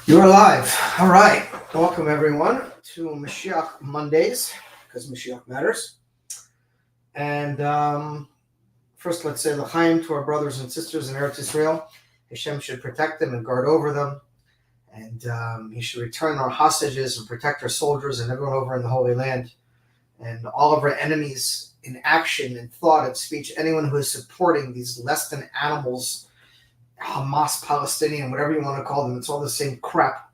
You're alive. All right. Welcome, everyone, to Moshiach Mondays, because Moshiach matters. And first, let's say l'chaim to our brothers and sisters in Eretz Israel. Hashem should protect them and guard over them. And He should return our hostages and protect our soldiers and everyone over in the Holy Land. And all of our enemies in action and thought and speech, anyone who is supporting these less than animals, Hamas, Palestinian, whatever you want to call them, it's all the same crap.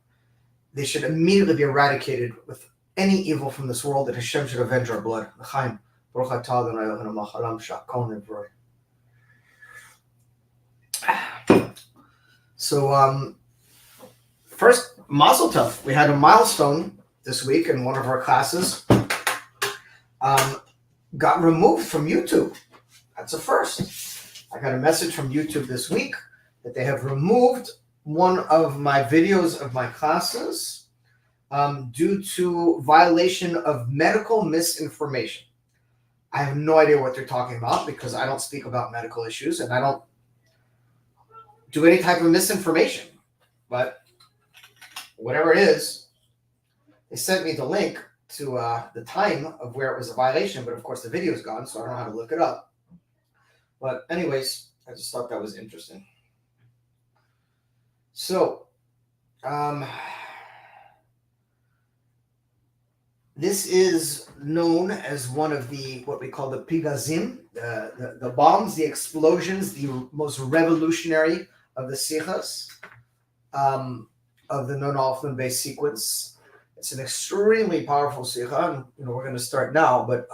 They should immediately be eradicated with any evil from this world, that Hashem should avenge our blood. L'chaim. Baruch atah Adonai Eloheinu melech haolam she'akol nivro. So, first, Mazel Tov. We had a milestone this week in one of our classes. Got removed from YouTube. That's a first. I got a message from YouTube this week that they have removed one of my videos of my classes due to violation of medical misinformation. I have no idea what they're talking about because I don't speak about medical issues and I don't do any type of misinformation. But whatever it is, they sent me the link to the time of where it was a violation, but of course the video is gone, so I don't know how to look it up. But anyways, I just thought that was interesting. So, this is known as one of the, what we call the pigazim, the bombs, the explosions, the most revolutionary of the sichas, of the non-Alfman based sequence. It's an extremely powerful sikha, and we're going to start now, but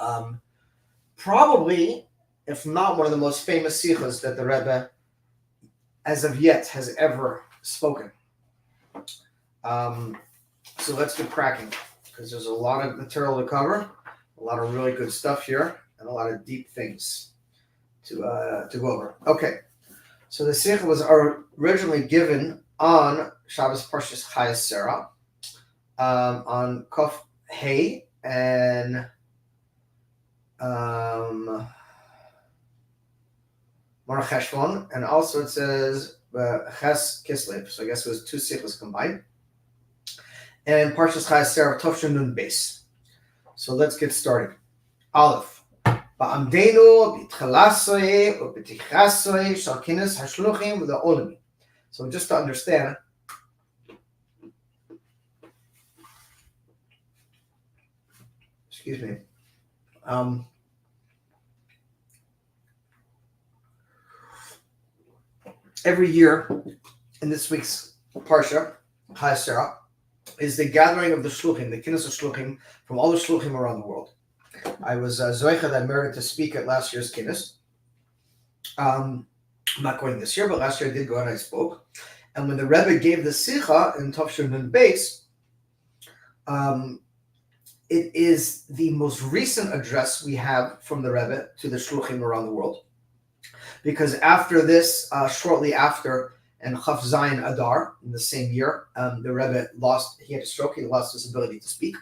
probably, if not one of the most famous sikhas that the Rebbe, as of yet, has ever spoken. So let's get cracking, because there's a lot of material to cover, a lot of really good stuff here, and a lot of deep things to go over. Okay, so the sikha was originally given on Shabbos Parshas Chayes Sarah, on Kof Hey and Mar Cheshvan, and also it says Ches Kislev. So I guess it was two sikhs combined. And Parshas Chayes Sarah Tovshin Nun Beis. So let's get started. Aleph. Ba'amdenu b'tchalasoi u'b'tichasoi shalkinis hashluchim v'la'olami. So just to understand, excuse me. Every year in this week's Parsha, Chayes Sarah, is the gathering of the shluchim, the kinnis of shluchim from all the shluchim around the world. I was zoicha that merited to speak at last year's kinnis. I'm not going this year, but last year I did go and I spoke. And when the Rebbe gave the sicha in Tovshin Nun Beis, it is the most recent address we have from the Rebbe to the shluchim around the world. Because after this, shortly after, and Chaf Zayin Adar, in the same year, the Rebbe he had a stroke, he lost his ability to speak.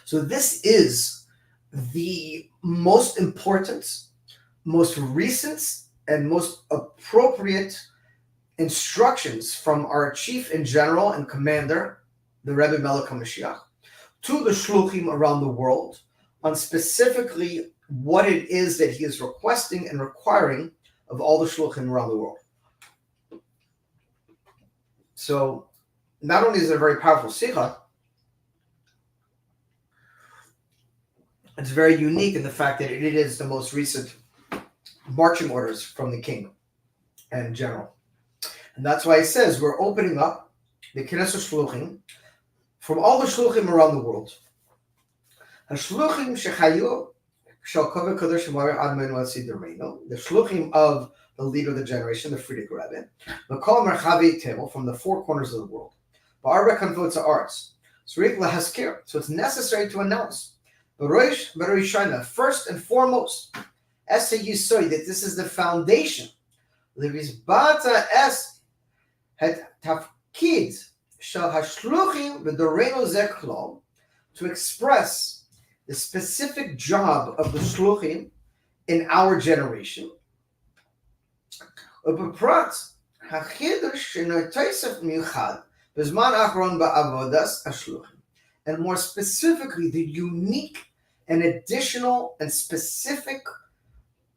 So this is the most important, most recent, and most appropriate instructions from our chief in general and commander, the Rebbe Melech HaMashiach, to the shluchim around the world on specifically what it is that he is requesting and requiring of all the shluchim around the world. So, not only is it a very powerful sikha, it's very unique in the fact that it is the most recent marching orders from the king and general. And that's why he says we're opening up the Knesset Shluchim from all the shluchim around the world. HaShluchim shechayu shel Kovei Kadosh Shemar Admenu Asidermeinu, the shluchim of the leader of the generation, the Frierdiker Rebbe, L'kol Merchavi Tevel, from the four corners of the world, Ba'arba Kanfot Ha'aretz. So it's necessary to announce, B'roish B'roishana, first and foremost, Es HaYisoy, that this is the foundation, L'vizbata Es Het Tafkid Shel HaShluchim V'Doreinu Zeh Klal, to express the specific job of the shluchim in our generation. ובפרט, החידוש שנותסף מיוחד Bizman achron ba'avodas hashluchim. And more specifically, the unique and additional and specific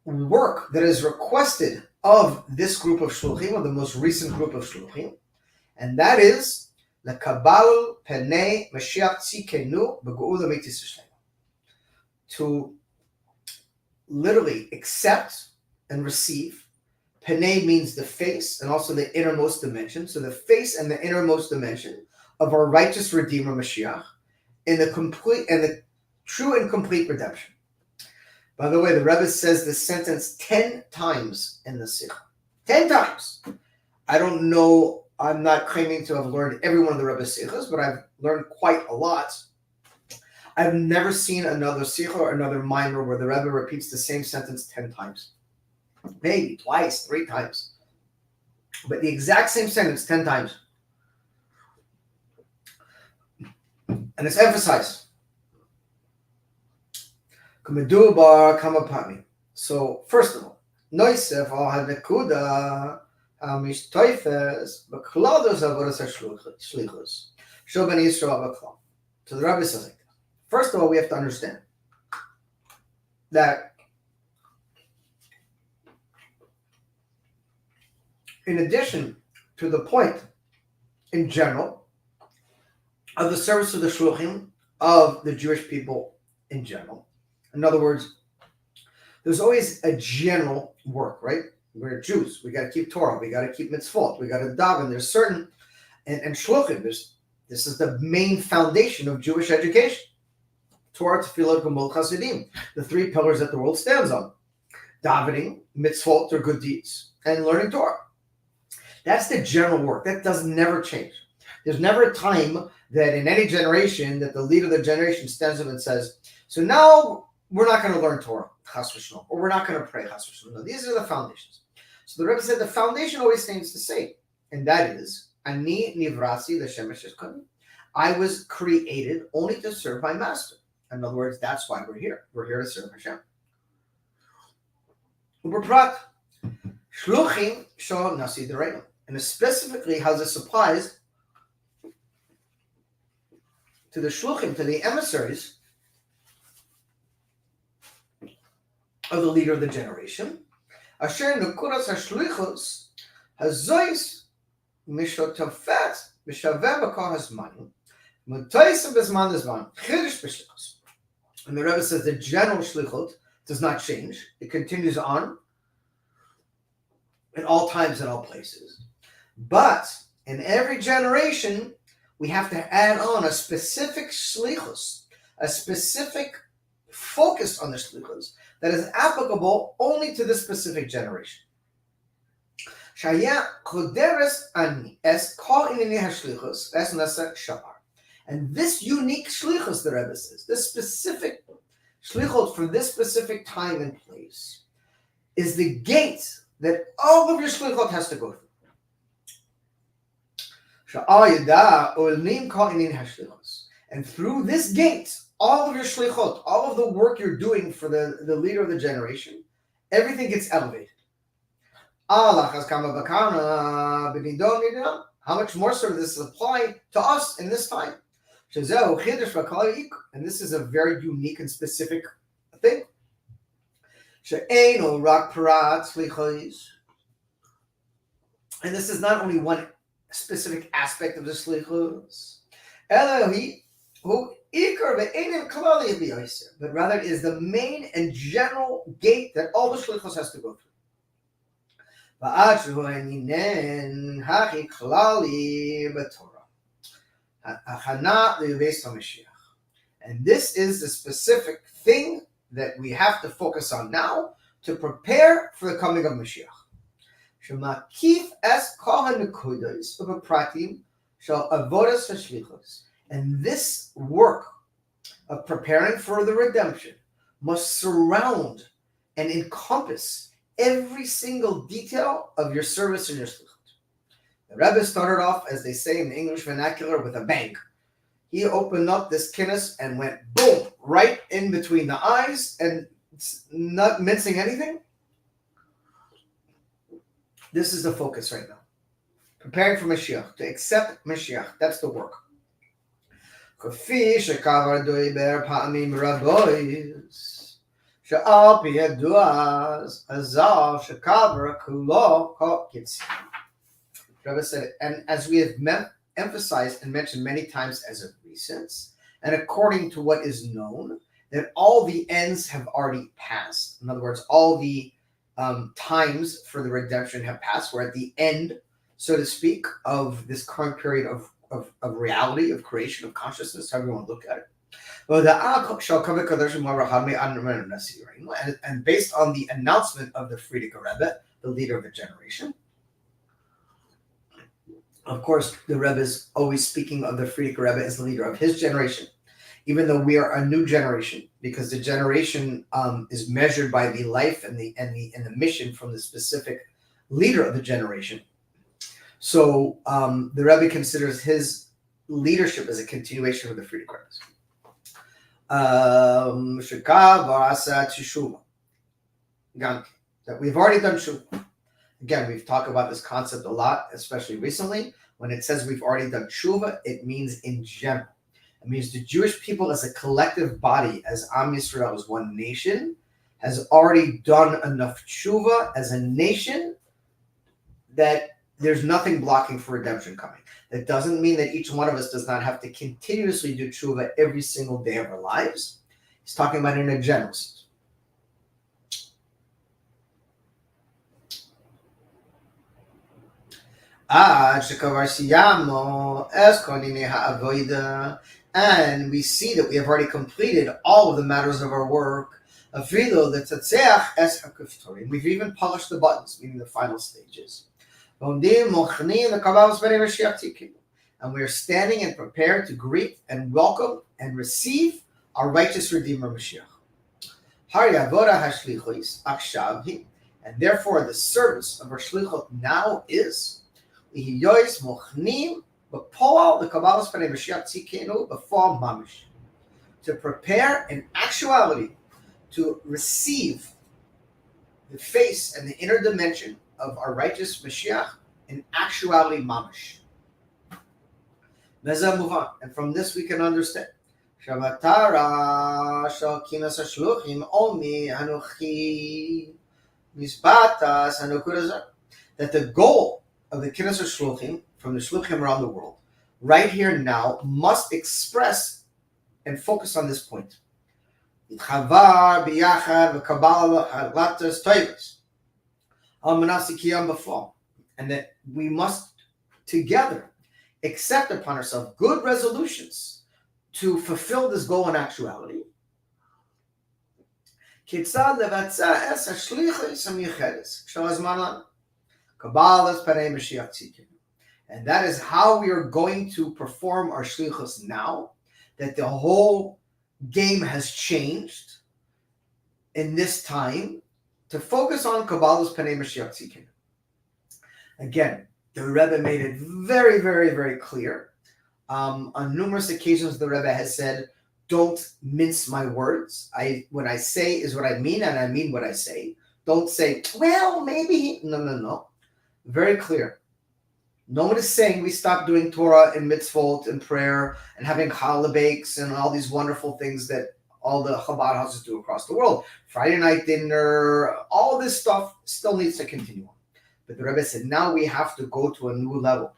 work that is requested of this group of shluchim, or the most recent group of shluchim, and that is lekabal penei Mashiach tzikenu b'geula mitzis Shlema, to literally accept and receive. Penei means the face and also the innermost dimension. So the face and the innermost dimension of our righteous Redeemer Mashiach in the complete and the true and complete redemption. By the way, the Rebbe says this sentence 10 times in the Sikha. 10 times. I don't know, I'm not claiming to have learned every one of the Rebbe's Sikhas, but I've learned quite a lot. I've never seen another Sikha or another mimer where the Rebbe repeats the same sentence 10 times. Maybe twice, 3 times. But the exact same sentence 10 times. And it's emphasized. So, first of all, Noisef al hanekuda hamishtoifes b'klados avodas hashlichus shel bnei Yisrael b'klam. So the Rebbe says like that. First of all, we have to understand that in addition to the point in general of the service of the shluchim of the Jewish people in general, in other words, there's always a general work, right? We're Jews. We got to keep Torah. We got to keep mitzvot. We got to daven. There's certain, and shluchim, this is the main foundation of Jewish education. Torah, tefillah, gemul, chasidim, the 3 pillars that the world stands on. Davening, mitzvot, or good deeds, and learning Torah. That's the general work. That does never change. There's never a time that in any generation that the leader of the generation stands up and says, so now we're not going to learn Torah, chas v'shalom, or we're not going to pray, chas v'shalom. No, these are the foundations. So the Rebbe said the foundation always stays the same, and that is, Ani nivrasi l'shem eshkani. I was created only to serve my master. In other words, that's why we're here. We're here to serve Hashem. Uberprat, shluchim shal nasi d'reinu. And specifically how this applies to the shluchim, to the emissaries of the leader of the generation. Asher nekuras hashlichus hazois mishotafet mishaveh b'kol hazmanim mutayis b'zman l'zman chidush b'shlichus. And the Rebbe says the general shlichut does not change; it continues on in all times and all places. But in every generation, we have to add on a specific shlichus, a specific focus on the shlichus that is applicable only to this specific generation. And this unique shlichus, the Rebbe says, this specific shlichut for this specific time and place, is the gate that all of your shlichut has to go through. And through this gate, all of your shlichot, all of the work you're doing for the leader of the generation, everything gets elevated. How much more so does this apply to us in this time? And this is a very unique and specific thing. And this is not only one specific aspect of the shlichus, but rather it is the main and general gate that all the shlichus has to go through. And this is the specific thing that we have to focus on now to prepare for the coming of Mashiach. And this work of preparing for the redemption must surround and encompass every single detail of your service and your shlichut. The Rebbe started off, as they say in the English vernacular, with a bang. He opened up this kinnis and went boom, right in between the eyes, and not mincing anything. This is the focus right now. preparing for Mashiach, to accept Mashiach. That's the work. כפי שקבר דיבר פעמים רבות, שעל פי ידוע הזר שקבר כולו קצר. Rebbe said, and as we have emphasized and mentioned many times as of recent, and according to what is known, that all the ends have already passed. In other words, all the times for the redemption have passed. We're at the end, so to speak, of this current period of reality, of creation, of consciousness, however you want to look at it. And based on the announcement of the Frierdiker Rebbe, the leader of the generation, of course, the Rebbe is always speaking of the Frierdiker Rebbe as the leader of his generation, even though we are a new generation, because the generation is measured by the life and the mission from the specific leader of the generation. So the Rebbe considers his leadership as a continuation of the Frierdiker Rebbe's. That we've already done tshuva. Again, we've talked about this concept a lot, especially recently. When it says we've already done tshuva, it means in general. It means the Jewish people as a collective body, as Am Yisrael, as one nation, has already done enough tshuva as a nation that there's nothing blocking for redemption coming. That doesn't mean that each one of us does not have to continuously do tshuva every single day of our lives. He's talking about it in a general sense. And we see that we have already completed all of the matters of our work. We've even polished the buttons, meaning the final stages. And we are standing and prepared to greet and welcome and receive our righteous Redeemer Mashiach. And therefore the service of our shlichut now is to prepare in actuality to receive the face and the inner dimension of our righteous Mashiach in actuality mamish. And from this we can understand that the goal of the Kinnas Shluchim, from the Shluchim around the world, right here now, must express and focus on this point. And that we must together accept upon ourselves good resolutions to fulfill this goal in actuality. And that is how we are going to perform our shlichus now, that the whole game has changed in this time to focus on Kabbalah's Panei Mashiach Tzidkenu. Again, the Rebbe made it very, very, very clear. On numerous occasions, the Rebbe has said, don't mince my words. What I say is what I mean, and I mean what I say. Don't say, well, maybe. No. Very clear. No one is saying we stop doing Torah and mitzvot and prayer and having challah bakes and all these wonderful things that all the Chabad houses do across the world. Friday night dinner, all this stuff still needs to continue on. But the Rebbe said, now we have to go to a new level.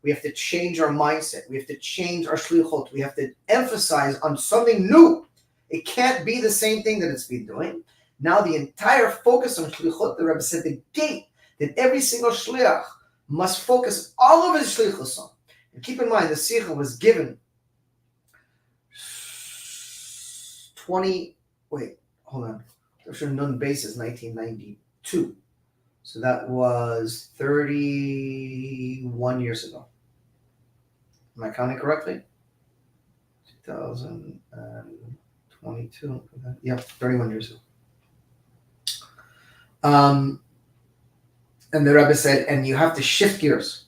We have to change our mindset. We have to change our shlichot. We have to emphasize on something new. It can't be the same thing that it's been doing. Now the entire focus on shlichot, the Rebbe said, the gate that every single shliach must focus all of his shlichus on. And keep in mind, the Sikha was given 1992. So that was 31 years ago. Am I counting correctly? 2022. Yep, 31 years ago. And the Rebbe said, and you have to shift gears.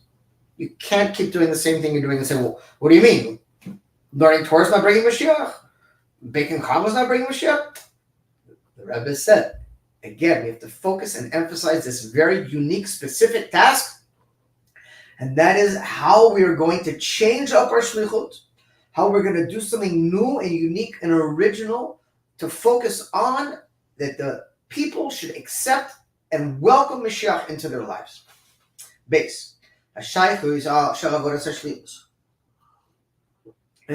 You can't keep doing the same thing you're doing and say, well, what do you mean? Learning Torah is not bringing Mashiach? Baking challah is not bringing Mashiach? The Rebbe said, again, we have to focus and emphasize this very unique, specific task. And that is how we are going to change up our shlichut, how we're going to do something new and unique and original to focus on that the people should accept and welcome Mashiach into their lives. Base. And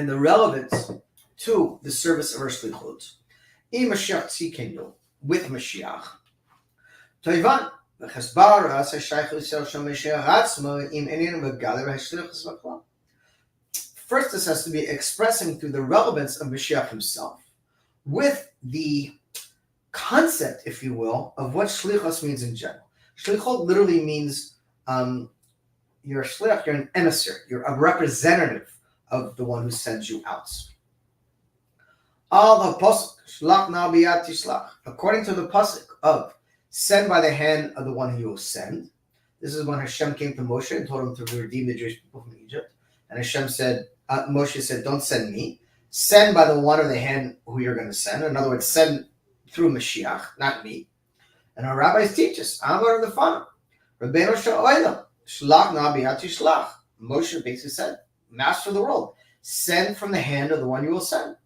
the relevance to the service of our shlichut. With Mashiach. Toivan. First, this has to be expressing through the relevance of Mashiach himself, with the concept, if you will, of what shlichus means in general. Shlichut literally means you're a shliach, you're an emissary, you're a representative of the one who sends you out. All the pasuk shlach na biyad tishlach, according to the pasuk of send by the hand of the one who you will send. This is when Hashem came to Moshe and told him to redeem the Jewish people from Egypt. And Hashem said, Moshe said, don't send me. Send by the one of the hand who you're going to send. In other words, send through Mashiach, not me. And our rabbis teach us, Amar the Fana, Rabbeinu Shalom, Shlach na biyad tishlach. Moshe basically said, Master of the world, send from the hand of the one you will send.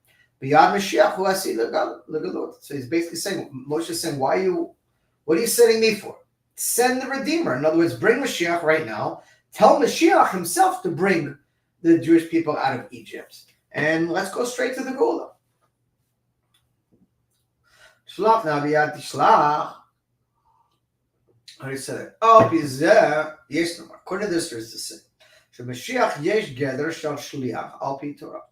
Biyad Mashiach hu asi legalot. So he's basically saying, Moshe is saying, what are you sending me for? Send the Redeemer. In other words, bring Mashiach right now. Tell Mashiach himself to bring the Jewish people out of Egypt. And let's go straight to the Gula. Shlach na biyad tishlach. I said it. According to this, there's to say, Mashiach yesh geder shel shliach al pi Torah.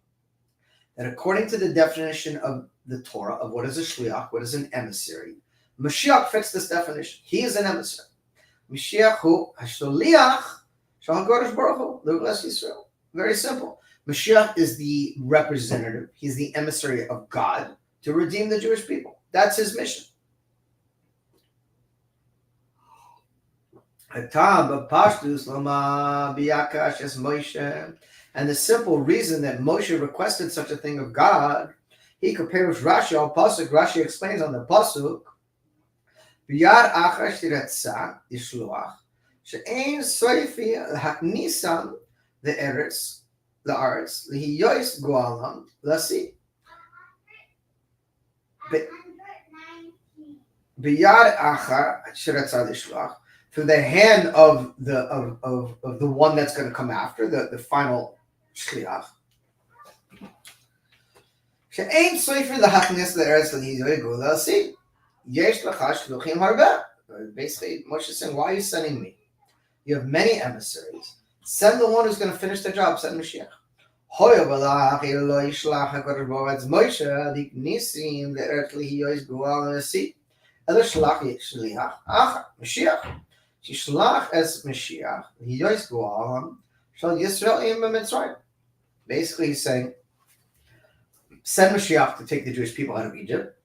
That according to the definition of the Torah, of what is a shliach, what is an emissary, Mashiach fits this definition. He is an emissary. Mashiach hu hashliach shel HaKadosh Baruch Hu l'B'las Yisrael. Very simple. Mashiach is the representative. He's the emissary of God to redeem the Jewish people. That's his mission. And the simple reason that Moshe requested such a thing of God, he compares Rashi al pasuk. Rashi explains on the pasuk, "Biyad achar shiratza yishluach she'ein soifi haknisam the eretz lihiyois goalam lasi." Biyad achar shiratza yishluach. Through the hand of the one that's going to come after, the final shliach. Basically, Moshe is saying, why are you sending me? You have many emissaries. Send the one who's going to finish the job. Send Mashiach. Mashiach. Shishlach es Mashiach, Hiyois Goalam, Shal Yisrael im Mitzrayim. Basically, he's saying, send Mashiach to take the Jewish people out of Egypt,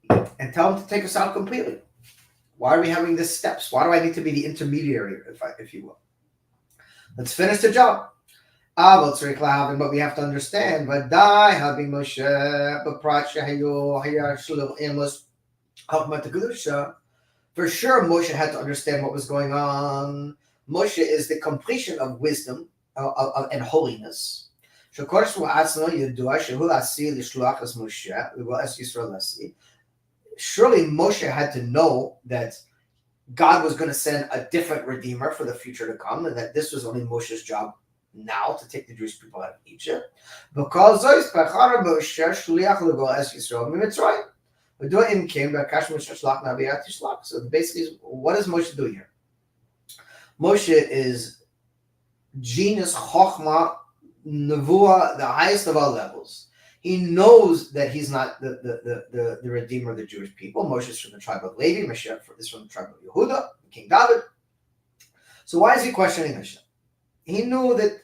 and tell him to take us out completely. Why are we having these steps? Why do I need to be the intermediary, if you will? Let's finish the job. But we have to understand, but die having Moshe, but Prachayo, Hayashul Amos. For sure, Moshe had to understand what was going on. Moshe is the completion of wisdom and holiness. Surely Moshe had to know that God was going to send a different Redeemer for the future to come, and that this was only Moshe's job now to take the Jewish people out of Egypt. Because so basically, what is Moshe doing here? Moshe is genius, chokhmah, nevuah, the highest of all levels. He knows that he's not the redeemer of the Jewish people. Moshe is from the tribe of Levi. Mashiach is from the tribe of Yehuda, King David. So why is he questioning Hashem? He knew that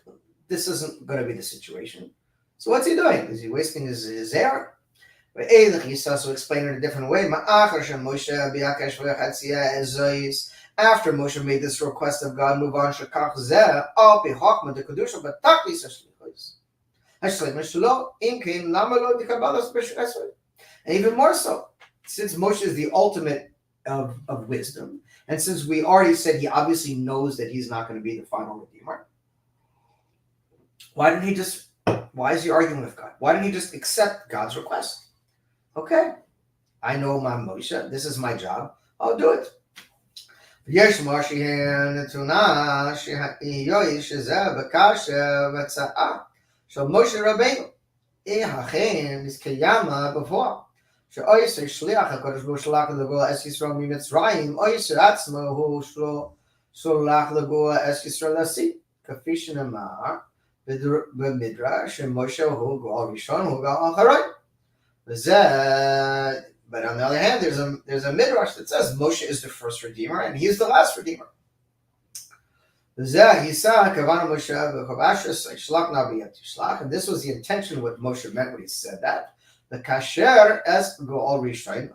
this isn't going to be the situation. So what's he doing? Is he wasting his air? He's also explained it a different way. After Moshe made this request of God, move on. And even more so, since Moshe is the ultimate of wisdom, And since we already said he obviously knows that he's not going to be the final Redeemer, why is he arguing with God? Why didn't he just accept God's request? Okay, I know my Moshe, this is my job, I'll do it. יש מושיע נתונה שהאיוי שזה בקשה וצאה של משה רבינו אכן נזקיימה בפועל שאויסר שליח הקדוש ברוך הוא שלח לגאול את ישראל ממצרים אויסר עצמו הוא שלח לגאול את ישראל לשיא כפי שנאמר במדרש שמשה הוא גאול ראשון הוא גאול אחרון וזה But on the other hand, there's a midrash that says Moshe is the first redeemer and he is the last redeemer. And this was the intention what Moshe meant when he said that. The kasher es go'al rishon,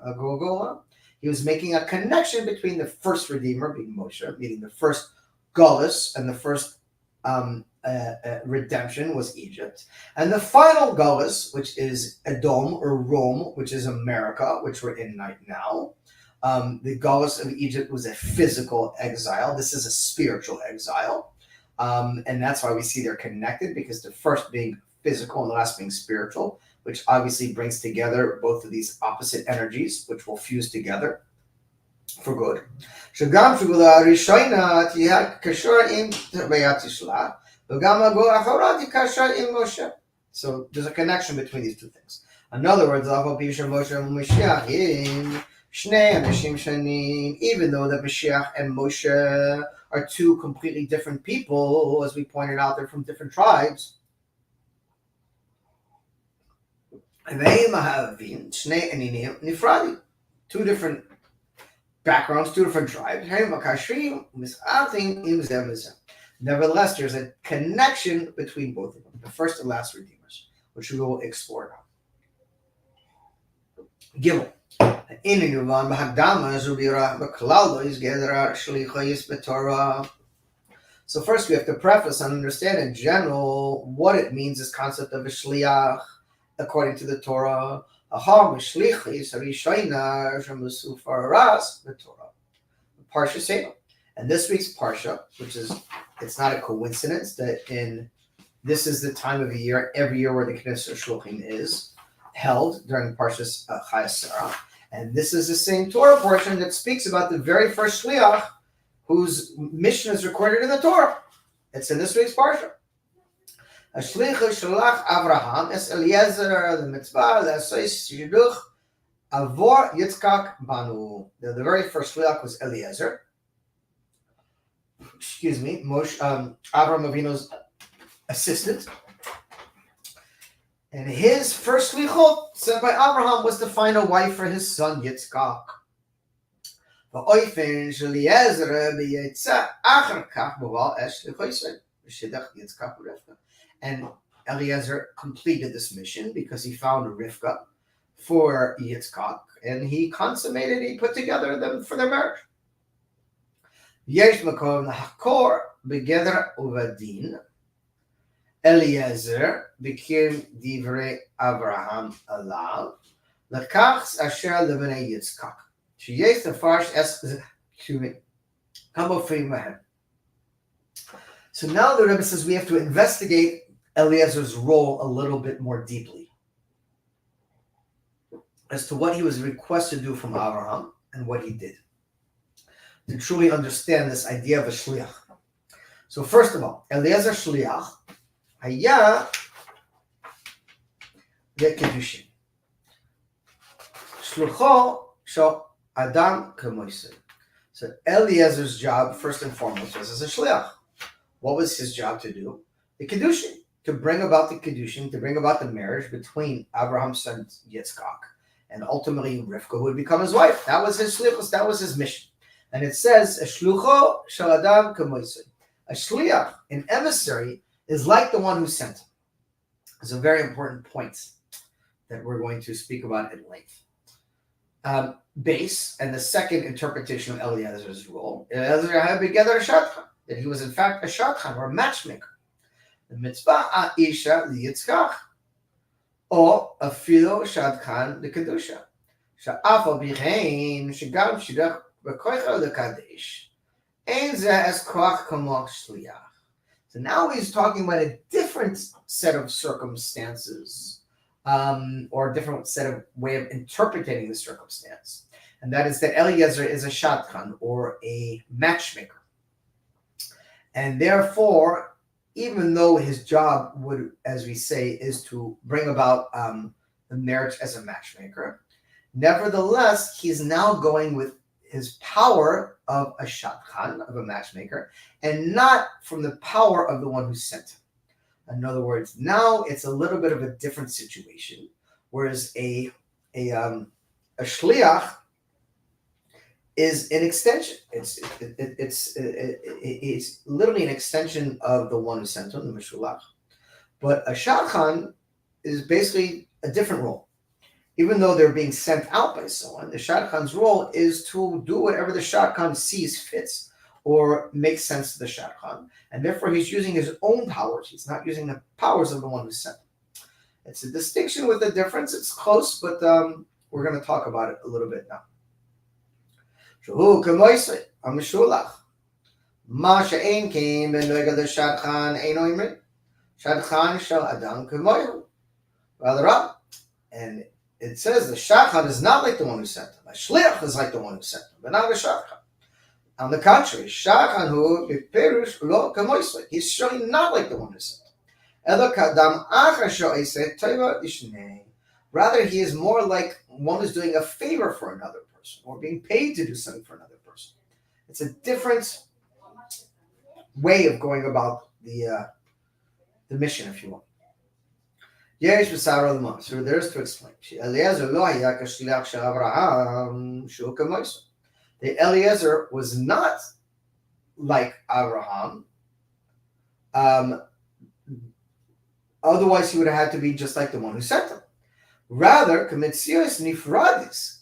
he was making a connection between the first redeemer, being Moshe, meaning the first galus and the first redemption was Egypt, and the final galus, which is Edom or Rome, which is America, which we're in right now. The galus of Egypt was a physical exile. This is a spiritual exile, and that's why we see they're connected, because the first being physical and the last being spiritual, which obviously brings together both of these opposite energies, which will fuse together for good. So there's a connection between these two things. In other words, even though that Moshiach and Moshe are two completely different people, as we pointed out, they're from different tribes. Two different backgrounds, two different tribes. Nevertheless, there's a connection between both of them, the first and last redeemers, which we will explore now. Gimel. So first we have to preface and understand in general what it means, this concept of a shliach according to the Torah. Parsha Seder. And this week's Parsha, which is, it's not a coincidence that this is the time of the year, every year, where the Knesset Shluchim is held during Parshas Chayasara. And this is the same Torah portion that speaks about the very first Shliach whose mission is recorded in the Torah. It's in this week's Parsha. Ashlich Shalach Avraham es Eliezer the mitzvah le'asois shiduch avor Yitzchak banu. The very first Shliach was Eliezer. Avraham Avinu's assistant. And his first shlichut, sent by Abraham, was to find a wife for his son Yitzchak. And Eliezer completed this mission because he found Rivka for Yitzchak, and he put together them for their marriage. Yesh makom lahakor begeder uvadin. Eliezer became divrei Abraham alav. Lakach asher levenei Yitzchak. Sheyesh tefarsh es kamofim mahem. So now the Rebbe says we have to investigate Eliezer's role a little bit more deeply as to what he was requested to do from Abraham and what he did, to truly understand this idea of a shliach. So first of all, Eliezer shliach haya lekedushin. Shlucho shel adam k'moiseh. So Eliezer's job, first and foremost, was as a shliach. What was his job to do? The kedushin, to bring about the kedushin, to bring about the marriage between Abraham's son Yitzchak and ultimately Rivka, who would become his wife. That was his shlichus. That was his mission. And it says, a shlucho shel adam k'moiseh. A shliach, an emissary, is like the one who sent him. It's a very important point that we're going to speak about at length. Base, and the second interpretation of Eliezer's role, Eliezer had together a shadchan, that he was in fact a shadchan, or a matchmaker. The mitzvah ha'isha liyitzchak, or a filo shadchan l'kedusha. Sha'af al bichein shegam shidach So now he's talking about a different set of circumstances, or a different set of way of interpreting the circumstance. And that is that Eliezer is a shadchan, or a matchmaker. And therefore, even though his job would, as we say, is to bring about the marriage as a matchmaker, nevertheless, he's now going with his power of a shadchan, of a matchmaker, and not from the power of the one who sent him. In other words, now it's a little bit of a different situation, whereas a shliach is an extension. It's literally an extension of the one who sent him, the mishulach. But a shadchan is basically a different role. Even though they're being sent out by someone, the shadchan's role is to do whatever the shadchan sees fits or makes sense to the shadchan, and therefore he's using his own powers. He's not using the powers of the one who sent him. It's a distinction with a difference. It's close, but we're going to talk about it a little bit now. Shahu kemoisei amishulach. Ma she'ein kein b'neged shadchan ein oimrin. Shadchan shel adam kemoihu. Rather, and it says the shadchan is not like the one who sent him. A shliach is like the one who sent him, but not a shadchan. On the contrary, shadchan hu b'perush lo kemoisei. He's surely not like the one who sent him. Elo kadam achar she'oseh tova lishnei. Rather, he is more like one who's doing a favor for another person, or being paid to do something for another person. It's a different way of going about the mission, if you will. Yesh v'sar l'ma. So there's to explain. Eliezer lo haya k'shliach shel Avraham shu kemoisei. The Eliezer was not like Abraham. Otherwise, he would have had to be just like the one who sent him. Rather, k'metzios nifradis.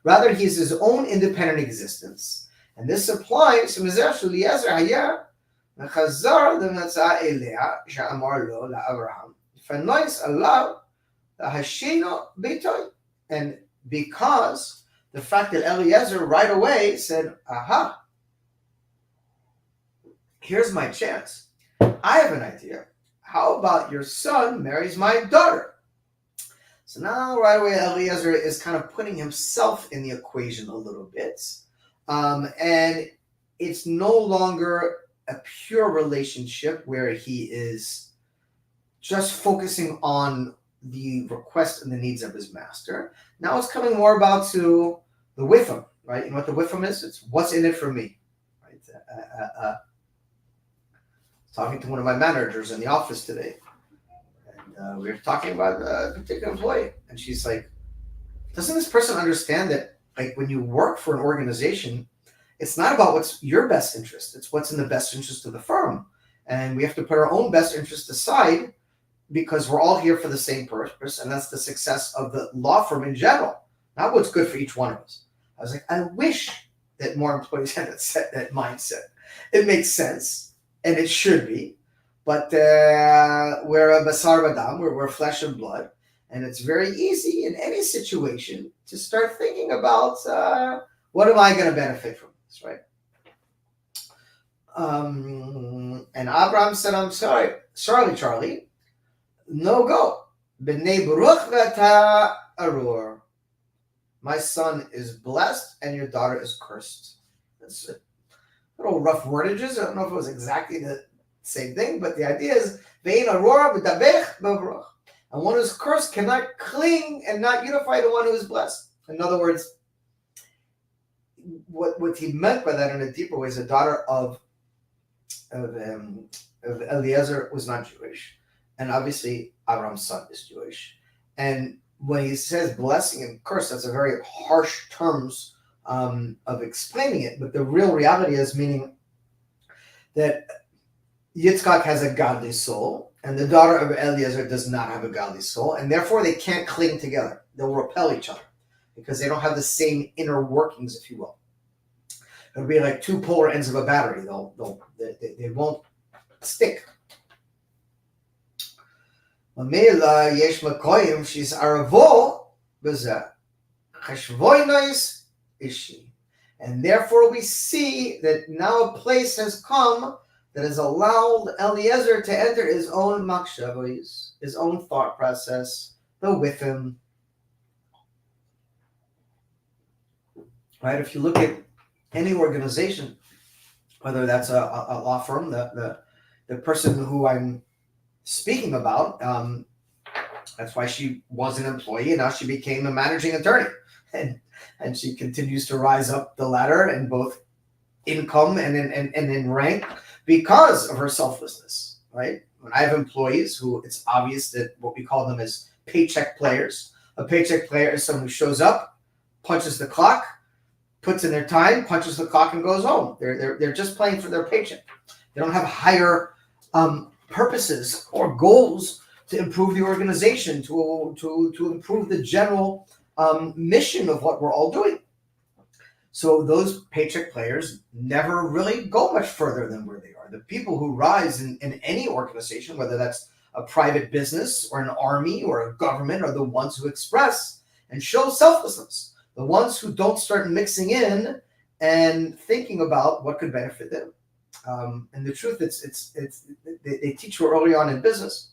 Rather, he is his own independent existence. And this applies to Mizrach Eliezer Haya Chazar L'Matzah Elea Sha'amar Lo LaAvraham Fanois Alav Hashino Beitoi. And because the fact that Eliezer right away said, aha, here's my chance. I have an idea. How about your son marries my daughter? So now right away Eliezer is kind of putting himself in the equation a little bit. And it's no longer a pure relationship where he is just focusing on the request and the needs of his master. Now it's coming more about to the witham, right? You know what the witham is? It's what's in it for me, right? Talking to one of my managers in the office today. We were talking about a particular employee, and she's like, doesn't this person understand that, like, when you work for an organization, it's not about what's your best interest, it's what's in the best interest of the firm. And we have to put our own best interest aside because we're all here for the same purpose, and that's the success of the law firm in general, not what's good for each one of us. I was like, I wish that more employees had that mindset. It makes sense, and it should be. But we're a basar badam, we're flesh and blood, and it's very easy in any situation to start thinking about what am I going to benefit from this, right? And Abraham said, I'm sorry, Charlie, no go. B'nei baruch v'ata arur. My son is blessed and your daughter is cursed. That's a little rough wordages. I don't know if it was exactly the same thing, but the idea is vein arur v'dabech b'baruch. And one who's cursed cannot cling and not unify the one who is blessed. In other words, what he meant by that in a deeper way is the daughter of Eliezer was not Jewish. And obviously, Avram's son is Jewish. And when he says blessing and curse, that's a very harsh terms of explaining it. But the real reality is meaning that Yitzchak has a godly soul, and the daughter of Eliezer does not have a godly soul, and therefore they can't cling together. They'll repel each other because they don't have the same inner workings, if you will. It'll be like two polar ends of a battery. They won't stick. Mamela yesh makoyim she's aravo b'zeh cheshvoinais Ishi. And therefore we see that now a place has come that has allowed Eliezer to enter his own makshavos, his own thought process, the with him. Right? If you look at any organization, whether that's a law firm, the person who I'm speaking about, that's why she was an employee and now she became a managing attorney. And she continues to rise up the ladder in both income and in rank because of her selflessness, right? When I have employees who it's obvious that what we call them is paycheck players. A paycheck player is someone who shows up, punches the clock, puts in their time, punches the clock, and goes home. They're just playing for their paycheck. They don't have higher purposes or goals to improve the organization, to improve the general mission of what we're all doing. So those paycheck players never really go much further than where they are. The people who rise in any organization, whether that's a private business or an army or a government, are the ones who express and show selflessness. The ones who don't start mixing in and thinking about what could benefit them. And the truth, they teach you early on in business,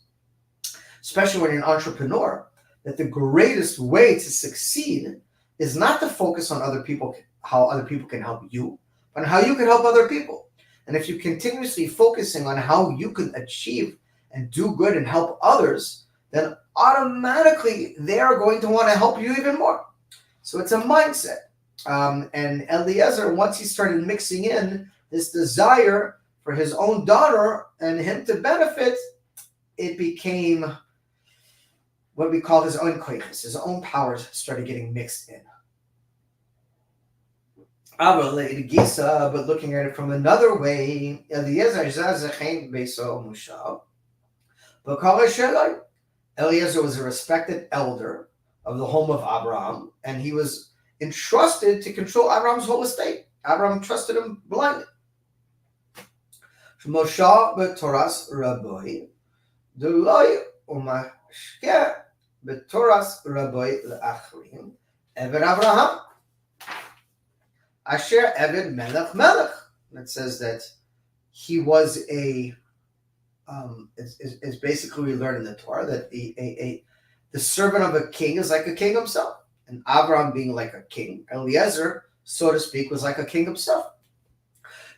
especially when you're an entrepreneur, that the greatest way to succeed is not to focus on other people, how other people can help you, but on how you can help other people. And if you're continuously focusing on how you can achieve and do good and help others, then automatically they are going to want to help you even more. So it's a mindset. And Eliezer, once he started mixing in this desire for his own daughter and him to benefit, it became what we call his own koiches. His own powers started getting mixed in. But looking at it from another way, Eliezer was a respected elder of the home of Abraham, and he was entrusted to control Abraham's whole estate. Abraham trusted him blindly. Moshiach b'toras rabbi, d'loi umashke b'toras rabbi le'achrim, Eved Abraham, Asher Eved Melech Melech. It says that he was is basically we learn in the Torah that the servant of a king is like a king himself. And Abraham being like a king, Eliezer, so to speak, was like a king himself.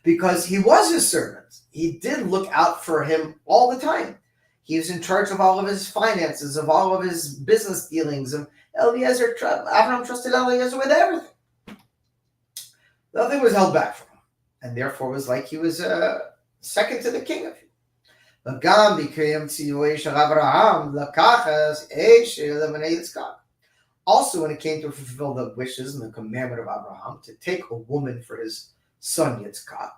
Because he was his servant. He did look out for him all the time. He was in charge of all of his finances, of all of his business dealings. And Abraham trusted Eliezer with everything. Nothing was held back from him. And therefore it was like he was second to the king of him. Also, when it came to fulfill the wishes and the commandment of Abraham to take a woman for his son Yitzchak,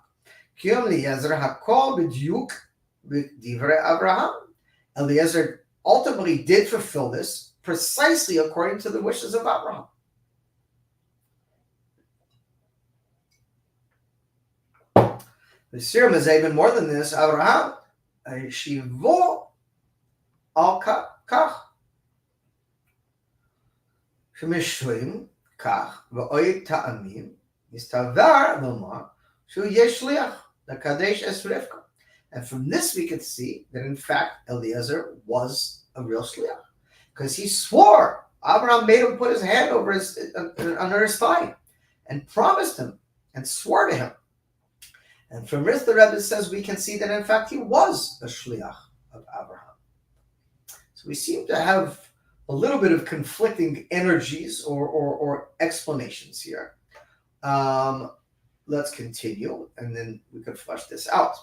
Eliezer ultimately did fulfill this precisely according to the wishes of Abraham. The serum is even more than this. Abraham, Shivo al kach, shemishlim kach, v'oy ta'amim, yistavar lomar, shu yeshliach, the kadesh es Rivka. And from this we can see that in fact Eliezer was a real shliach, because he swore. Abraham made him put his hand over under his thigh, and promised him, and swore to him. And from this, the Rebbe says we can see that in fact he was a shliach of Abraham. So we seem to have a little bit of conflicting energies or explanations here. Let's continue, and then we can flesh this out.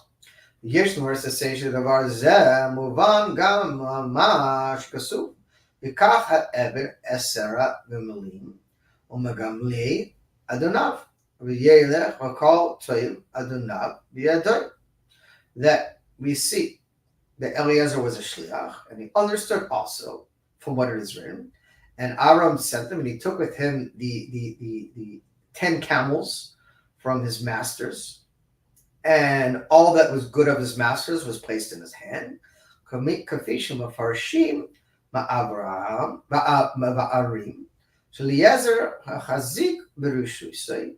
Yeshnu verse says davar zeh muvan gam mamash kasuv v'kach ha'eved esera v'milim u'megamli adonav. That we see that Eliezer was a shliach, and he understood also from what it is written. And Abraham sent him, and he took with him the 10 camels from his masters, and all that was good of his masters was placed in his hand. Eliezer hachazik berushuisei,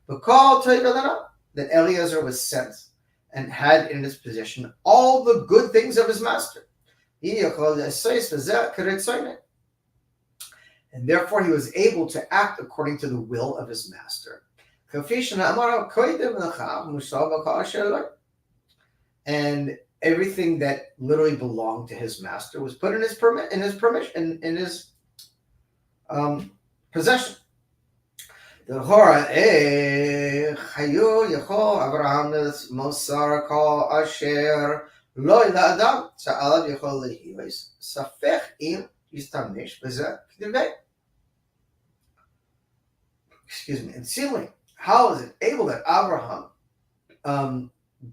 v'kol toivelena, that Eliezer was sent and had in his possession all the good things of his master. And therefore he was able to act according to the will of his master. And everything that literally belonged to his master was put in his possession. The Hora Chayu Yachol Abraham Mosar Kol Asher Loy Adam Sa'alav Yachol Lehiyos Safech Im Yistamish Bezeh K'divei. Excuse me. And seemingly, how is it able that Abraham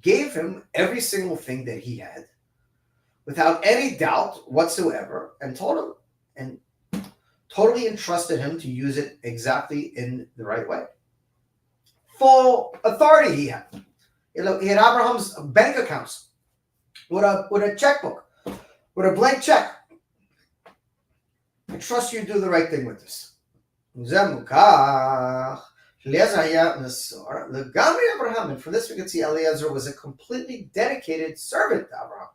gave him every single thing that he had without any doubt whatsoever, and told him and totally entrusted him to use it exactly in the right way. Full authority he had. He had Abraham's bank accounts with a checkbook, with a blank check. I trust you to do the right thing with this. And from this we can see Eliezer was a completely dedicated servant to Abraham.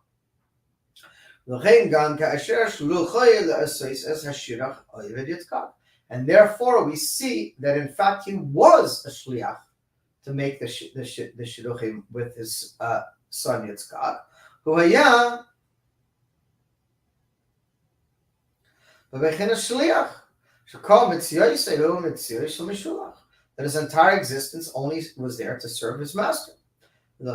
And therefore we see that in fact he was a shliach to make the shidduchim with his son Yitzchak, who haya that his entire existence only was there to serve his master. And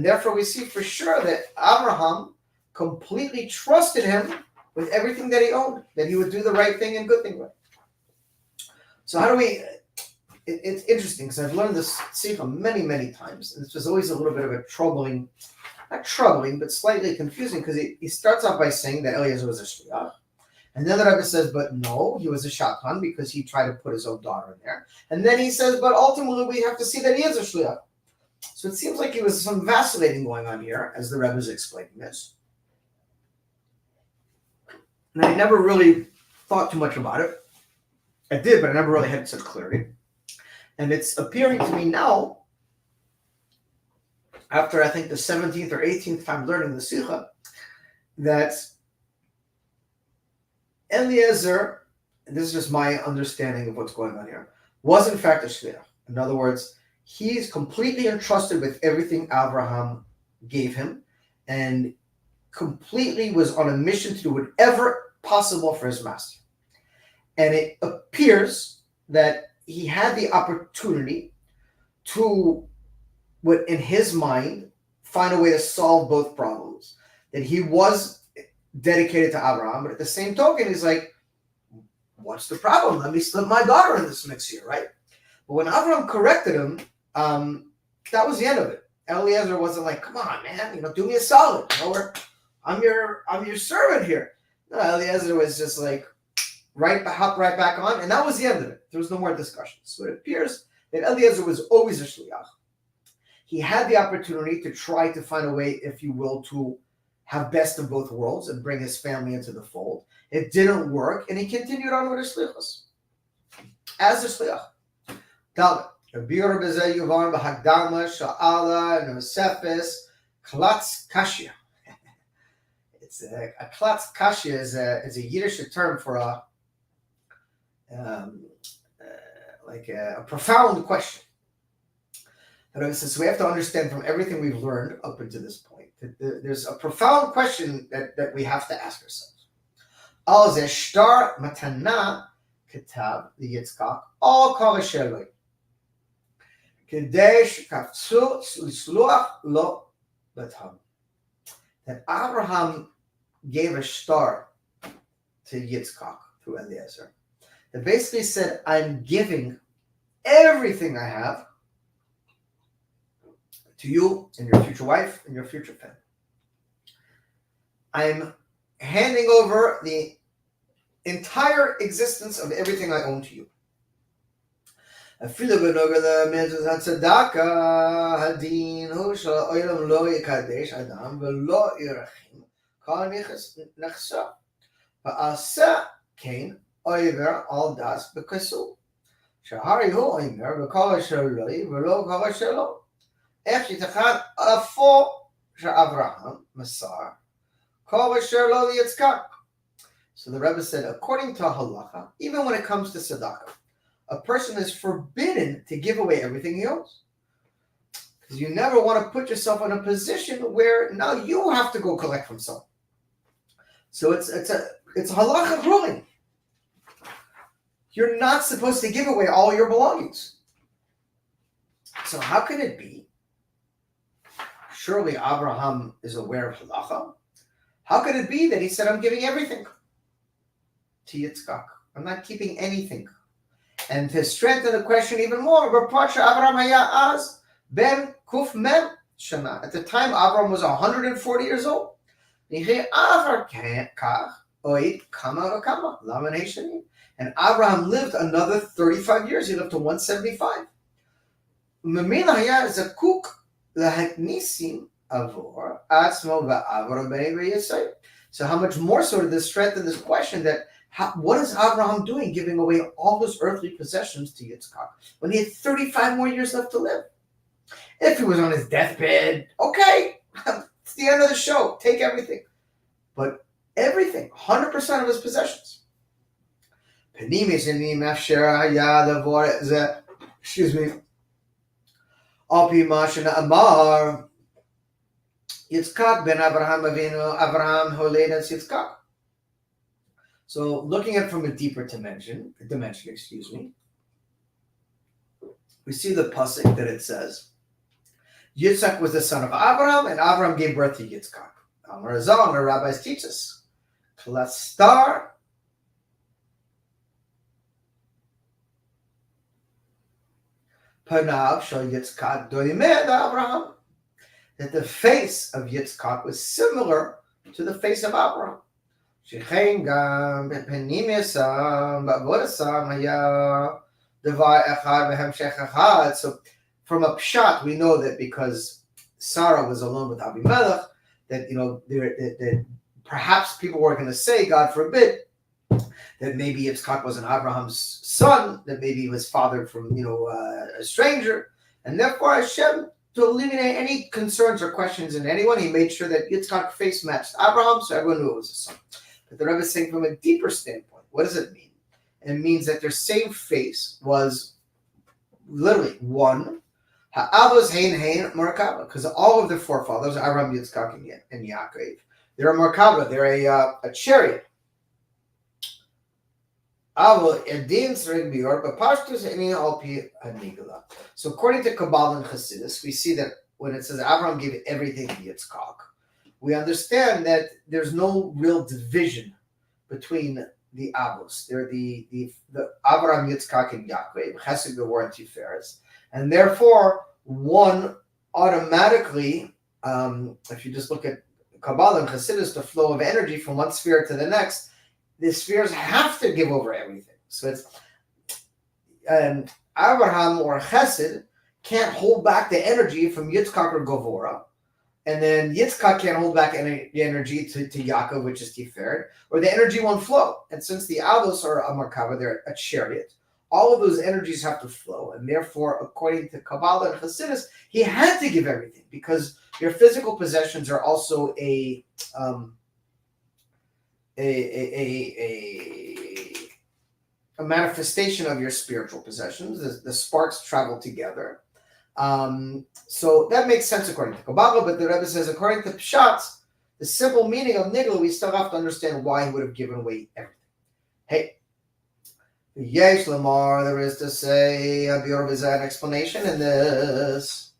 therefore we see for sure that Abraham completely trusted him with everything that he owned, that he would do the right thing and good thing with. So how do we, it's interesting because I've learned this sikha many, many times, and this was always a little bit of a troubling, not troubling, but slightly confusing, because he starts off by saying that Eliezer was a shliach, and then the Rebbe says, but no, he was a shatan because he tried to put his own daughter in there. And then he says, but ultimately we have to see that he is a shliach. So it seems like there was some vacillating going on here as the Rebbe is explaining this. And I never really thought too much about it. I did, but I never really had such clarity. And it's appearing to me now, after I think the 17th or 18th time learning the Sikha, that Eliezer, and this is just my understanding of what's going on here, was in fact a shliach. In other words, he's completely entrusted with everything Abraham gave him, and completely was on a mission to do whatever possible for his master. And it appears that he had the opportunity to, in his mind, find a way to solve both problems. That he was dedicated to Abraham, but at the same token, he's like, what's the problem? Let me slip my daughter in this mix here, right? But when Abraham corrected him, that was the end of it. Eliezer wasn't like, come on, man, do me a solid. I'm your servant here. No, Eliezer was just like, hop right back on, and that was the end of it. There was no more discussion. So it appears that Eliezer was always a shliach. He had the opportunity to try to find a way, if you will, to have best of both worlds and bring his family into the fold. It didn't work, and he continued on with his shlichus as a shliach. Dalet. Rabir b'zeh yuvan b'hagdama sha'ala nosefes klatz kashya. It's a klatz kashya is a Yiddish term for a profound question. So we have to understand from everything we've learned up until this point that there's a profound question that we have to ask ourselves. Al zeh shtar matana kitab Yitzchak al kol sheloi kedei shekafzu lisluach lo batam. That Abraham gave a shtar to Yitzchak through Eliezer that basically said, I'm giving everything I have to you and your future wife and your future family. I'm handing over the entire existence of everything I own to you. אפילו בנוגע למצוות הצדקה, הדין הוא שהעולם לא יקדש אדם ולא ירחם כל נכסו, ועשה כן עובר על דס בכסות. שהרי הוא אומר בכל אשר לי ולא כל אשר לא. איך שתחת אפו שאברהם מסר כל אשר לו ליצחק. So the Rebbe said, according to halacha, even when it comes to tzedakah, a person is forbidden to give away everything he owns. Because you never want to put yourself in a position where now you have to go collect from someone. So it's a halacha ruling. You're not supposed to give away all your belongings. So how can it be? Surely Abraham is aware of halacha. How could it be that he said, I'm giving everything to Yitzchak? I'm not keeping anything. And to strengthen the question even more, Abraham haya az ben kuf mem shana. At the time, Abraham was 140 years old. And Abraham lived another 35 years. He lived to 175. So how much more so did this strengthen this question that what is Abraham doing giving away all his earthly possessions to Yitzchak when he had 35 more years left to live? If he was on his deathbed, okay, it's the end of the show. Take everything. But everything, 100% of his possessions. Excuse me. Amar Yitzchak ben Abraham Avinu, Abraham Holedas Yitzchak. So looking at it from a deeper dimension, we see the pasuk that it says, Yitzchak was the son of Abraham, and Abraham gave birth to Yitzchak. Amar Azal, the rabbis teach us, Klastar Panav Shal Yitzchak Doimed Abraham, that the face of Yitzchak was similar to the face of Abraham. So from a pshat, we know that because Sarah was alone with Abimelech, that that perhaps people were going to say, God forbid, that maybe Yitzchak wasn't Abraham's son, that maybe he was fathered from a stranger, and therefore Hashem, to eliminate any concerns or questions in anyone, he made sure that Yitzchak's face matched Abraham, so everyone knew it was his son. But the Rebbe is saying from a deeper standpoint, what does it mean? It means that their same face was literally one. Ha'avos hein Merkava, because all of their forefathers, Abraham, Yitzchak, and Yaakov, they're a Merkava, they're a chariot. So according to Kabbalah and Chassidus, we see that when it says Abraham gave everything to Yitzchak, we understand that there's no real division between the Avos. They're the Abraham, Yitzchak, and Yaakov, Chesed, Gevurah, and Tiferes, and therefore one automatically, if you just look at Kabbalah and Chassidus, the flow of energy from one sphere to the next, the spheres have to give over everything. So it's Abraham or Chesed can't hold back the energy from Yitzchak or Gevurah, and then Yitzchak can't hold back the energy to Yaakov, which is Tiferet, or the energy won't flow. And since the Avos are a Merkava, they're a chariot, all of those energies have to flow, and therefore, according to Kabbalah and Chassidus, he had to give everything because your physical possessions are also a manifestation of your spiritual possessions. The sparks travel together. So that makes sense according to Kabbalah, but the Rebbe says according to Pshat, the simple meaning of Nigla, we still have to understand why he would have given away everything. Hey, Yesh Lamar, there is to say, there is an explanation in this.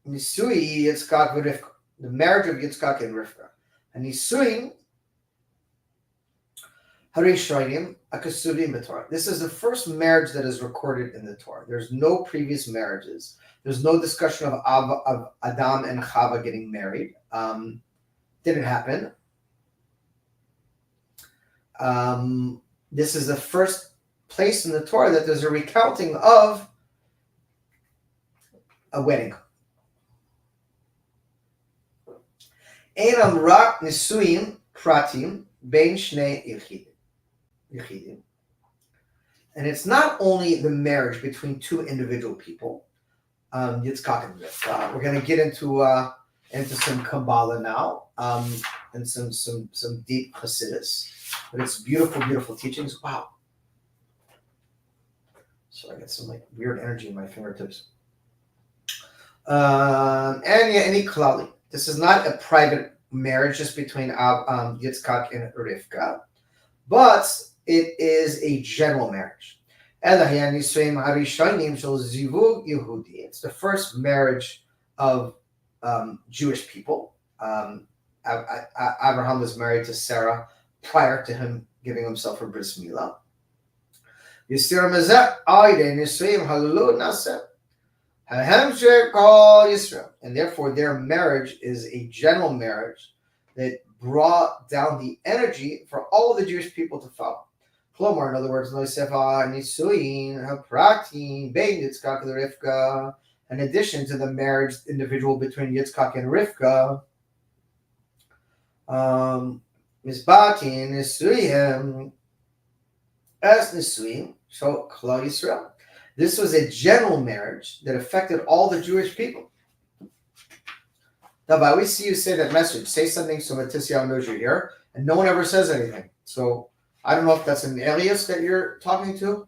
Nisui Yitzchak v'Rivka, the marriage of Yitzchak and Rivka. And Nisuim Harishonim Akasuvim b'Torah. This is the first marriage that is recorded in the Torah. There's no previous marriages. There's no discussion of Adam and Chava getting married. Didn't happen. This is the first place in the Torah that there's a recounting of a wedding. Einam rak nisuim pratim bein shnei yichidim. And it's not only the marriage between two individual people, Yitzchak and Rivka. We're going to get into some Kabbalah now, and some deep Hasidus. But it's beautiful, beautiful teachings. Wow. So I got some like weird energy in my fingertips. And yeah, any klali. This is not a private marriage just between Yitzchak and Rivka, but it is a general marriage. It's the first marriage of Jewish people. Abraham was married to Sarah prior to him giving himself a bris milah. And therefore their marriage is a general marriage that brought down the energy for all of the Jewish people to follow. Klomar, in other words, in addition to the marriage individual between Yitzchak and Rivka, Misbatin, Nisuyim, as Nisuyim, so Klal Yisrael. This was a general marriage that affected all the Jewish people. Now, I always see you say that message. Say something so Matisyahu knows you're here, and no one ever says anything. So I don't know if that's an alias that you're talking to,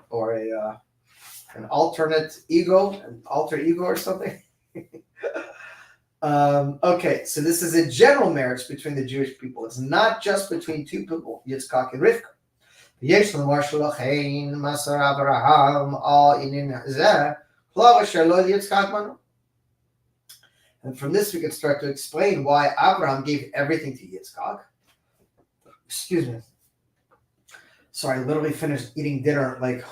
or an alternate ego, an alter ego or something. Okay, so this is a general marriage between the Jewish people. It's not just between two people, Yitzchak and Rivka. And from this we can start to explain why Abraham gave everything to Yitzchak. Excuse me. Sorry, I literally finished eating dinner like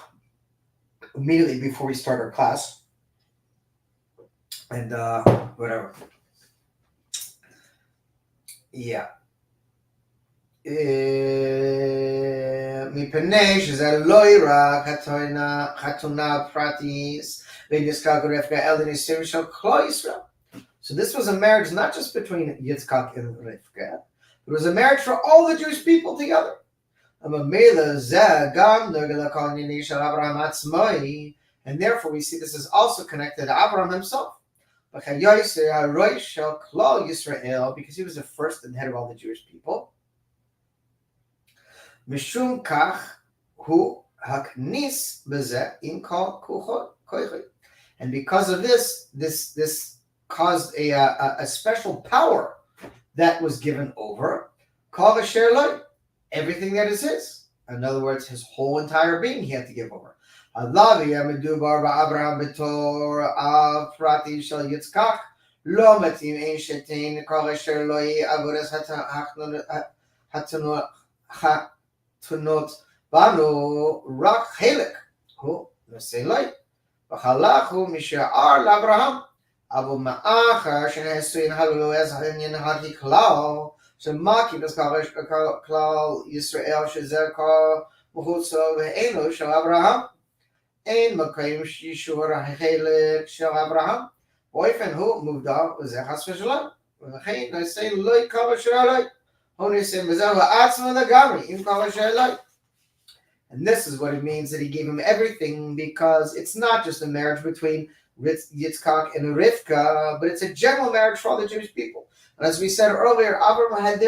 immediately before we start our class. And whatever. Yeah. מפני שזה לא רק חתונה פרטיס בין יצחק ורבקה אלא נישואים של כלל ישראל. So this was a marriage not just between Yitzchak and Rivka, it was a marriage for all the Jewish people together. And therefore we see this is also connected to Abraham himself. Because he was the first and head of all the Jewish people. Mishum kach hu haknis b'zeh im kol koichoi. And because of this caused a special power that was given over. Kol v'sher lo, everything that is his. In other words, his whole entire being he had to give over. Allah v'yamedubar ba'Abraham b'tor av prati shel Yitzchak lo matim ein shetein kol v'sher lo avodas hatunot banu rak chelik hu nesei lo v'chalachu misha'ar l'Abraham abu ma'achar shenesuin halu ez ha'inyan hati klal שמaki כלל ישראל שזה כל מחוצו ואינו של אברהם אין מקיים שישור החלק של אברהם באופן הוא מובדל וזה חס ושלום ולכן נעשה לא כל אשר עלי הוא נעשה בזהו עצמו לגמרי עם כל אשר עלי. And this is what it means that he gave him everything, because it's not just a marriage between Yitzchak and Rivka, but it's a general marriage for all the Jewish people. And as we said earlier, Abraham had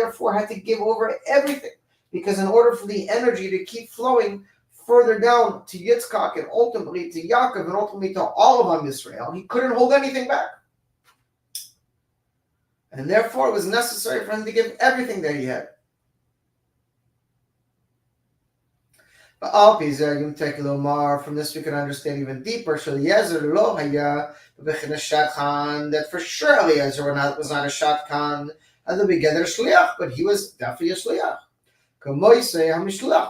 to give over everything, because in order for the energy to keep flowing further down to Yitzchak and ultimately to Yaakov and ultimately to all of Am Yisrael, he couldn't hold anything back. And therefore it was necessary for him to give everything that he had. But Al Pizer, you can take a little more. From this we can understand even deeper. That for sure Eliezer was not a shotkan at the beginning of shliach, but he was definitely a shliach.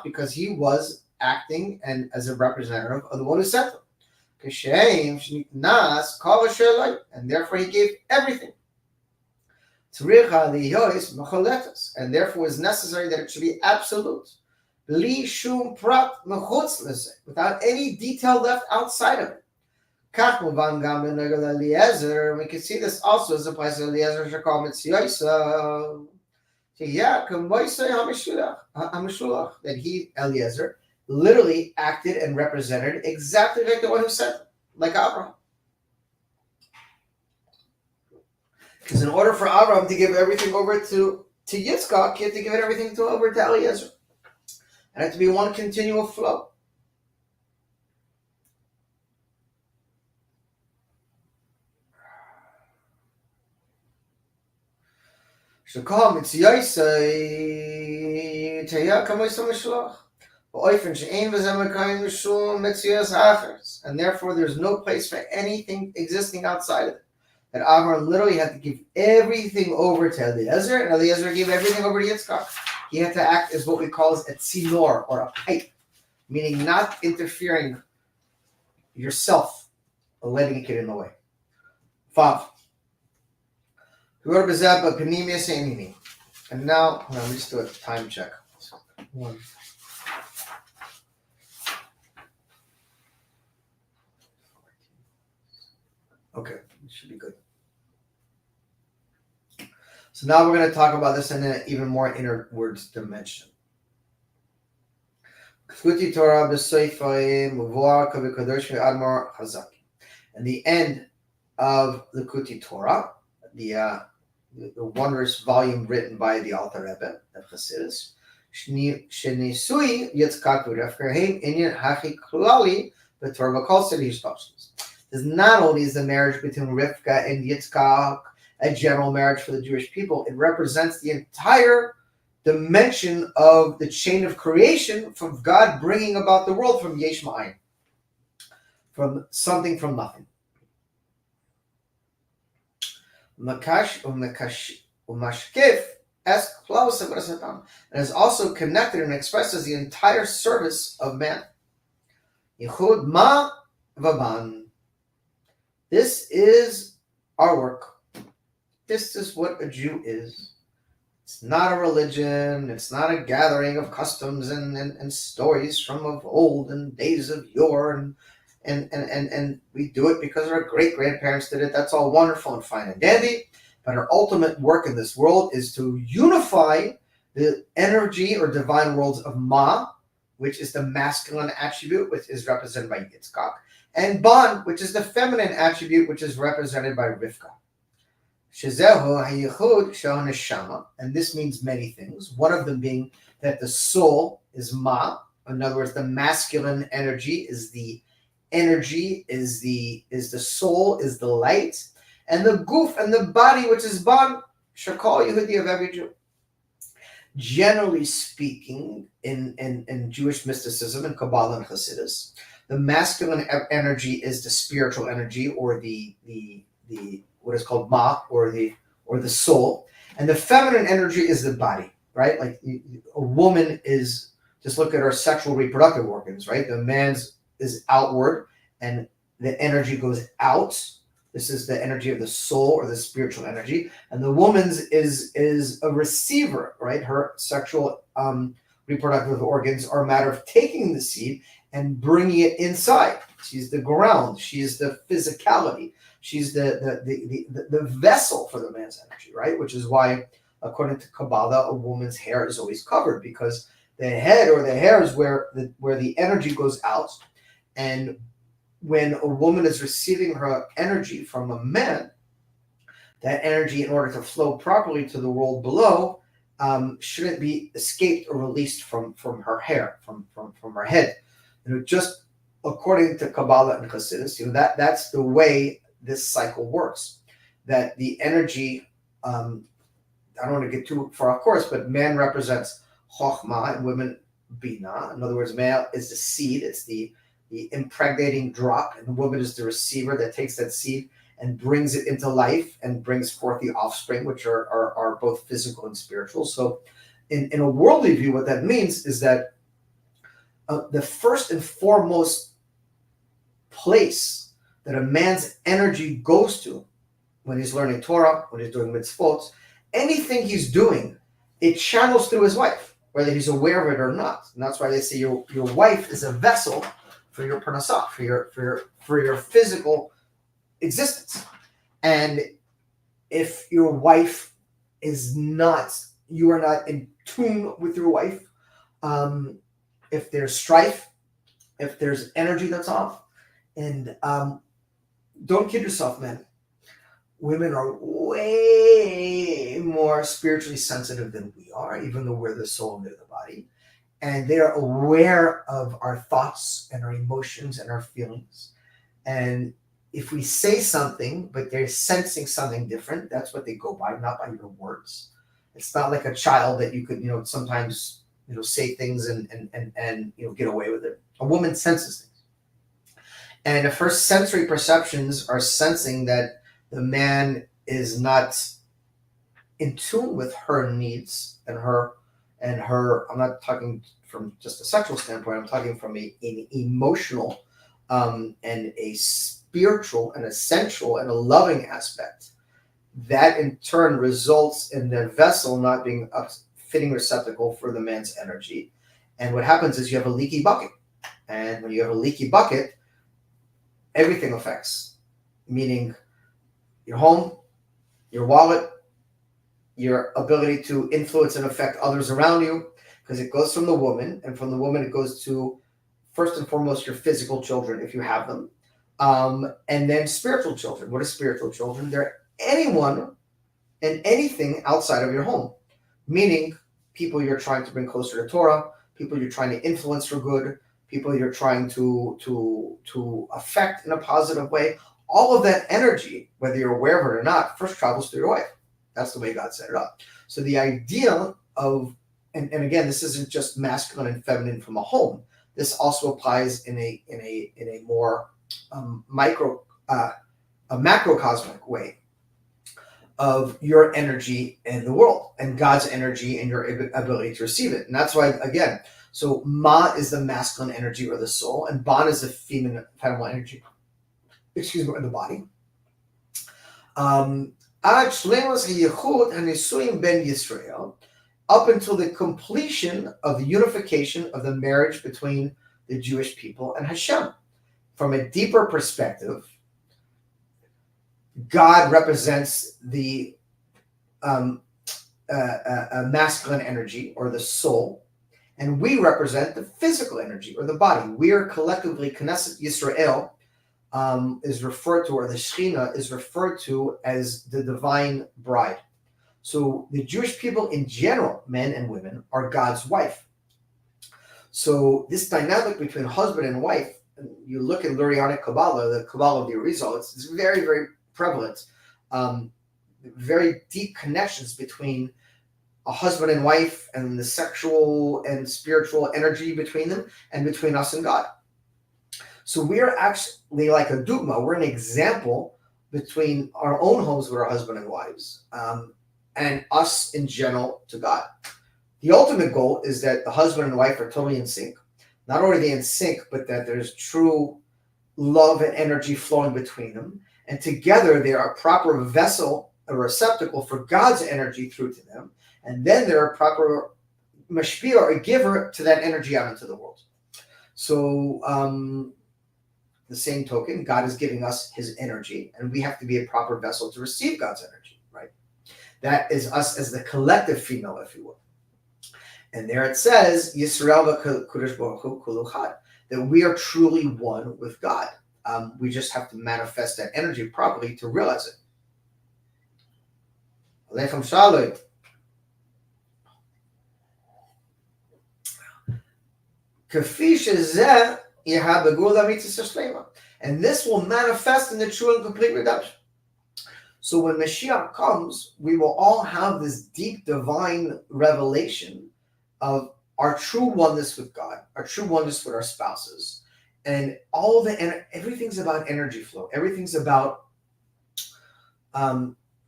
Because he was acting and as a representative of the one who sent him. And therefore he gave everything. And therefore it was necessary that it should be absolute. Bli shum prat mechutz leze, without any detail left outside of it. Kach muvan gam b'negel Eliezer. We can see this also as applies to Eliezer shekal mitziyosa. Yeah, that he, Eliezer, literally acted and represented exactly like the one who sent him, like Abraham. Because in order for Abraham to give everything over to Yitzchak, he had to give everything over to Eliezer. It had to be one continual flow. And therefore there's no place for anything existing outside of it. That Abraham literally had to give everything over to Eliezer, and Eliezer gave everything over to Yitzchak. He had to act as what we call a tzinor, or a pipe, meaning not interfering yourself or letting it get in the way. 5. And now, hold on, let me just do a time check. 1. Okay, it should be good. So now we're going to talk about this in an even more inner words dimension. And the end of the Kuti Torah, the wondrous volume written by the Alter Rebbe of Chassidus, not only is the marriage between Rivka and Yitzchak a general marriage for the Jewish people, it represents the entire dimension of the chain of creation, from God bringing about the world from Yesh Ma'ayin, from something from nothing. And is also connected and expresses the entire service of man. Yichud ma v'ban. This is our work. This is what a Jew is. It's not a religion. It's not a gathering of customs and stories from of old and days of yore. And we do it because our great-grandparents did it. That's all wonderful and fine and dandy. But our ultimate work in this world is to unify the energy or divine worlds of Ma, which is the masculine attribute, which is represented by Yitzchak, and Ban, which is the feminine attribute, which is represented by Rivka. And this means many things. One of them being that the soul is Ma. In other words, the masculine energy is the soul, is the light, and the goof and the body, which is Ban, Shakal Yehudi, of every Jew. Generally speaking, in Jewish mysticism and Kabbalah and Hasidus, the masculine energy is the spiritual energy, or the what is called Ma, or the soul, and the feminine energy is the body, right? Like a woman is, just look at our sexual reproductive organs, right? The man's is outward, and the energy goes out. This is the energy of the soul, or the spiritual energy, and the woman's is a receiver, right? Her sexual reproductive organs are a matter of taking the seed and bringing it inside. She's the ground. She's the physicality. She's the vessel for the man's energy, right? Which is why, according to Kabbalah, a woman's hair is always covered, because the head, or the hair, is where the energy goes out. And when a woman is receiving her energy from a man, that energy, in order to flow properly to the world below, shouldn't be escaped or released from her hair, from her head. Just according to Kabbalah and Chassidus, that's the way this cycle works. That the energy, I don't want to get too far, of course, but man represents Chokhmah and women Bina. In other words, male is the seed, it's the impregnating drop, and the woman is the receiver that takes that seed and brings it into life and brings forth the offspring, which are both physical and spiritual. So in a worldly view, what that means is that the first and foremost place that a man's energy goes to when he's learning Torah, when he's doing mitzvot, anything he's doing, it channels through his wife. whether he's aware of it or not. And that's why they say your wife is a vessel for your parnasah, for your physical existence. And if your wife is not, you are not in tune with your wife, if there's strife, if there's energy that's off, and don't kid yourself, men. Women are way more spiritually sensitive than we are, even though we're the soul and they're the body. And they are aware of our thoughts and our emotions and our feelings. And if we say something, but they're sensing something different, that's what they go by, not by your words. It's not like a child that you could, sometimes, say things and get away with it. A woman senses things. And if her sensory perceptions are sensing that the man is not in tune with her needs and her, I'm not talking from just a sexual standpoint, I'm talking from an emotional and a spiritual and a sensual and a loving aspect. That in turn results in the vessel not being a fitting receptacle for the man's energy. And what happens is you have a leaky bucket. And when you have a leaky bucket, everything affects, meaning your home, your wallet, your ability to influence and affect others around you, because it goes from the woman, and from the woman it goes to, first and foremost, your physical children, if you have them, and then spiritual children. What are spiritual children? They're anyone and anything outside of your home, meaning people you're trying to bring closer to Torah, people you're trying to influence for good, people you're trying to affect in a positive way. All of that energy, whether you're aware of it or not, first travels through your wife. That's the way God set it up. So the idea of, and again, this isn't just masculine and feminine from a home. This also applies in a more a macrocosmic way of your energy in the world and God's energy and your ability to receive it. And that's why, again, so Ma is the masculine energy or the soul, and Ban is the feminine energy, or the body. Up until the completion of the unification of the marriage between the Jewish people and Hashem. From a deeper perspective, God represents the masculine energy or the soul, and we represent the physical energy or the body. We are collectively, Knesset Yisrael is referred to, or the Shekhinah is referred to as the divine bride. So the Jewish people in general, men and women, are God's wife. So this dynamic between husband and wife, you look at Lurianic Kabbalah, the Kabbalah of the Arizal, it's very, very prevalent. Very deep connections between a husband and wife and the sexual and spiritual energy between them and between us and God. So we are actually like a dugma. We're an example between our own homes with our husband and wives and us in general to God. The ultimate goal is that the husband and wife are totally in sync. Not only are they in sync, but that there's true love and energy flowing between them. And together they are a proper vessel, a receptacle for God's energy through to them. And then they're a proper mashpia, or a giver to that energy out into the world. So the same token, God is giving us his energy, and we have to be a proper vessel to receive God's energy, right? That is us as the collective female, if you will. And there it says, Yisrael v'Kodesh Baruch Hu kulu chad, that we are truly one with God. We just have to manifest that energy properly to realize it. Alechem shalom. And this will manifest in the true and complete redemption. So when Mashiach comes, we will all have this deep divine revelation of our true oneness with God, our true oneness with our spouses, and everything's about energy flow. Everything's about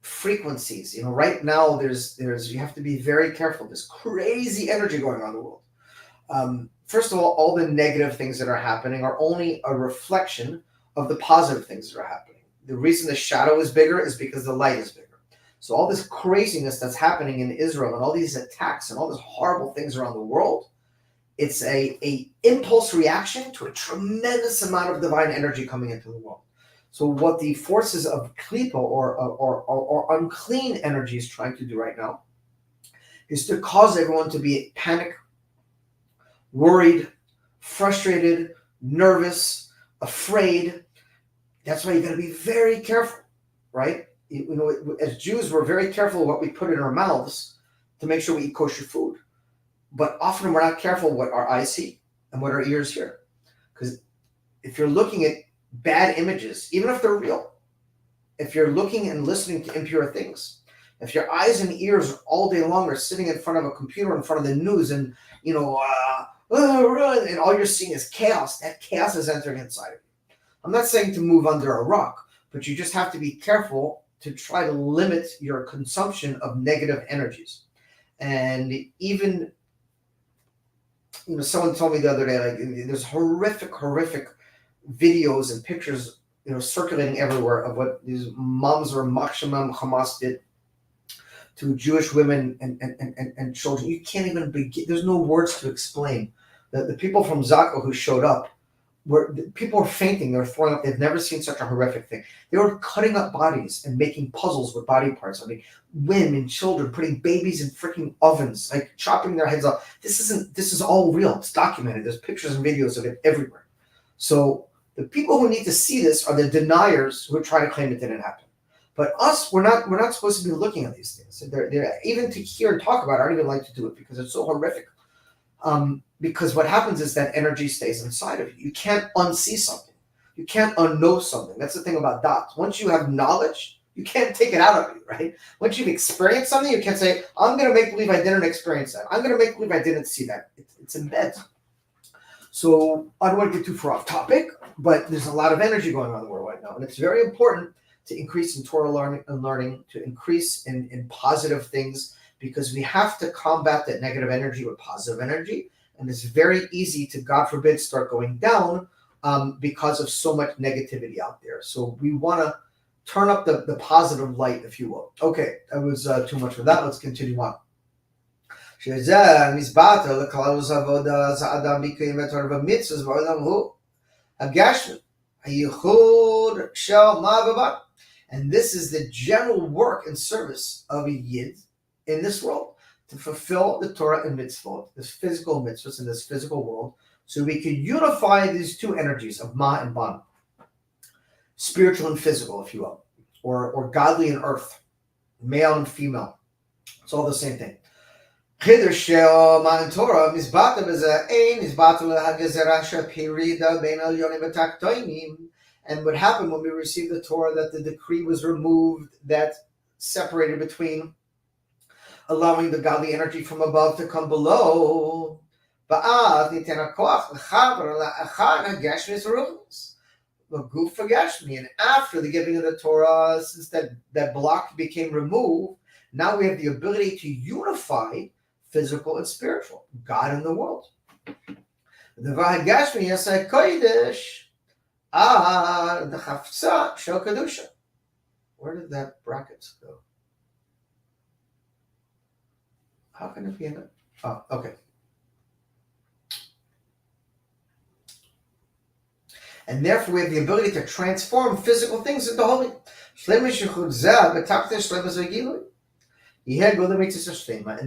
frequencies. Right now there's you have to be very careful. There's crazy energy going on in the world. First of all the negative things that are happening are only a reflection of the positive things that are happening. The reason the shadow is bigger is because the light is bigger. So all this craziness that's happening in Israel and all these attacks and all these horrible things around the world, it's a impulse reaction to a tremendous amount of divine energy coming into the world. So what the forces of klipa or unclean energy is trying to do right now is to cause everyone to be panic, worried, frustrated, nervous, afraid. That's why you got to be very careful, right? You know, as Jews, we're very careful what we put in our mouths to make sure we eat kosher food. But often we're not careful what our eyes see and what our ears hear. Because if you're looking at bad images, even if they're real, if you're looking and listening to impure things, if your eyes and ears all day long are sitting in front of a computer, in front of the news, and and all you're seeing is chaos, that chaos is entering inside of you. I'm not saying to move under a rock, but you just have to be careful to try to limit your consumption of negative energies. And even, someone told me the other day, like, there's horrific videos and pictures, circulating everywhere of what these moms or Machshamam Hamas did to Jewish women and children. You can't even begin. There's no words to explain. The people from Zako who showed up, people were fainting. They were throwing up. They've never seen such a horrific thing. They were cutting up bodies and making puzzles with body parts. I mean, women, children, putting babies in freaking ovens, like chopping their heads off. This is all real. It's documented. There's pictures and videos of it everywhere. So the people who need to see this are the deniers who try to claim it didn't happen. But us, we're not supposed to be looking at these things. They're even to hear and talk about it, I don't even like to do it because it's so horrific. Because what happens is that energy stays inside of you. You can't unsee something. You can't unknow something. That's the thing about dots. Once you have knowledge, you can't take it out of you, right? Once you've experienced something, you can't say, I'm going to make believe I didn't experience that. I'm going to make believe I didn't see that. It's in bed. So I don't want to get too far off topic, but there's a lot of energy going on in the world right now. And it's very important to increase in Torah learning, to increase in positive things, because we have to combat that negative energy with positive energy. And it's very easy to, God forbid, start going down because of so much negativity out there. So we want to turn up the positive light, if you will. Okay, that was too much for that. Let's continue on. And this is the general work and service of a Yid in this world, to fulfill the Torah and mitzvot, this physical mitzvahs in this physical world, so we can unify these two energies of Ma and Ban, spiritual and physical, if you will, or godly and earth, male and female. It's all the same thing. And what happened when we received the Torah, that the decree was removed that separated between allowing the godly energy from above to come below. And after the giving of the Torah, since that block became removed, now we have the ability to unify physical and spiritual, God and the world. Where did that brackets go? How can it be in it? Oh, okay. And therefore we have the ability to transform physical things into holy. And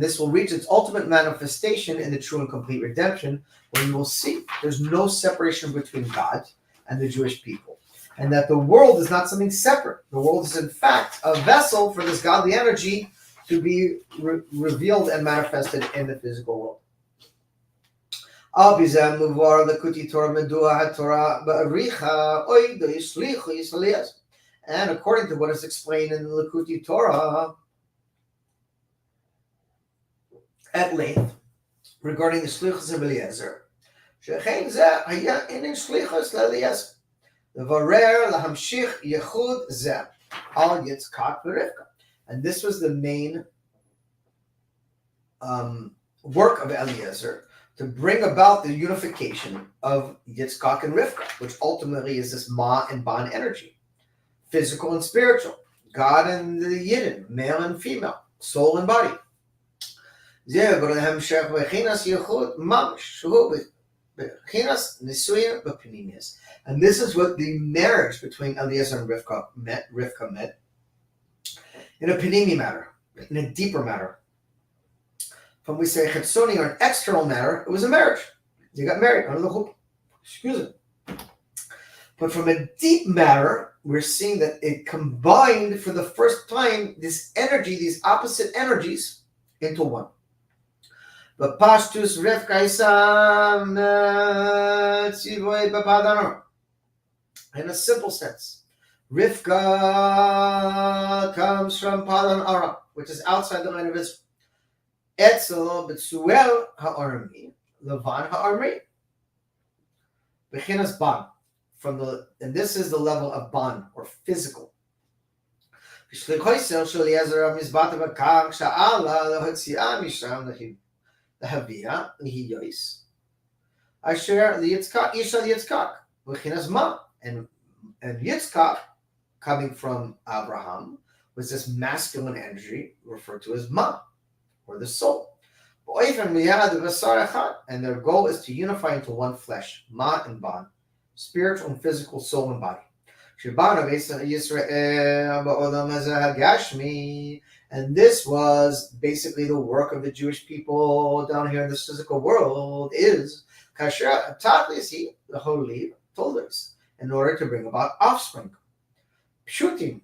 this will reach its ultimate manifestation in the true and complete redemption, when you will see there's no separation between God and the Jewish people, and that the world is not something separate. The world is in fact a vessel for this godly energy to be revealed and manifested in the physical world. And according to what is explained in the Likkutei Torah at length regarding the Shlichus of Eliezer, and this was the main work of Eliezer, to bring about the unification of Yitzchak and Rivka, which ultimately is this Ma and Ban energy, physical and spiritual, God and the Yidden, male and female, soul and body. And this is what the marriage between Eliezer and Rivka met in a panimi matter, in a deeper matter. When we say chetzoni or an external matter, it was a marriage. They got married under the hoop. Excuse me. But from a deep matter, we're seeing that it combined for the first time this energy, these opposite energies, into one. But Pashtus Rivka Isam Tzivoy Bapadano. In a simple sense, Rivka comes from Padan Aram, which is outside the land of Israel. Etzel Betzuel Ha'armi, Levan Ha'armi. Bechinas Ban. And this is the level of ban or physical. The Havia, Lihiyois, Asher Yitzchak, Isha Yitzchak, Bechinas Ma, and Yitzchak, coming from Abraham, was this masculine energy referred to as Ma, or the soul. And their goal is to unify into one flesh, Ma and Ban, spiritual and physical, soul and body. And this was basically the work of the Jewish people down here in this physical world, is the holy told us, in order to bring about offspring. Pshutim,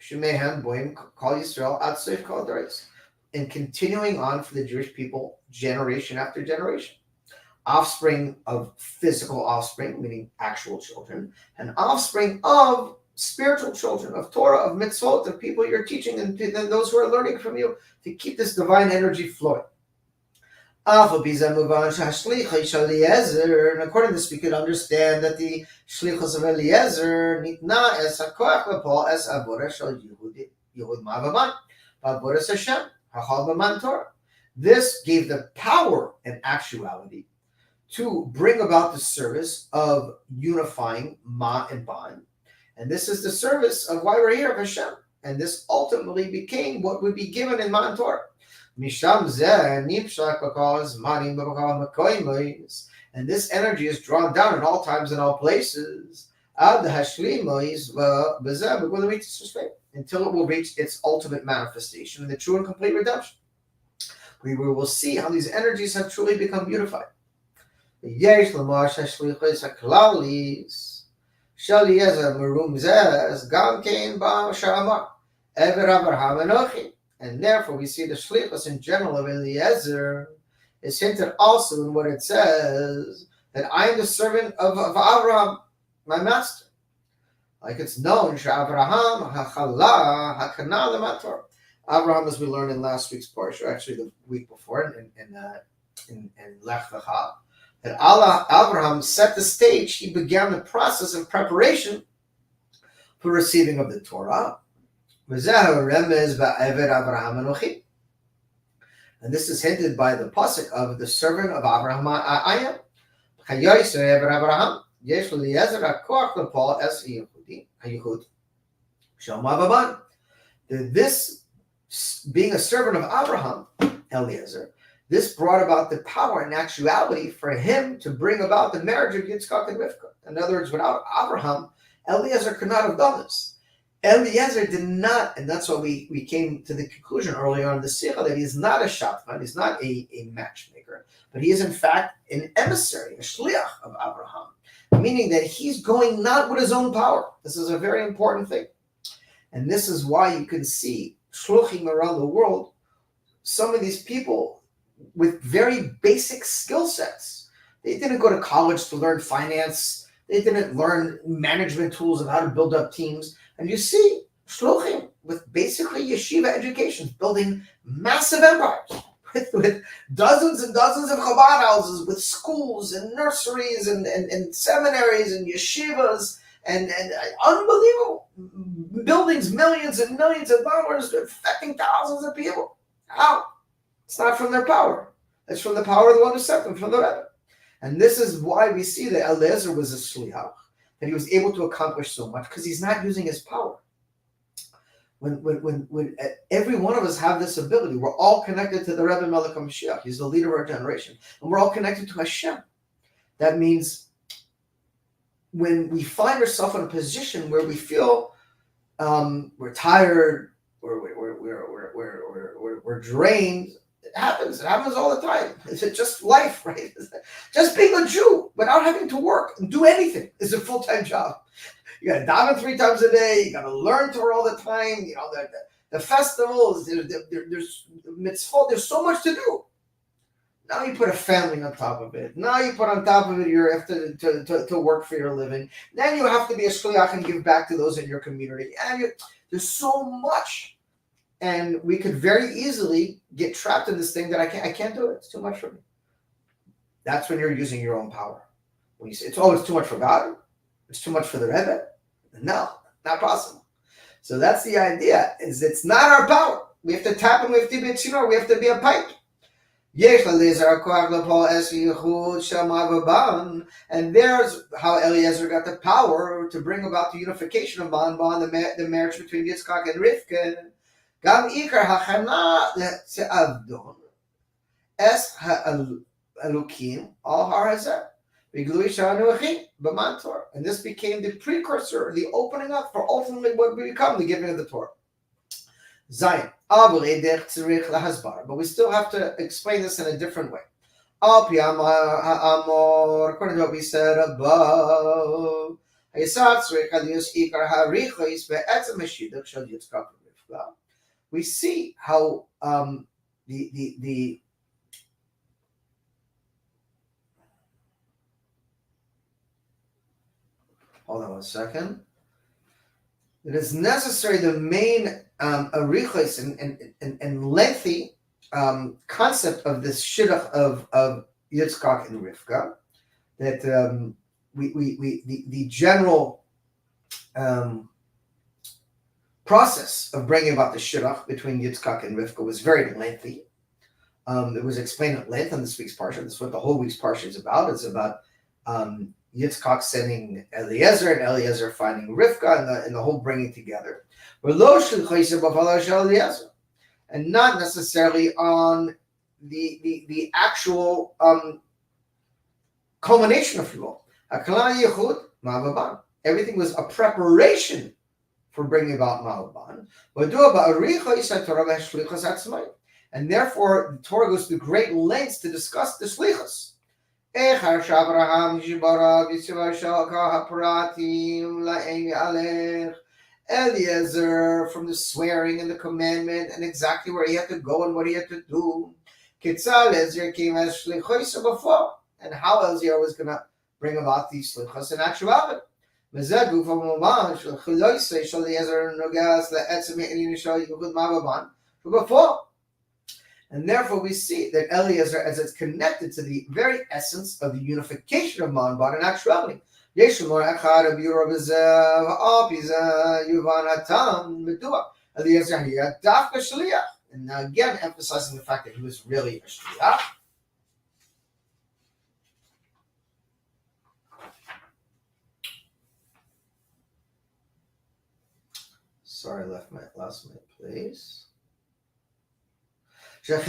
Shemehan Boim Kol Yisrael Atzif Kol Daris. And continuing on for the Jewish people, generation after generation. Offspring of physical offspring, meaning actual children, and offspring of spiritual children, of Torah, of mitzvot, of people you're teaching, and those who are learning from you, to keep this divine energy flowing. And according to this, we could understand that the shlichus of Eliezer nitna es hakoach lepo es avora shel Yehud Ma'avaman, v'avodas Hashem hachal b'man Torah. This gave the power and actuality to bring about the service of unifying Ma and Ban. And this is the service of why we're here, of Hashem. And this ultimately became what would be given in Ma and Torah. And this energy is drawn down in all times and all places until it will reach its ultimate manifestation in the true and complete redemption. We will see how these energies have truly become unified. Yes, and therefore we see the shlichus in general of Eliezer is hinted also in what it says, that I am the servant of Abraham, my master. Like it's known, Abraham, Abraham, as we learned in last week's parsha, actually the week before, in Lech Lecha, that Abraham set the stage. He began the process of preparation for receiving of the Torah. And this is hinted by the pasuk of the servant of Abraham I am. This being a servant of Abraham, Eliezer, this brought about the power and actuality for him to bring about the marriage of Yitzchak and Rivka. In other words, without Abraham, Eliezer could not have done this. Eliezer did not, and that's why we came to the conclusion earlier on in the Sikha that he's not a shatman, he's not a matchmaker, but he is in fact an emissary, a shliach of Abraham, meaning that he's going not with his own power. This is a very important thing. And this is why you can see shluchim around the world, some of these people with very basic skill sets. They didn't go to college to learn finance. They didn't learn management tools of how to build up teams. And you see shluchim with basically yeshiva education building massive empires with dozens and dozens of Chabad houses, with schools and nurseries and seminaries and yeshivas and unbelievable buildings, millions and millions of dollars, affecting thousands of people. How? It's not from their power. It's from the power of the one who sent them, from the Rebbe. And this is why we see that Eliezer was a shliach, that he was able to accomplish so much, because he's not using his power. when every one of us have this ability. We're all connected to the Rebbe Melech HaMashiach. He's the leader of our generation. And we're all connected to Hashem. That means when we find ourselves in a position where we feel we're tired, we're drained, it happens. It happens all the time. It's just life, right? Just being a Jew without having to work and do anything is a full-time job. You got to daven 3 times a day. You got to learn Torah all the time. You know, the festivals, there's mitzvot. There's so much to do. Now you put a family on top of it. Now you put on top of it you have to work for your living. Then you have to be a shliach and give back to those in your community. And there's so much, and we could very easily get trapped in this thing that I can't do it. It's too much for me. That's when you're using your own power. When you say it's too much for God, it's too much for the Rebbe. No, not possible. So that's the idea. Is it's not our power. We have to tap and we have to be a tzinor. We have to be a pipe. And there's how Eliezer got the power to bring about the unification of Ban, the marriage between Yitzchak and Rivka. Gam ikar hachana le'avdon es ha'elukim al har hazeh. And this became the precursor, the opening up for ultimately what will become the giving of the Torah. Zion. But we still have to explain this in a different way. According to what we said above, we see how the hold on one second. It is necessary, the main arichos and lengthy concept of this shidduch of Yitzchak and Rivka, that the general process of bringing about the shidduch between Yitzchak and Rivka was very lengthy. It was explained at length in this week's parsha. This is what the whole week's parsha is about. It's about Yitzchak sending Eliezer and Eliezer finding Rivka and the whole bringing together. And not necessarily on the actual culmination of Shulot. Everything was a preparation for bringing about Ma'aban. And therefore, the Torah goes to great lengths to discuss the shlichus. Eliezer from the swearing and the commandment and exactly where he had to go and what he had to do. Eliezer came as shlichus before, and how Eliezer was going to bring about these shlichus in actuality. And therefore we see that Eliezer, as it's connected to the very essence of the unification of Manban in actuality. And now again emphasizing the fact that he was really a shliach. Sorry, lost my place. And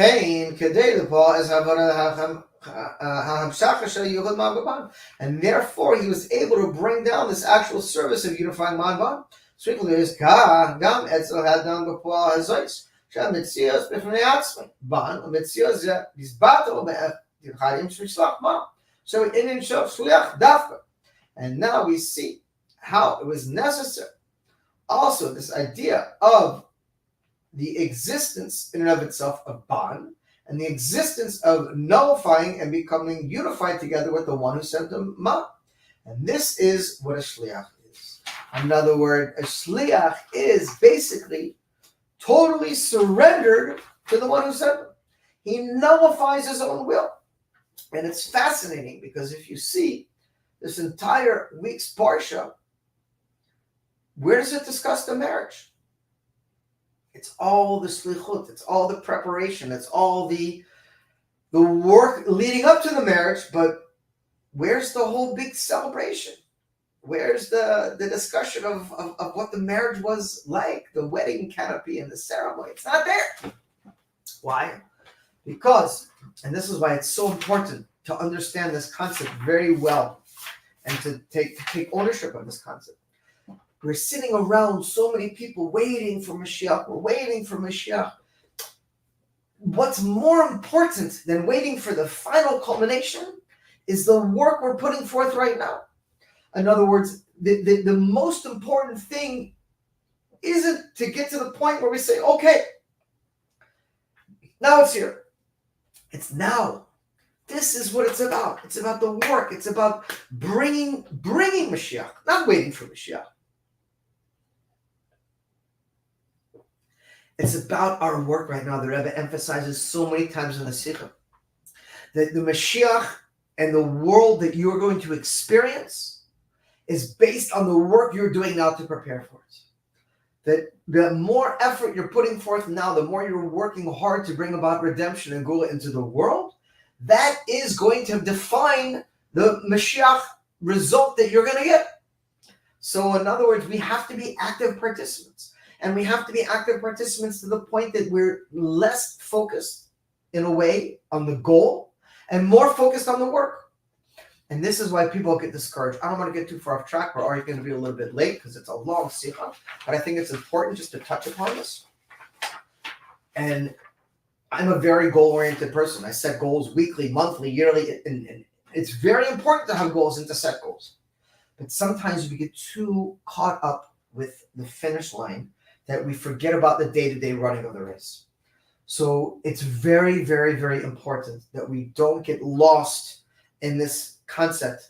therefore he was able to bring down this actual service of unifying Manban. And now we see how it was necessary. Also, this idea of the existence in and of itself of Ban, and the existence of nullifying and becoming unified together with the one who sent them Ma. And this is what a shliach is. In other words, a shliach is basically totally surrendered to the one who sent him. He nullifies his own will. And it's fascinating because if you see this entire week's parsha, where does it discuss the marriage? It's all the shlichut, it's all the preparation, it's all the work leading up to the marriage, but where's the whole big celebration? Where's the discussion of what the marriage was like, the wedding canopy and the ceremony? It's not there. Why? Because, and this is why it's so important to understand this concept very well and to take ownership of this concept. We're sitting around, so many people waiting for Mashiach. We're waiting for Mashiach. What's more important than waiting for the final culmination is the work we're putting forth right now. In other words, the most important thing isn't to get to the point where we say, okay, now it's here. It's now. This is what it's about. It's about the work. It's about bringing Mashiach, not waiting for Mashiach. It's about our work right now. The Rebbe emphasizes so many times in the Sikha that the Mashiach and the world that you are going to experience is based on the work you're doing now to prepare for it. That the more effort you're putting forth now, the more you're working hard to bring about redemption and Gula into the world, that is going to define the Mashiach result that you're going to get. So in other words, we have to be active participants. And we have to be active participants to the point that we're less focused, in a way, on the goal and more focused on the work. And this is why people get discouraged. I don't want to get too far off track. We're already going to be a little bit late because it's a long sikha. But I think it's important just to touch upon this. And I'm a very goal-oriented person. I set goals weekly, monthly, yearly. And it's very important to have goals and to set goals. But sometimes we get too caught up with the finish line that we forget about the day-to-day running of the race. So it's very, very, very important that we don't get lost in this concept.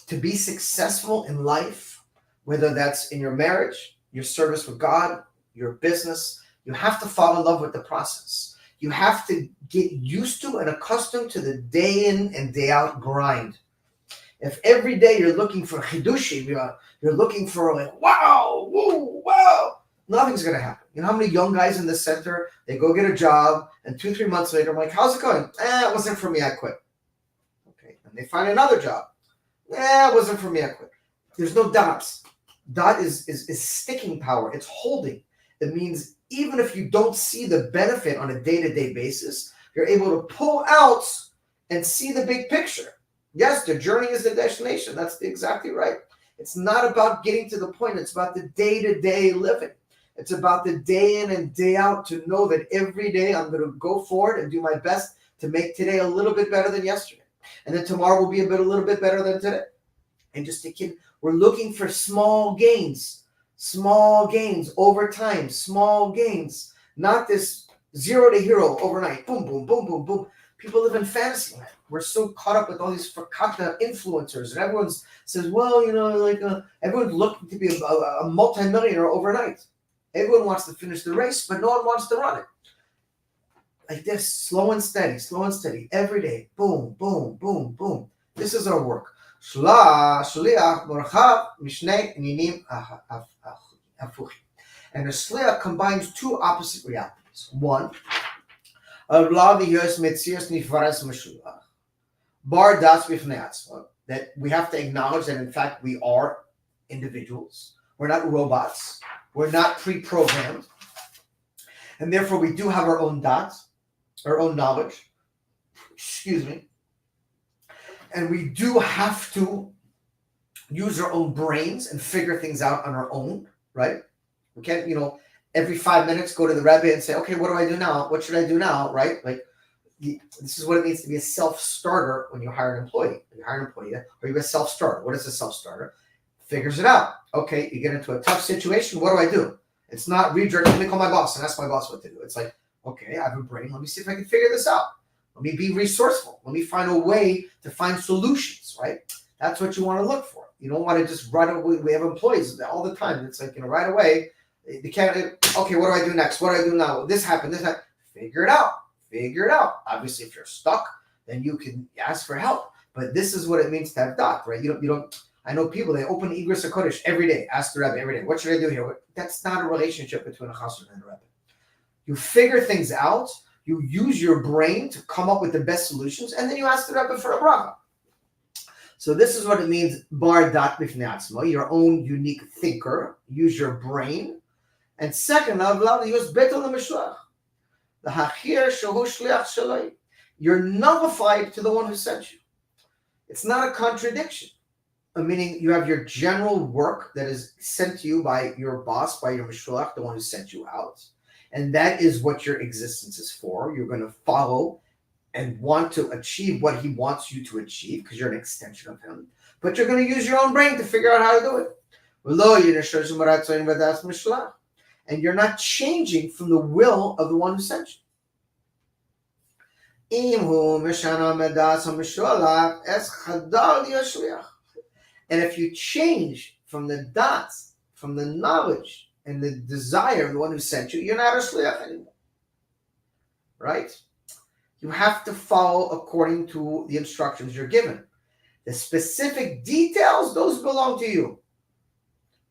To be successful in life, whether that's in your marriage, your service with God, your business, you have to fall in love with the process. You have to get used to and accustomed to the day in and day out grind. If every day you're looking for chidushim, you're looking for like, wow, woo, wow, nothing's going to happen. You know how many young guys in the center, they go get a job, and 2-3 months later, I'm like, how's it going? It wasn't for me, I quit. And they find another job. It wasn't for me, I quit. There's no dots. Dot is sticking power. It's holding. It means even if you don't see the benefit on a day-to-day basis, you're able to pull out and see the big picture. Yes, the journey is the destination. That's exactly right. It's not about getting to the point. It's about the day-to-day living. It's about the day in and day out to know that every day I'm going to go forward and do my best to make today a little bit better than yesterday. And then tomorrow will be a little bit better than today. And just to keep, we're looking for small gains over time, small gains, not this 0 to hero overnight. Boom, boom, boom, boom, boom. People live in fantasy land. We're so caught up with all these fakata influencers, and everyone says, well, everyone's looking to be a multimillionaire overnight. Everyone wants to finish the race, but no one wants to run it. Like this, slow and steady, every day. Boom, boom, boom, boom. This is our work. And the shliach combines two opposite realities. One, that we have to acknowledge that in fact we are individuals. We're not robots. We're not pre-programmed. And therefore we do have our own dots. Our own knowledge, and we do have to use our own brains and figure things out on our own, right? We can't, every 5 minutes go to the Rebbe and say, okay, what do I do now? What should I do now, right? Like, this is what it means to be a self-starter when you hire an employee. When you hire an employee, or you're a self-starter. What is a self-starter? Figures it out. Okay, you get into a tough situation, what do I do? It's not redirect, let me call my boss and ask my boss what to do. It's like, okay, I have a brain. Let me see if I can figure this out. Let me be resourceful. Let me find a way to find solutions, right? That's what you want to look for. You don't want to just right away. We have employees all the time. It's like, right away, they can't, okay, what do I do next? What do I do now? This happened. Figure it out. Obviously, if you're stuck, then you can ask for help. But this is what it means to have dot, right? You don't, I know people, they open Igros HaKodesh every day, ask the Rebbe every day, what should I do here? That's not a relationship between a chassid and a Rebbe. You figure things out, you use your brain to come up with the best solutions, and then you ask the Rebbe for a bracha. So this is what it means, bar dat bifnei atzmo, your own unique thinker, use your brain. And second, use betel l'mishloach. The hachir shehu shliach shaloi. You're nullified to the one who sent you. It's not a contradiction. Meaning you have your general work that is sent to you by your boss, by your mishloach, the one who sent you out. And that is what your existence is for. You're going to follow and want to achieve what he wants you to achieve because you're an extension of him. But you're going to use your own brain to figure out how to do it. And you're not changing from the will of the one who sent you. And if you change from the dots, from the knowledge and the desire of the one who sent you, you're not a shliach anymore. Right? You have to follow according to the instructions you're given. The specific details, those belong to you.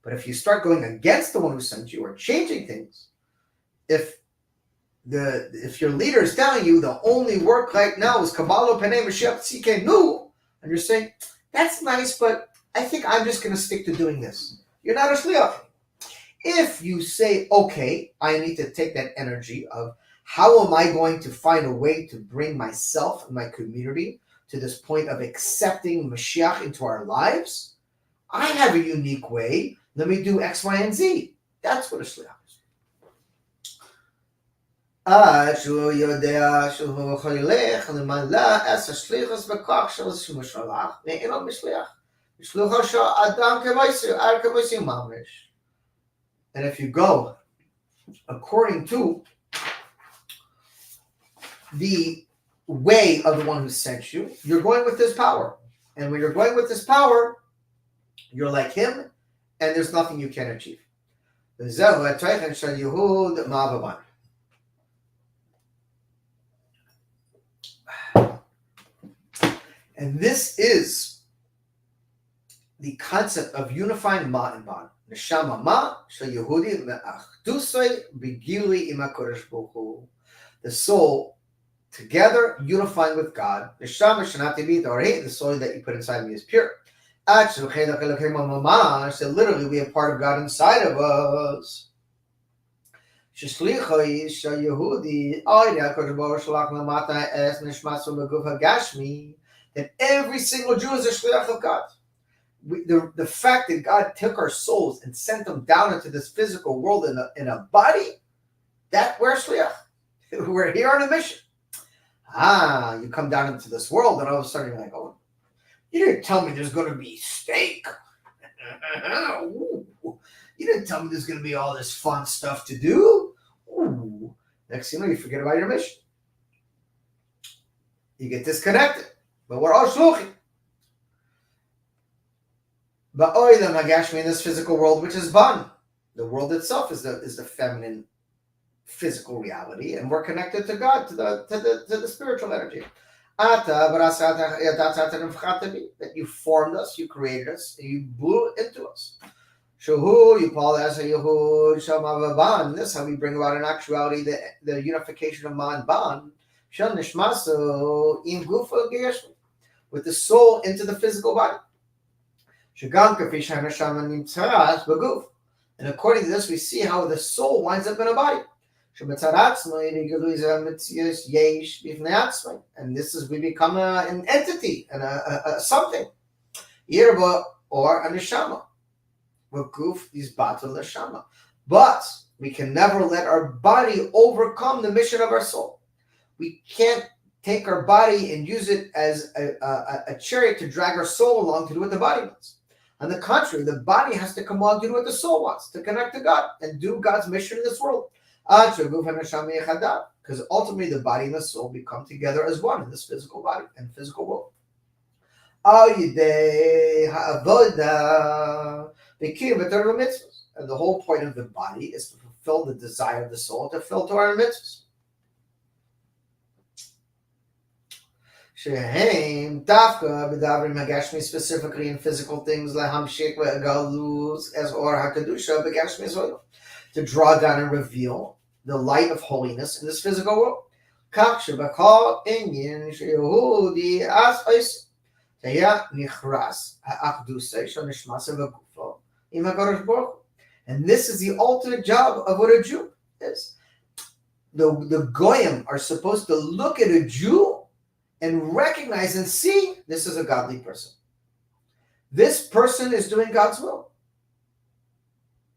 But if you start going against the one who sent you or changing things, if your leader is telling you the only work right now is Kabbalah Penei Mashiach Tzikenu, and you're saying, that's nice, but I think I'm just going to stick to doing this. You're not a shliach. If you say, okay, I need to take that energy of how am I going to find a way to bring myself and my community to this point of accepting Mashiach into our lives? I have a unique way. Let me do X, Y, and Z. That's what a shliach is. And if you go according to the way of the one who sent you, you're going with his power. And when you're going with his power, you're like him, and there's nothing you can achieve. And this is the concept of unifying Ma and Ban. Neshama Ma shel Yehudi me'achdusay b'gilui im HaKadosh Baruch Hu. The soul together unifying with God. Neshama shenati bi dorei, the soul that you put inside me is pure. So literally we have part of God inside of us. That every single Jew is a shliach of God. The fact that God took our souls and sent them down into this physical world in a body, that we're shliach. We're here on a mission. You come down into this world and all of a sudden you're like, oh, you didn't tell me there's going to be steak. You didn't tell me there's going to be all this fun stuff to do. Ooh. Next thing you know, you forget about your mission. You get disconnected. But we're all shluchim. But oilam hagashmi, in this physical world, which is ban. The world itself is the feminine physical reality, and we're connected to God, to the spiritual energy. That you formed us, you created us, and you blew it into us. Shahu, you call as a Yehud, Shamavan. This is how we bring about in actuality the unification of Ma and Ban. Shel Nishmaso in Gufa Geshmi, with the soul into the physical body. And according to this, we see how the soul winds up in a body. And this is, we become an entity and a something. Yirba or a neshama. Guf is batal neshama. But we can never let our body overcome the mission of our soul. We can't take our body and use it as a chariot to drag our soul along to do what the body wants. On the contrary, the body has to come along to do what the soul wants, to connect to God and do God's mission in this world. Because ultimately the body and the soul become together as one in this physical body and physical world. And the whole point of the body is to fulfill the desire of the soul to fill Torah and mitzvahs. Specifically in physical things, to draw down and reveal the light of holiness in this physical world. And this is the ultimate job of what a Jew is. The Goyim are supposed to look at a Jew and recognize and see this is a godly person. This person is doing God's will.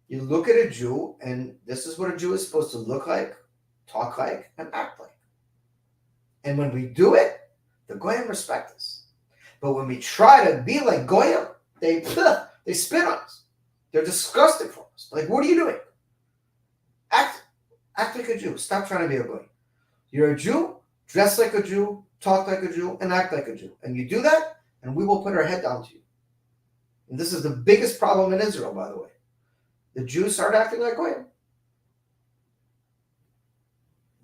You look at a Jew, and this is what a Jew is supposed to look like, talk like, and act like. And when we do it, the Goyim respect us. But when we try to be like Goyim, they spit on us. They're disgusted from us. Like, what are you doing? Act like a Jew. Stop trying to be a Goyim. You're a Jew, dress like a Jew, talk like a Jew, and act like a Jew. And you do that, and we will put our head down to you. And this is the biggest problem in Israel, by the way. The Jews started acting like Goyim.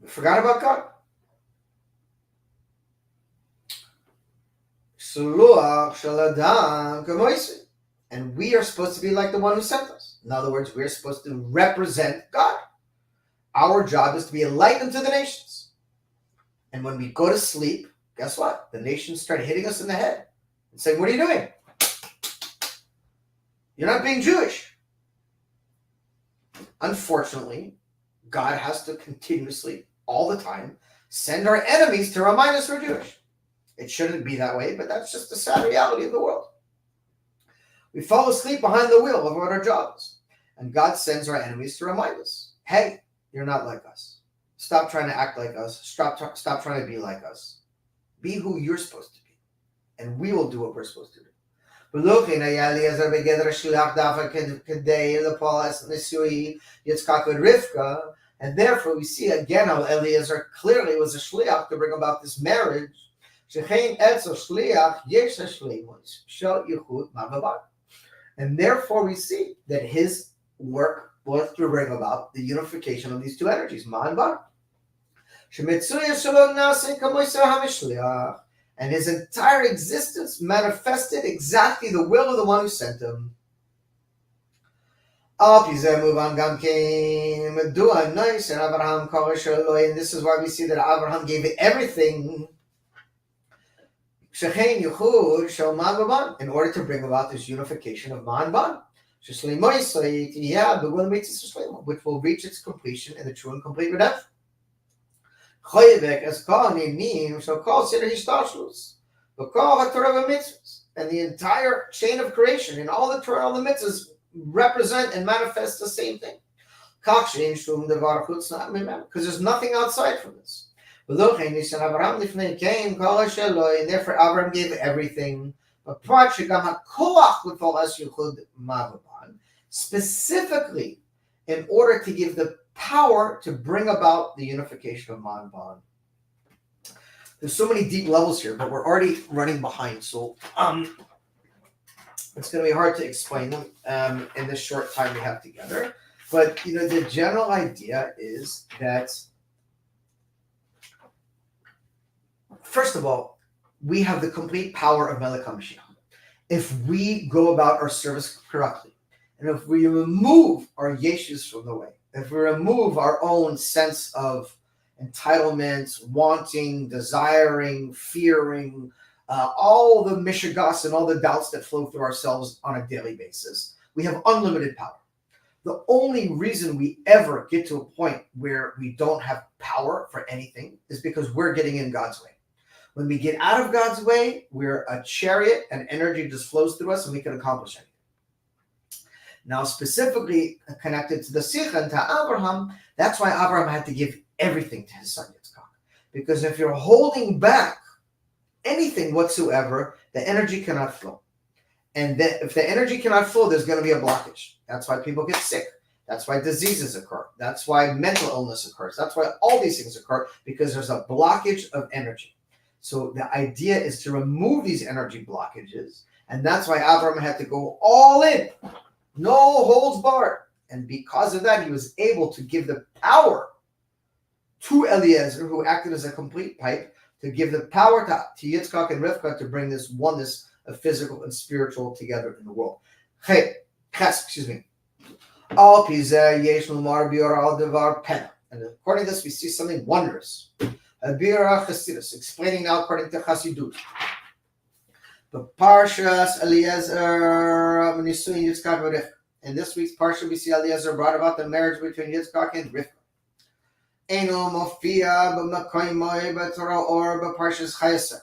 We forgot about God. And we are supposed to be like the one who sent us. In other words, we're supposed to represent God. Our job is to be a light unto the nations. And when we go to sleep, guess what? The nations start hitting us in the head and saying, what are you doing? You're not being Jewish. Unfortunately, God has to continuously, all the time, send our enemies to remind us we're Jewish. It shouldn't be that way, but that's just the sad reality of the world. We fall asleep behind the wheel of what our job is. And God sends our enemies to remind us, hey, you're not like us. Stop trying to act like us. Stop trying to be like us. Be who you're supposed to be. And we will do what we're supposed to do. And therefore we see again how Eliezer clearly was a shliach to bring about this marriage. And therefore we see that his work was to bring about the unification of these two energies, Ma and Ba. And his entire existence manifested exactly the will of the one who sent him. And this is why we see that Abraham gave everything in order to bring about this unification of Ma and Ba, which will reach its completion in the true and complete redemption. And the entire chain of creation and all the Torah, all the mitzvahs represent and manifest the same thing. Because there's nothing outside from this. And therefore Abraham gave everything. Specifically in order to give the power to bring about the unification of Ma and Ba. There's so many deep levels here, but we're already running behind, so it's going to be hard to explain them in this short time we have together. But the general idea is that, first of all, we have the complete power of Melech HaMashiach. If we go about our service correctly, and if we remove our yeshus from the way, if we remove our own sense of entitlement, wanting, desiring, fearing, all the mishigas and all the doubts that flow through ourselves on a daily basis, we have unlimited power. The only reason we ever get to a point where we don't have power for anything is because we're getting in God's way. When we get out of God's way, we're a chariot and energy just flows through us and we can accomplish anything. Now, specifically connected to the Sikha and to Abraham, that's why Abraham had to give everything to his son Yitzchak. Because if you're holding back anything whatsoever, the energy cannot flow. And if the energy cannot flow, there's going to be a blockage. That's why people get sick. That's why diseases occur. That's why mental illness occurs. That's why all these things occur, because there's a blockage of energy. So the idea is to remove these energy blockages. And that's why Abraham had to go all in. No holds barred. And because of that, he was able to give the power to Eliezer, who acted as a complete pipe, to give the power to Yitzchak and Rivka to bring this oneness of physical and spiritual together in the world. Excuse me. And according to this, we see something wondrous. Explaining now according to Chassidut. But Parshas Eliezer Nisuin Yitzchak v'Rivka. In this week's Parsha, we see Eliezer brought about the marriage between Yitzchak and Rivka. Eno mofia b'makoymoi b'Torah or b'Parshas Chayaser.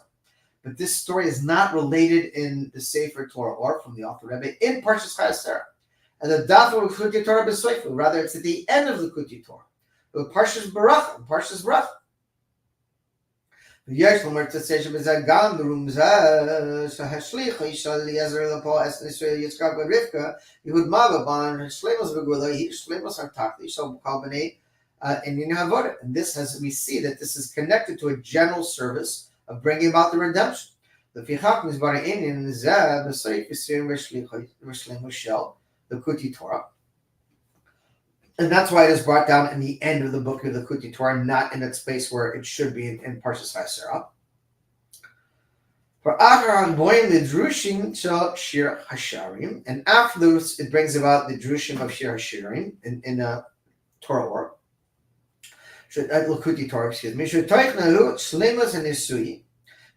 But this story is not related in the Sefer Torah or from the author Rebbe in Parshas Chayaser. And the Daf of Kuti Torah b'Soifu. Rather, it's at the end of the Kuti Torah. The Parshas Barach, Parshas Barach. ויש לומר תצא שבזה גם ברומזה שהשליח איש אליעזר לפה אס נישואי יצחק ורבקה יהוד מבבן שלמוס בגולוי שלמוס הרתקתי של כל בני ענייני עבודה. And this, as we see, that this is connected to a general service of bringing about the redemption. לפיכך מסבר העניין זה בסעיף 20 ושלימוס של לקוטי תורה. And that's why it is brought down in the end of the book of the Kuti Torah, not in its space where it should be in Parshas Vayisera. For Acharon Boim the Drushim shel Shir Hasharim, and after this it brings about the Drushim of Shir Hasharim in Torah work. Kuti Torah, excuse me. Shetoich Nalu Shlemas and Nisui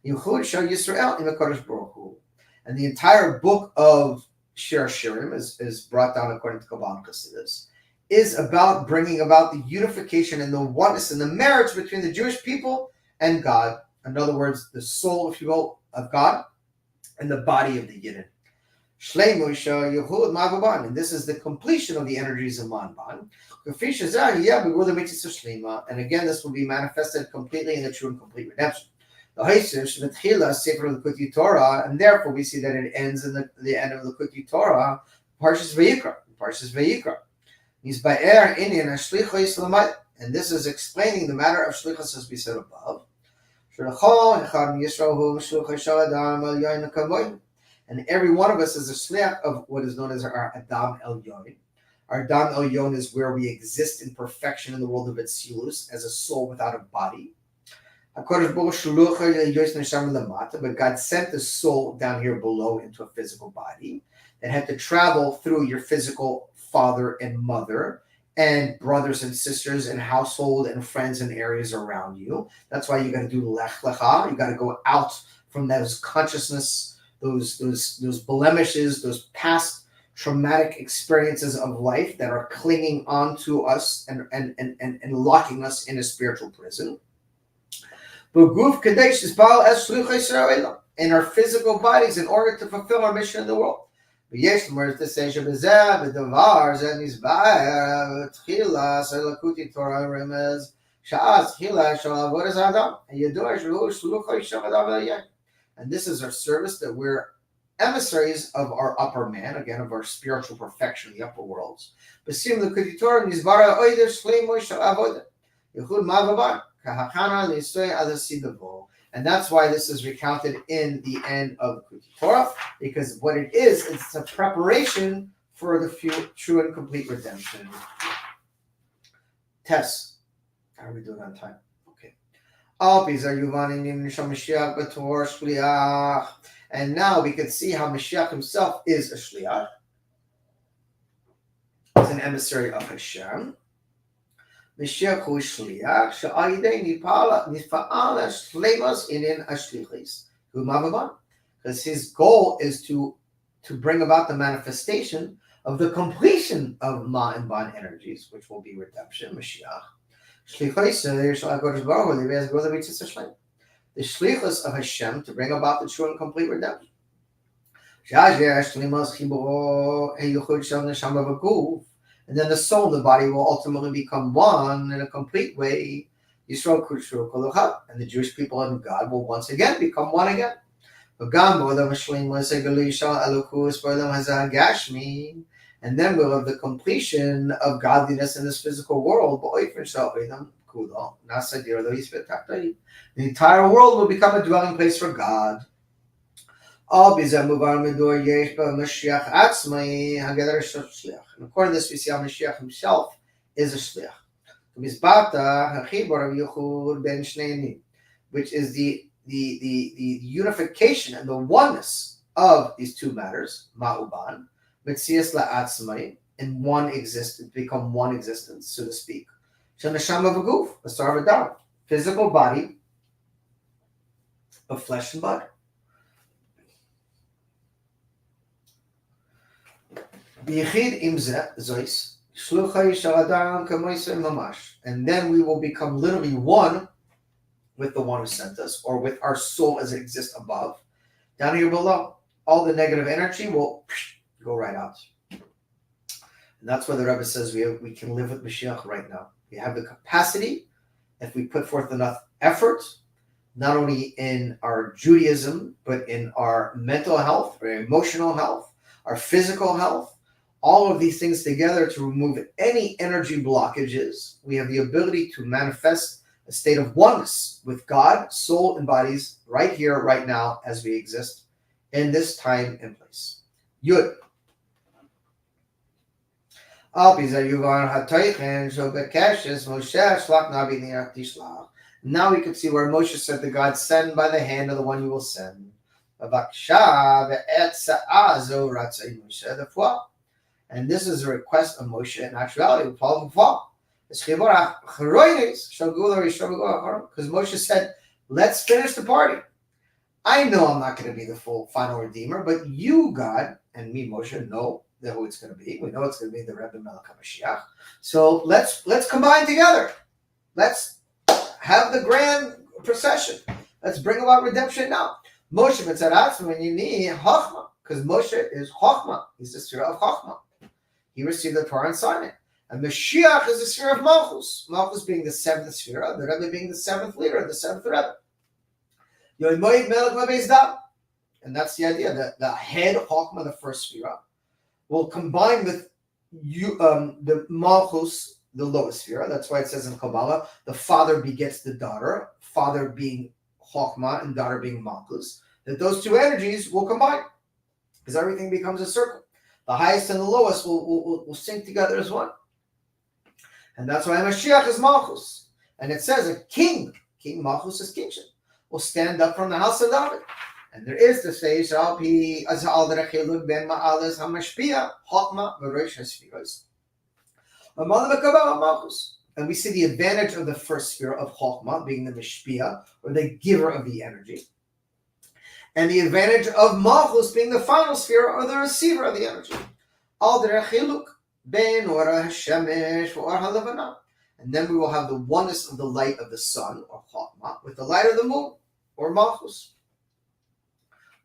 Yichud Shel Yisrael in the Kodesh Baruch Hu. And the entire book of Shir Hasharim is brought down according to Kabbalah Chassidus. Is about bringing about the unification and the oneness and the marriage between the Jewish people and God. In other words, the soul, if you will, of God and the body of the Yidden. And this is the completion of the energies of Manban. And again, this will be manifested completely in the true and complete redemption. And therefore, we see that it ends in the end of the Kuti Torah, Parshas Vayikra. And this is explaining the matter of shlichus as we said above. And every one of us is a shliach of what is known as our Adam Elyon. Our Adam Elyon is where we exist in perfection in the world of Etzilus as a soul without a body. But God sent the soul down here below into a physical body that had to travel through your physical father and mother and brothers and sisters and household and friends and areas around you. That's why you got to do lech lecha. You got to go out from those consciousness, those blemishes, those past traumatic experiences of life that are clinging on to us and locking us in a spiritual prison. In our physical bodies in order to fulfill our mission in the world. And this is our service, that we're emissaries of our upper man, again, of our spiritual perfection, the upper worlds. And that's why this is recounted in the end of the Kuti Torah, because what it is, it's a preparation for the true and complete redemption. Tess, how are we doing on time? Okay. And now we can see how Mashiach himself is a shliach. He's an emissary of Hashem. Mashiach hu shliach she'al yidei nifa'al shleimus inin ashlichis hu mavaban, because his goal is to bring about the manifestation of the completion of Ma and Ban energies, which will be redemption. Mashiach the shlichus of Hashem to bring about the true and complete redemption. And then the soul and the body will ultimately become one in a complete way. And the Jewish people and God will once again become one again. And then we'll have the completion of godliness in this physical world. The entire world will become a dwelling place for God. And according to this, we see how Mashiach himself is a shliach. Which is the unification and the oneness of these two matters, Ma'uban, Metzias la'atzmai, in one existence, become one existence, so to speak. Shanasham of a goof, a star of a dog, physical body of flesh and blood. B'yichid im zeh zois, shluchai shel adam kamoisei mamash. And then we will become literally one with the one who sent us, or with our soul as it exists above. Down here below, all the negative energy will go right out. And that's why the Rebbe says we can live with Mashiach right now. We have the capacity, if we put forth enough effort, not only in our Judaism, but in our mental health, our emotional health, our physical health, all of these things together to remove any energy blockages. We have the ability to manifest a state of oneness with God, soul, and bodies right here, right now, as we exist in this time and place. Yud. Now we can see where Moshe said to God, send by the hand of the one you will send. And this is a request of Moshe in actuality. Because Moshe said, let's finish the party. I know I'm not going to be the full final redeemer, but you, God, and me, Moshe, know who it's going to be. We know it's going to be the Rebbe Melech HaMashiach. So let's combine together. Let's have the grand procession. Let's bring about redemption now. Moshe Mitzaratz, when you need Chochmah, because Moshe is Chochmah. He's the sphere of Chochmah. He received the Torah and Sinai. And Mashiach is the sphere of Malchus. Malchus being the seventh sphere, the Rebbe being the seventh leader, the seventh Rebbe. And that's the idea that the head Chochmah, the first sphere, will combine with the Malchus, the lowest sphere. That's why it says in Kabbalah, the father begets the daughter, father being Chochmah and daughter being Malchus, that those two energies will combine because everything becomes a circle. The highest and the lowest will sync together as one. And that's why Mashiach is Malchus. And it says a king Malchus is kingship, will stand up from the house of David. And there is to say, and we see the advantage of the first sphere of Chochmah being the Mishpia, or the giver of the energy. And the advantage of Malchus being the final sphere, or the receiver of the energy. And then we will have the oneness of the light of the sun, or Chochmah, with the light of the moon, or Malchus.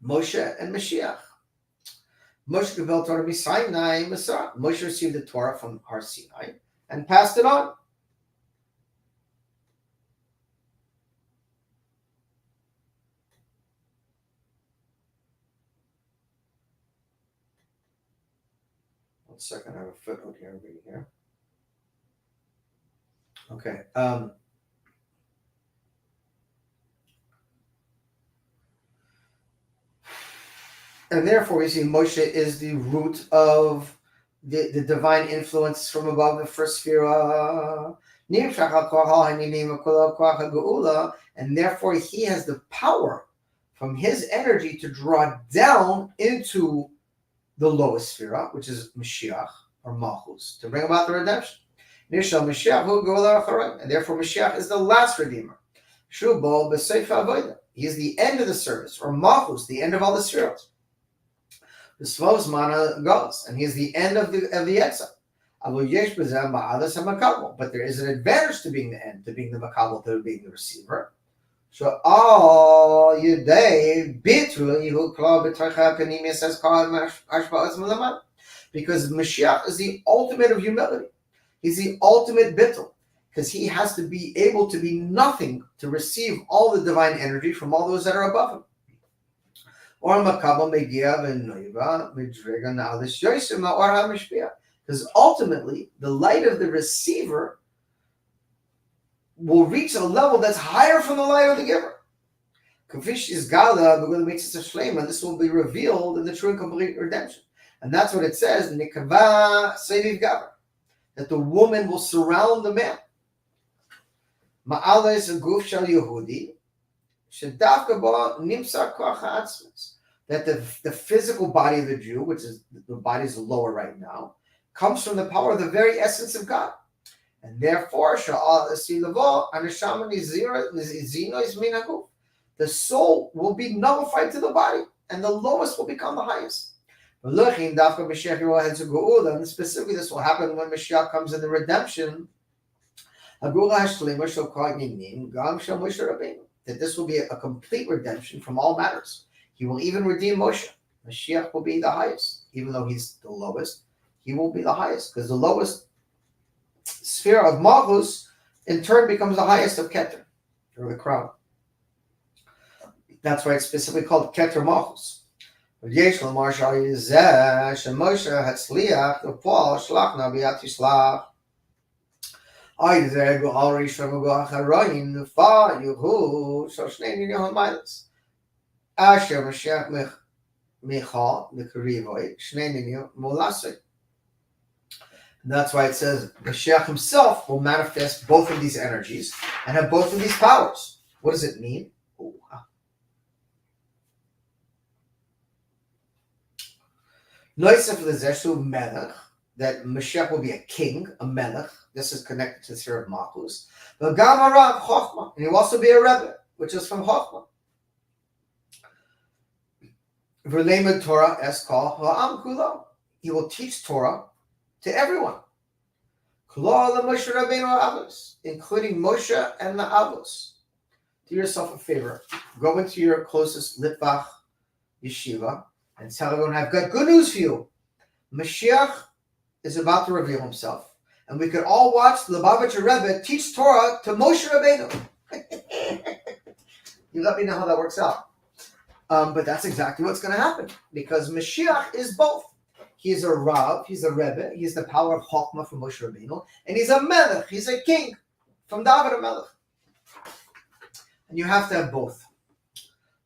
Moshe and Mashiach. Moshe Gabel Torah Sinai Masar. Moshe received the Torah from Har Sinai and passed it on. One second, I have a footnote here. Okay. And therefore, we see Moshe is the root of the divine influence from above, the first sphere. And therefore, he has the power from his energy to draw down into the lowest sphere, which is Mashiach, or Malchus, to bring about the redemption. And therefore, Mashiach is the last redeemer. He is the end of the service, or Malchus, the end of all the spheres. The Svos Mana goes, and he is the end of the Yetzah. But there is an advantage to being the end, to being the Makabel, to being the receiver. So all you day because Mashiach is the ultimate of humility. He's the ultimate bittul, because he has to be able to be nothing to receive all the divine energy from all those that are above him. Because ultimately, the light of the receiver will reach a level that's higher from the light of the giver. And this will be revealed in the true and complete redemption. And that's what it says, that the woman will surround the man. That the physical body of the Jew, which is the body is lower right now, comes from the power of the very essence of God. And therefore, the soul will be nullified to the body, and the lowest will become the highest. But looking, Dafka Mashiach Yeruah to Geula, and specifically this will happen when Mashiach comes in the redemption. That this will be a complete redemption from all matters. He will even redeem Moshe. Mashiach will be the highest, even though he's the lowest. He will be the highest because the lowest sphere of Malchus in turn becomes the highest of Keter, or the crown. That's why it's specifically called Keter Malchus. That's why it says Mashiach himself will manifest both of these energies and have both of these powers. What does it mean? That Mashiach will be a king, a melech. This is connected to the sphere of Malchus. And he will also be a rebbe, which is from Chochmah. Torah es kol ha'am kulo. He will teach Torah to everyone, including Moshe and the Avos. Do yourself a favor. Go into your closest Litvach yeshiva and tell everyone, I've got good news for you. Mashiach is about to reveal himself. And we could all watch the Lubavitcher Rebbe teach Torah to Moshe Rabbeinu. You let me know how that works out. But that's exactly what's going to happen. Because Mashiach is both. He's a Rav, he's a Rebbe, he's the power of Chochmah from Moshe Rabbeinu, and he's a Melech, he's a king from David HaMelech. And you have to have both.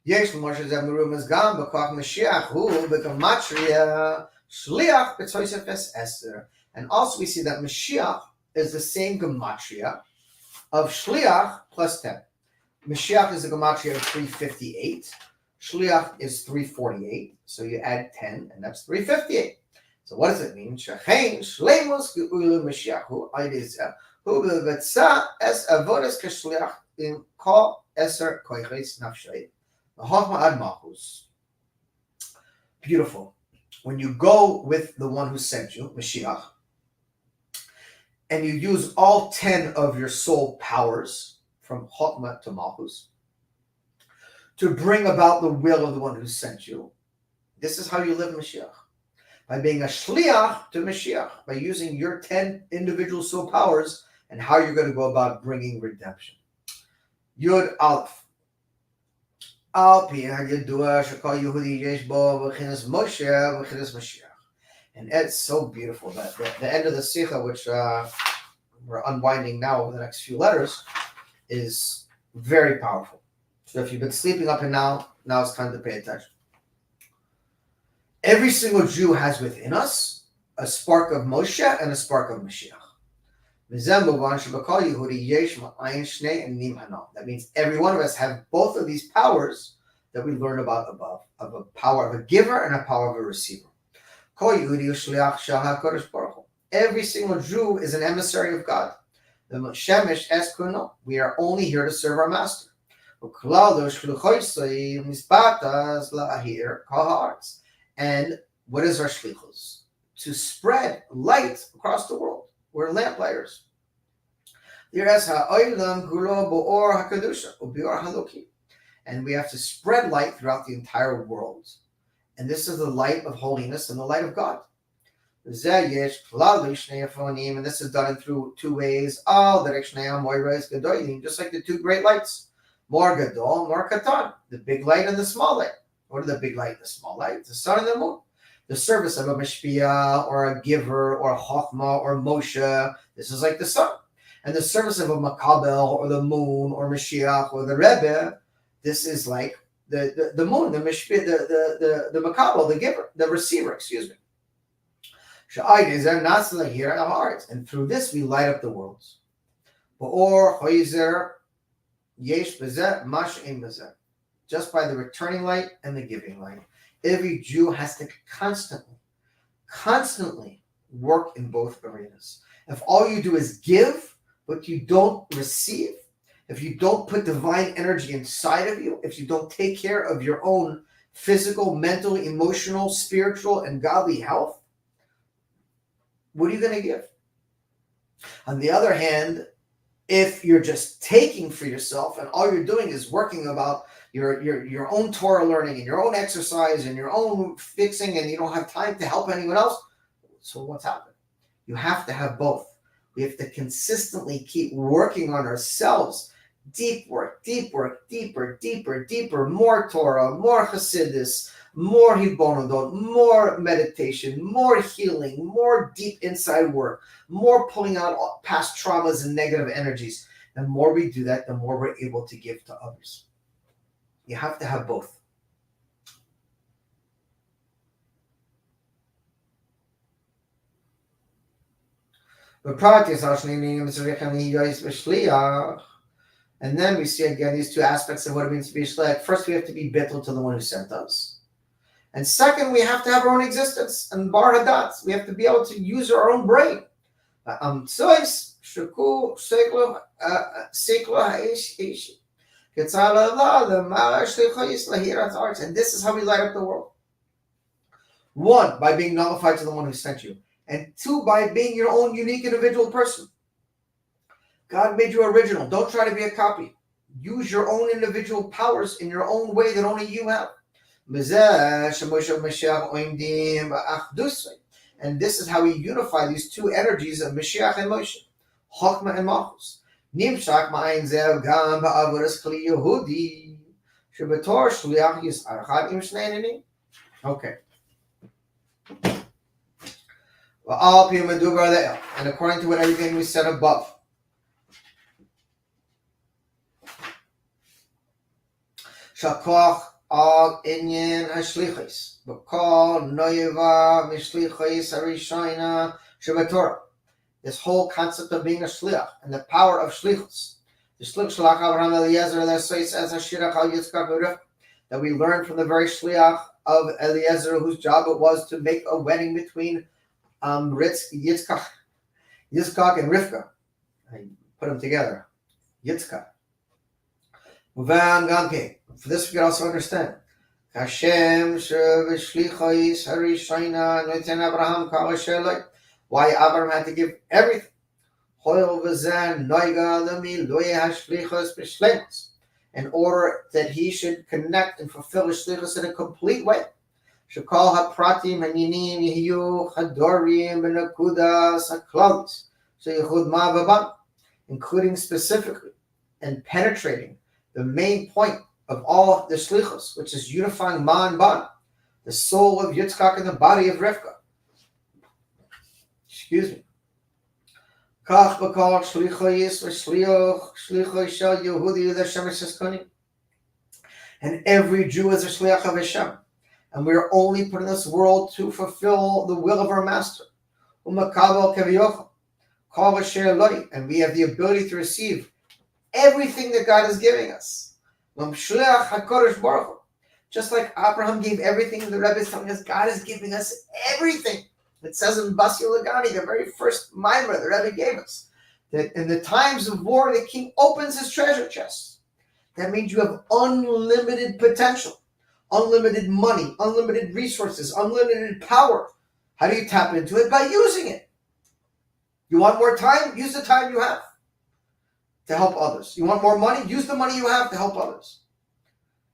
Yesh Moshe Zemurum is gam b'koach Mashiach hu b'gematria shliach b'tzoysev es Esther. And also we see that Mashiach is the same gematria of shliach plus 10. Mashiach is the gematria of 358. Shliach is 348. So you add 10, and that's 358. So what does it mean? Shechein shleimus geulu Mashiachu aydezeh hu b'vetza es avodas k'shliach in kol eser koiches nafshay v'chochma ad malchus. Beautiful. When you go with the one who sent you, Mashiach, and you use all 10 of your soul powers from Chochmah to Malchus to bring about the will of the one who sent you, this is how you live Mashiach. By being a shliach to Mashiach, by using your 10 individual soul powers and how you're going to go about bringing redemption. Yud Aleph. Al pi ha'yadua shekol Yehudi yesh bo v'chinas Moshe v'chinas Mashiach. And it's so beautiful that the end of the Sikha, which we're unwinding now over the next few letters, is very powerful. So if you've been sleeping up and now it's time to pay attention. Every single Jew has within us a spark of Moshe and a spark of Mashiach. That means every one of us have both of these powers that we learned about above, of a power of a giver and a power of a receiver. Every single Jew is an emissary of God. We are only here to serve our master. And what is our shlichus? To spread light across the world. We're lamplighters. And we have to spread light throughout the entire world. And this is the light of holiness and the light of God. And this is done through two ways. Just like the two great lights. More gadol, more katan. The big light and the small light. What are the big light and the small light? The sun and the moon. The service of a mashpia or a giver or a chokhmah or Moshe. This is like the sun. And the service of a makabel or the moon or Mashiach or the Rebbe. This is like the moon, the mashpia, the makabel, the giver, the receiver. Excuse me. Here in our hearts, and through this we light up the worlds. Just by the returning light and the giving light. Every Jew has to constantly work in both arenas. If all you do is give, but you don't receive, if you don't put divine energy inside of you, if you don't take care of your own physical, mental, emotional, spiritual, and godly health, what are you going to give? On the other hand, if you're just taking for yourself and all you're doing is working about your own Torah learning and your own exercise and your own fixing, and you don't have time to help anyone else, so what's happened? You have to have both. We have to consistently keep working on ourselves. Deep work, deeper, more Torah, more Hasidus, more Hibonadot, more meditation, more healing, more deep inside work, more pulling out past traumas and negative energies. The more we do that, the more we're able to give to others. You have to have both. And then we see again these two aspects of what it means to be a shliach. First, we have to be bittul to the one who sent us. And second, we have to have our own existence. And bar hadat, we have to be able to use our own brain. And this is how we light up the world. One, by being nullified to the one who sent you. And two, by being your own unique individual person. God made you original. Don't try to be a copy. Use your own individual powers in your own way that only you have. And this is how we unify these two energies of Mashiach and Moshe, Chokmah and Malchus. Nimshach ma'ayin zev gam ba'avodas kli Yehudi shebetor shliach yisarchad im shnei. Okay. And according to what everything we said above, Shakoch al inyan hashlichis, b'kol noyeva mishlichis harishayna shebetorah. This whole concept of being a shliach and the power of shlichus. The shliach shalach Abraham Eliezer l'sois as hashirach al Yitzchak v'Rivka, that we learned from the very shliach of Eliezer, whose job it was to make a wedding between Yitzchak and Rivka. I put them together. Yitzchak. For this we can also understand. Why Abraham had to give everything. In order that he should connect and fulfill his shlichus in a complete way. Including specifically and penetrating the main point of all the shlichus, which is unifying ma and ban, the soul of Yitzchak and the body of Rivka. Excuse me. And every Jew is a shliach of Hashem. And we are only put in this world to fulfill the will of our master. And we have the ability to receive everything that God is giving us. Just like Abraham gave everything, the Rebbe is telling us God is giving us everything. It says in Basi Lagani, the very first mimer the Rebbe gave us, that in the times of war, the king opens his treasure chest. That means you have unlimited potential, unlimited money, unlimited resources, unlimited power. How do you tap into it? By using it. You want more time? Use the time you have to help others. You want more money? Use the money you have to help others.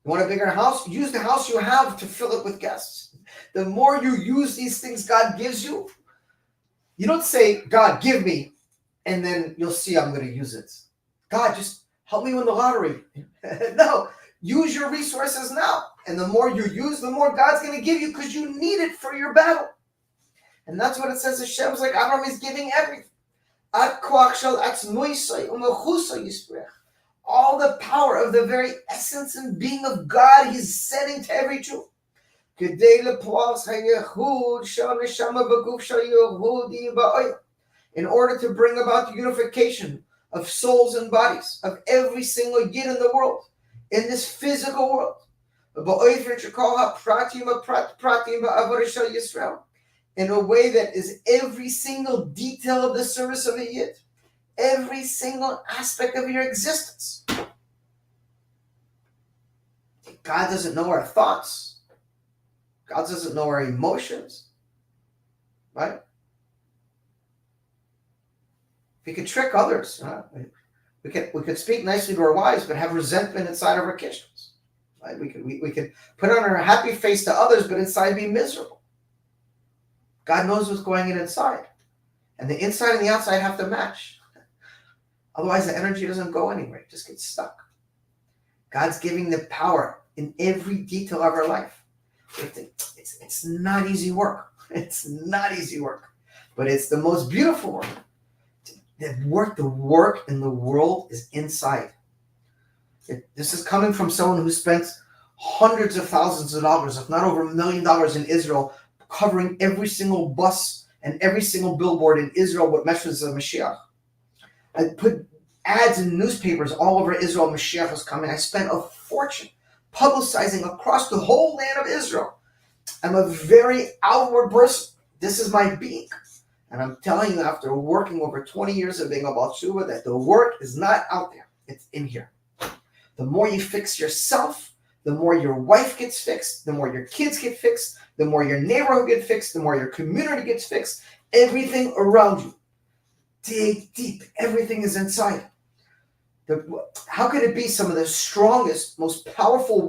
You want a bigger house? Use the house you have to fill it with guests. The more you use these things God gives you, you don't say, God, give me, and then you'll see I'm going to use it. God, just help me win the lottery. No, use your resources now. And the more you use, the more God's going to give you because you need it for your battle. And that's what it says. Hashem's like Abraham is giving everything. All the power of the very essence and being of God, he's sending to every Jew. In order to bring about the unification of souls and bodies of every single yid in the world, in this physical world. In a way that is every single detail of the service of a yid. Every single aspect of your existence. God doesn't know our thoughts. God doesn't know our emotions, right? We could trick others. We could speak nicely to our wives, but have resentment inside of our kitchens. Right? We could put on our happy face to others, but inside be miserable. God knows what's going in inside. And the inside and the outside have to match. Otherwise, the energy doesn't go anywhere. It just gets stuck. God's giving the power in every detail of our life. It's not easy work. It's not easy work. But it's the most beautiful work. The work in the world is inside. This is coming from someone who spent hundreds of thousands of dollars, if not over $1 million in Israel, covering every single bus and every single billboard in Israel with messages of Mashiach. I put ads in newspapers all over Israel. Mashiach was coming. I spent a fortune publicizing across the whole land of Israel. I'm a very outward person. This is my being. And I'm telling you, after working over 20 years of being a Baal Tshuva, that the work is not out there. It's in here. The more you fix yourself, the more your wife gets fixed, the more your kids get fixed, the more your neighborhood gets fixed, the more your community gets fixed, everything around you. Dig deep. Everything is inside. How could it be some of the strongest, most powerful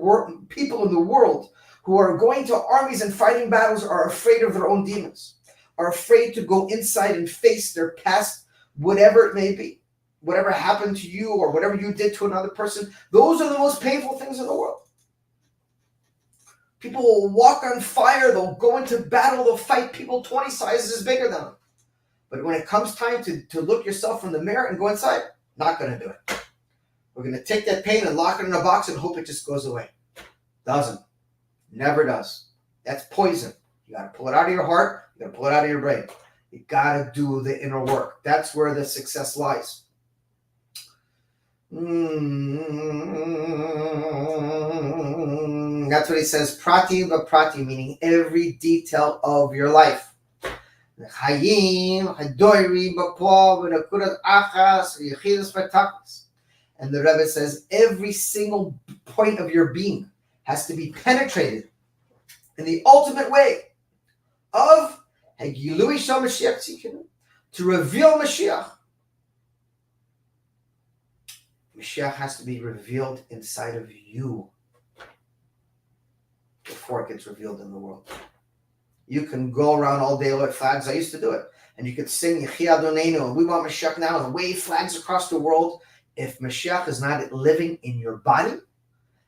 people in the world who are going to armies and fighting battles are afraid of their own demons, are afraid to go inside and face their past, whatever it may be, whatever happened to you or whatever you did to another person? Those are the most painful things in the world. People will walk on fire. They'll go into battle. They'll fight people 20 sizes bigger than them. But when it comes time to look yourself in the mirror and go inside, not going to do it. We're going to take that pain and lock it in a box and hope it just goes away. Doesn't. Never does. That's poison. You got to pull it out of your heart. You got to pull it out of your brain. You got to do the inner work. That's where the success lies. That's what he says. Prati v'prati, meaning every detail of your life. And the Rebbe says every single point of your being has to be penetrated in the ultimate way of to reveal Mashiach. Mashiach has to be revealed inside of you before it gets revealed in the world. You can go around all day with flags. I used to do it. And you could sing Yechi Adonenu and we want Mashiach now and wave flags across the world. If Mashiach is not living in your body,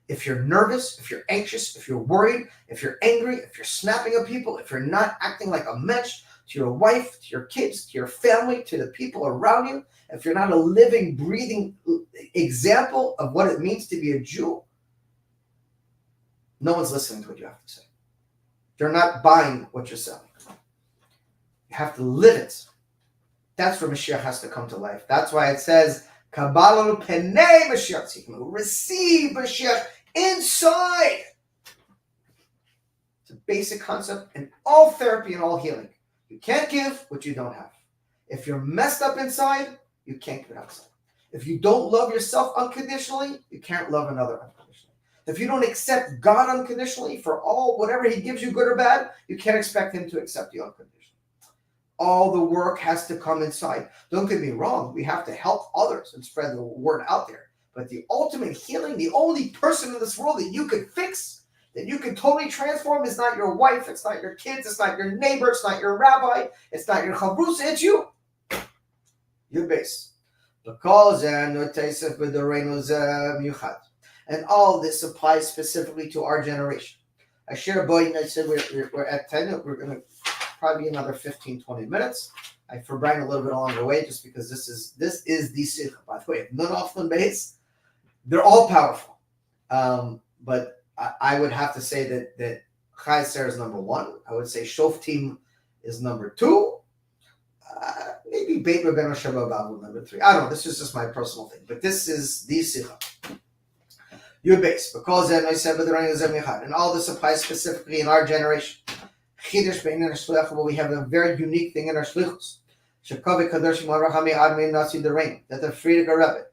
if you're nervous, if you're anxious, if you're worried, if you're angry, if you're snapping at people, if you're not acting like a mensch to your wife, to your kids, to your family, to the people around you, if you're not a living, breathing example of what it means to be a Jew, no one's listening to what you have to say. They're not buying what you're selling. You have to live it. That's where Mashiach has to come to life. That's why it says, Kabbalah Penei Mashiach, receive Mashiach inside. It's a basic concept in all therapy and all healing. You can't give what you don't have. If you're messed up inside, you can't give it outside. If you don't love yourself unconditionally, you can't love another unconditionally. If you don't accept God unconditionally for all, whatever he gives you, good or bad, you can't expect him to accept you unconditionally. All the work has to come inside. Don't get me wrong. We have to help others and spread the word out there. But the ultimate healing, the only person in this world that you could fix, that you can totally transform, is not your wife, it's not your kids, it's not your neighbor, it's not your rabbi, it's not your chavrusa, it's you. Your base. And all this applies specifically to our generation. I share a boy, and I said we're at 10. We're going to probably be another 15, 20 minutes. I forbring a little bit along the way just because this is the sikha. By the way, none off the base. They're all powerful. But I would have to say that Chai Ser is number one. I would say Shoftim is number two. Maybe Beit Rabbeinu Shabbat number three. I don't know. This is just my personal thing. But this is the sikha. Your base, because and all this applies specifically in our generation. Well, we have a very unique thing in our shlichus. That the Frierdiker Rebbe,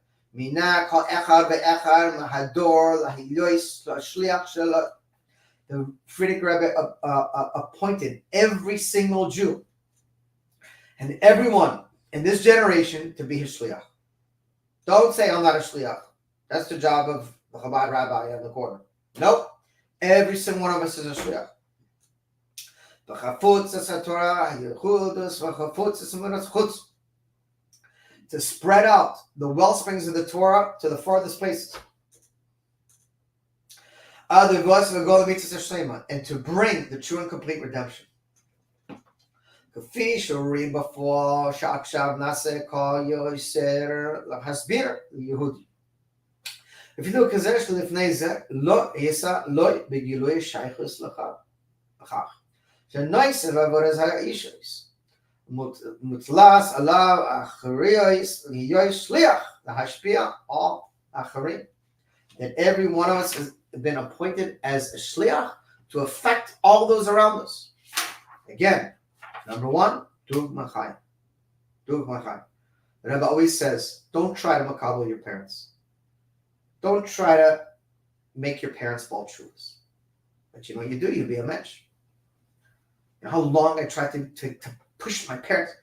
the Frierdiker Rebbe appointed every single Jew and everyone in this generation to be his shliach. Don't say I'm not a shliach. That's the job of the Chabad rabbi on the corner. Nope. Every single one of us is a shliach. To spread out the well springs of the Torah to the farthest places. And to bring the true and complete redemption. If you do kazesh lifnei zeh, lo yisa lo begilui shaychus lachach. Shenois evavoras ha'ishos. Mutlas alav achariyos liyoy shliach lahashpia al acharim. That every one of us has been appointed as a shliach to affect all those around us. Again, number one, duv machai. Duv machai. The Rebbe always says, don't try to makabel your parents. Don't try to make your parents fall truths. But you know what you do? You be a mensch. You know how long I tried to push my parents?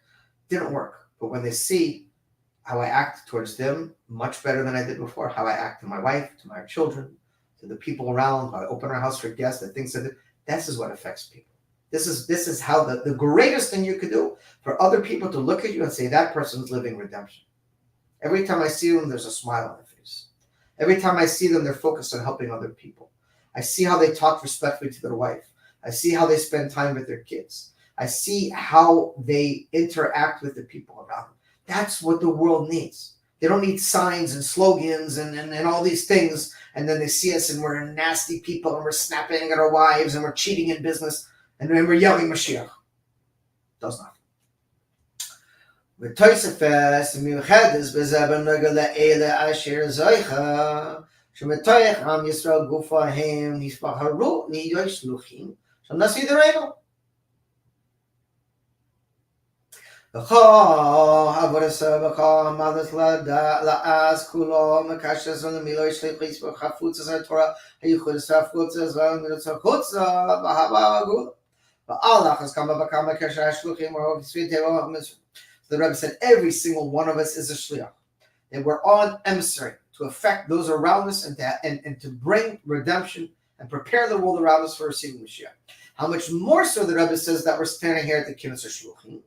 Didn't work. But when they see how I act towards them, much better than I did before, how I act to my wife, to my children, to the people around, how I open our house for guests, the things that this is what affects people. This is how the greatest thing you could do for other people to look at you and say, that person's living redemption. Every time I see them, there's a smile on their face. Every time I see them, they're focused on helping other people. I see how they talk respectfully to their wife. I see how they spend time with their kids. I see how they interact with the people around them. That's what the world needs. They don't need signs and slogans and all these things. And then they see us and we're nasty people and we're snapping at our wives and we're cheating in business and then we're yelling Moshiach. Does nothing. ותוספס מיוחדס בזה בנוגע לאלה אשר זויכה שמתוך עם ישראל גופו הם נבחרו להיות שלוחים של נשיא דורנו. וכל עבודתו וכל עמלת לעז כולו מקשש למילוי שליחוס וחפוצה התורה הייחודס והפוצה והמילוצה חוצה והבא הגאולה. ועל אחת כמה וכמה כאשר השלוחים ורואים סביב טבע ומצוות. The Rebbe said every single one of us is a shliach. And we're all an emissary to affect those around us and to bring redemption and prepare the world around us for receiving Mashiach. How much more so the Rebbe says that we're standing here at the Kinus Shluchim,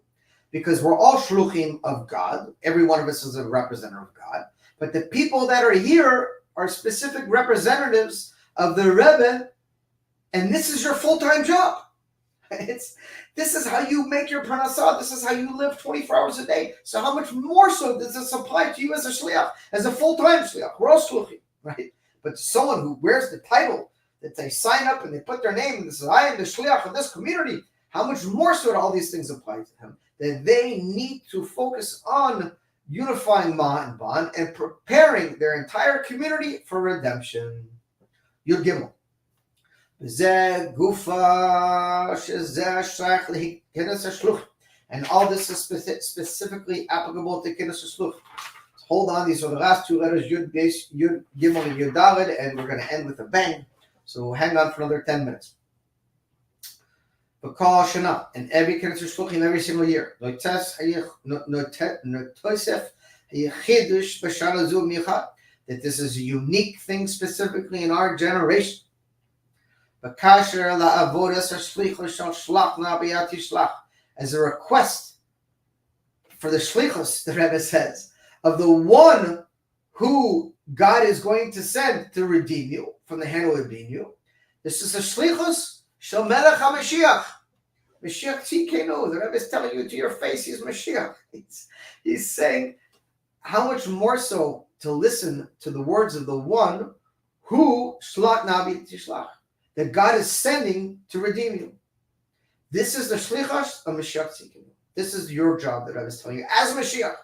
because we're all Shluchim of God. Every one of us is a representative of God. But the people that are here are specific representatives of the Rebbe, and this is your full-time job. This is how you make your parnassah. This is how you live 24 hours a day. So how much more so does this apply to you as a shliach, as a full-time shliach? We're all shluchim, right? But someone who wears the title, that they sign up and they put their name and they say, I am the shliach of this community. How much more so do all these things apply to him? That they need to focus on unifying Ma and Ban and preparing their entire community for redemption. Yud Gimel. And all this is specifically applicable to Kinus Shluch. Hold on, these are the last two letters, Yud Gimel and Yud Daled, and we're going to end with a bang. So hang on for another 10 minutes. V'kol Shana, and every Kinus Shluchim every single year. That this is a unique thing specifically in our generation. As a request for the shlichus, the Rebbe says, of the one who God is going to send to redeem you from the hand of redeem you. This is a shlichus shel melech HaMashiach. Mashiach Tzidkenu. The Rebbe is telling you to your face, he's Mashiach. He's saying, how much more so to listen to the words of the one who shlach nabi tishlach, that God is sending to redeem you. This is the shlichus of Mashiach Tzidkenu. This is your job that I was telling you as Mashiach.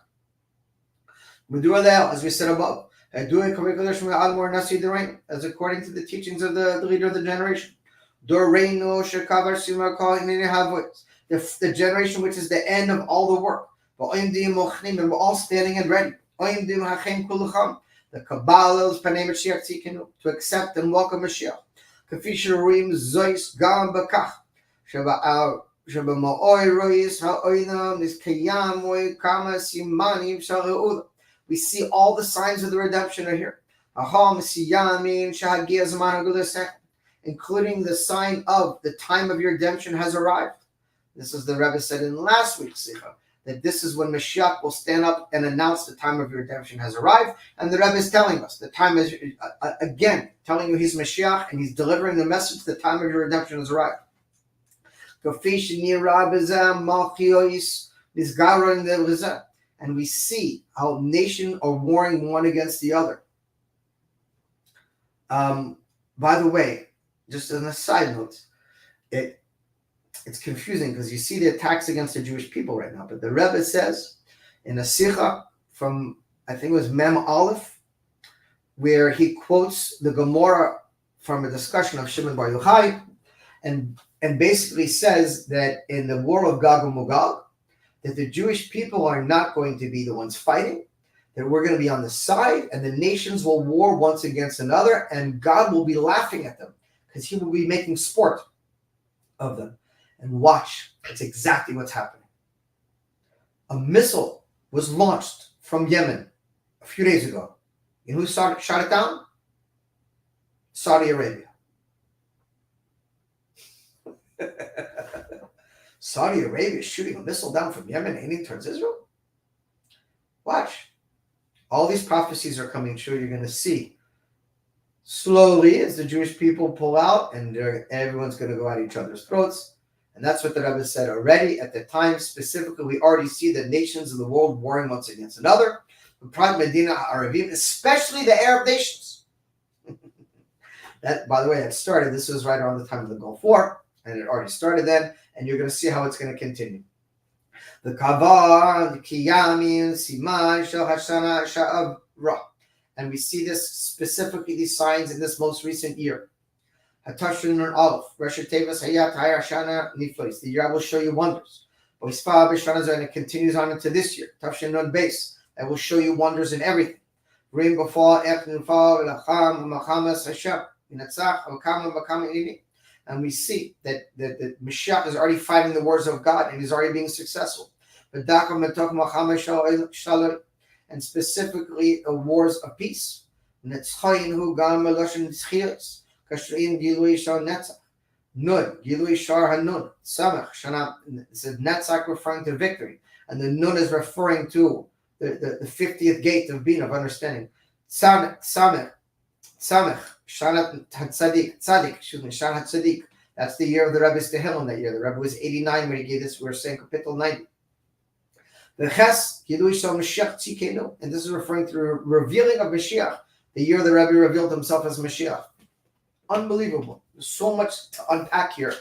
As we said above, as according to the teachings of the leader of the generation. The generation which is the end of all the work. And we're all standing and ready. The Kabbalah is to accept and welcome Mashiach. כפי שרואים זויס גם בכך, שבמאוי רויס האוינם נזקיימוי כמה סימנים של רעודה. We see all the signs of the redemption are here. Including the sign of the time of your redemption has arrived. This is the Rebbe said in last week's Sikha, that this is when Mashiach will stand up and announce the time of your redemption has arrived. And the Rebbe is telling us the time is, again, telling you he's Mashiach and he's delivering the message, the time of your redemption has arrived. And we see how nations are warring one against the other. By the way, just as a side note, it's confusing because you see the attacks against the Jewish people right now. But the Rebbe says in a Sikha from, I think it was Mem Aleph, where he quotes the Gemara from a discussion of Shimon Bar Yochai, and basically says that in the war of Gog and Magog, that the Jewish people are not going to be the ones fighting, that we're going to be on the side, and the nations will war once against another, and God will be laughing at them because he will be making sport of them. And watch, it's exactly what's happening. A missile was launched from Yemen a few days ago. You know who shot it down? Saudi Arabia. Saudi Arabia is shooting a missile down from Yemen aiming towards Israel? Watch. All these prophecies are coming true. You're going to see slowly as the Jewish people pull out, and everyone's going to go at each other's throats. And that's what the Rebbe said already. At the time, specifically, we already see the nations of the world warring once against another. Medina Arabim, especially the Arab nations. That, by the way, that started. This was right around the time of the Gulf War, and it already started then. And you're going to see how it's going to continue. The Kavar, the Kiyamin, Siman, Shel Hashana, Sha'avra. And we see this specifically, these signs in this most recent year. Hatashin and Aleph, Rosh Tevas, Hayat, Hayashana, Niflois. The year I will show you wonders. And it continues on into this year. Tafshin Nun Base. I will show you wonders in everything. Rim Bafal, Echnufal, Lacham, Machamas, Hashem, Inatzach, Akam, Makam, Ini. And we see that Mashiach is already fighting the wars of God and he's already being successful. And specifically the wars of peace. Nun, Gilui Shar Hanun, Samach, Shana, it says Netzach referring to victory. And the Nun is referring to the 50th gate of being, of understanding. Samach, Shanat Tzaddik, Shanat Tzaddik. That's the year of the Rebbe's Tehillim that year. The Rebbe was 89 when he gave this. We're saying Kapitel 90. The Ches, Gilui Shal Mashiach Tzikenu. And this is referring to the revealing of Mashiach, the year the Rebbe revealed himself as Mashiach. Unbelievable. There's so much to unpack here.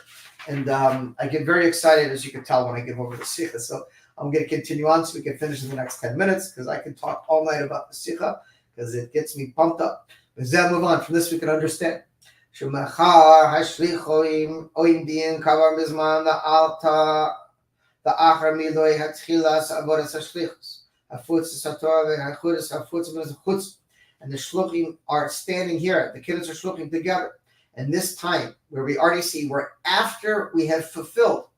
And I get very excited, as you can tell, when I get over the Sikha. So I'm going to continue on so we can finish in the next 10 minutes because I can talk all night about the Sikha because it gets me pumped up. But then move on. From this we can understand. Shemachar hashlichoim oimdin kavar mizman the achar miloi hatchilas avodas hashlichos hafutz sator v'hachudus hafutz v'hachutz. And the shluchim are standing here. The kiddush are shluchim together. And this time, where we already see, we're after we have fulfilled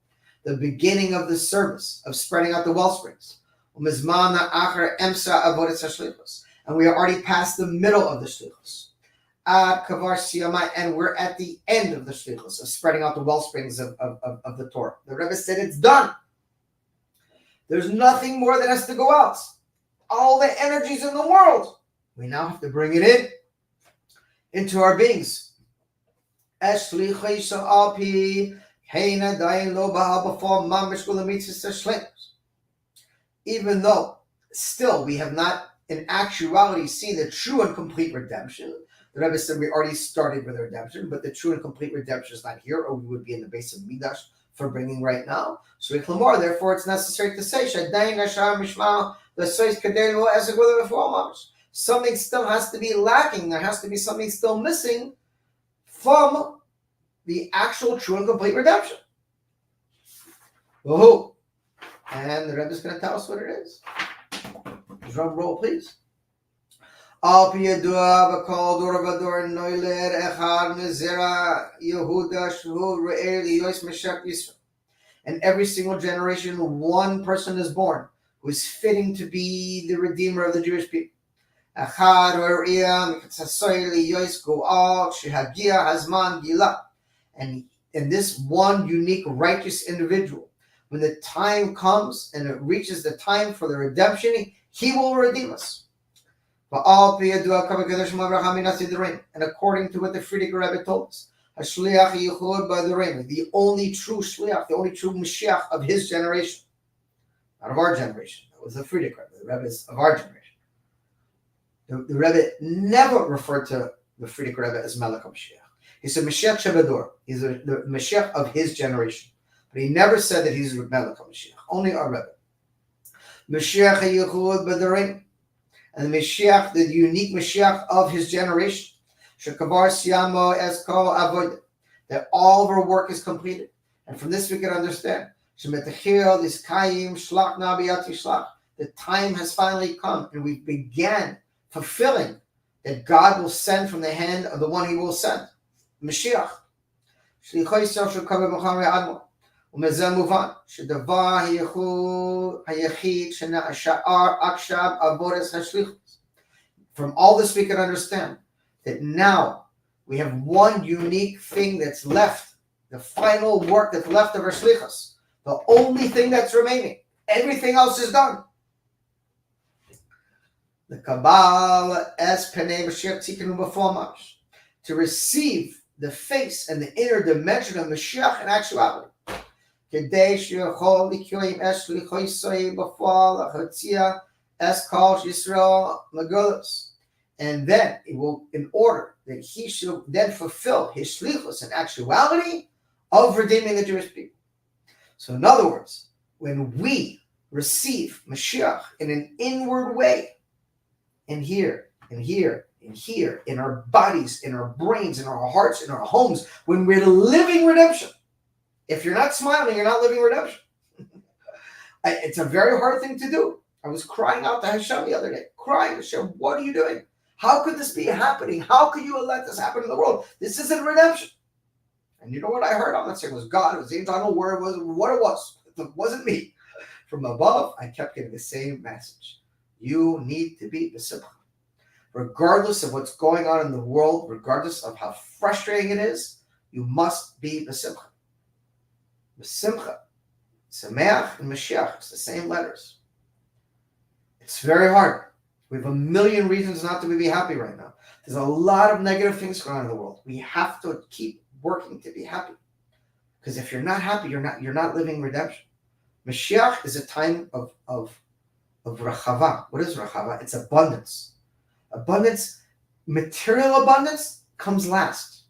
the beginning of the service of spreading out the well springs. And we are already past the middle of the shlichus. And we're at the end of the shlichus, of spreading out the well springs of the Torah. The Rebbe said it's done. There's nothing more that has to go out. All the energies in the world, we now have to bring it into our beings. Even though still we have not in actuality seen the true and complete redemption. The Rebbe said we already started with the redemption, but the true and complete redemption is not here, or we would be in the base of Midash for bringing right now. So therefore it's necessary to say something still has to be lacking. There has to be something still missing from the actual true and complete redemption. Woohoo! And the Rebbe is going to tell us what it is. Drum roll, please. Al piyadua b'kol dor v'dor noiled echad mizera Yehuda shu re'er liyos Moshiach Yisrael. And every single generation, one person is born who is fitting to be the Redeemer of the Jewish people. Echad re'er mikatsasoy liyos go'al shehagia hazman gila. And this one unique righteous individual, when the time comes and it reaches the time for the redemption, he will redeem us. And according to what the Frierdiker Rebbe told us, the only true shliach, the only true Mashiach of his generation, not of our generation. That was the Frierdiker Rebbe. The Rebbe is of our generation. The Rebbe never referred to the Frierdiker Rebbe as Melech HaMashiach. He said Mashiach Shebador. He's the Mashiach of his generation. But he never said that he's Melech HaMashiach. Only our Rebbe. Mashiach HaYichud B'Doreinu. And the Mashiach, the unique Mashiach of his generation. Shekavar Siyamo Eskol Avodah. That all of our work is completed. And from this we can understand. Shemetachil Iskayim Shlach Nabiyat Yishlach. The time has finally come and we began fulfilling that God will send from the hand of the one he will send. Mashiach. Shlichoi Yisrael shel kaver b'chamei admo. Umezeh muvan shedavar hayachid sha'ar akshab avodas hashlichus. From all this we can understand that now we have one unique thing that's left, the final work that's left of our shlichus, the only thing that's remaining. Everything else is done. The Kabbalah es penei Mashiach tzikenu b'formash, to receive the face and the inner dimension of Mashiach in actuality. And then it will, in order that he should then fulfill his shlichus in actuality of redeeming the Jewish people. So in other words, when we receive Mashiach in an inward way, in here, in here, in here, in our bodies, in our brains, in our hearts, in our homes, when we're living redemption. If you're not smiling, you're not living redemption. It's a very hard thing to do. I was crying out to Hashem the other day, crying, Hashem, what are you doing? How could this be happening? How could you let this happen in the world? This isn't redemption. And you know what I heard? I'm not saying it was God, it was the angel, I don't know where it was, what it was. It wasn't me. From above, I kept getting the same message. You need to be besimcha. Regardless of what's going on in the world, regardless of how frustrating it is, you must be besimcha. Besimcha, Sameach and Mashiach, it's the same letters. It's very hard. We have a million reasons not to be happy right now. There's a lot of negative things going on in the world. We have to keep working to be happy. Because if you're not happy, you're not living redemption. Mashiach is a time of rachava. What is rachava? It's abundance. Abundance, material abundance comes last.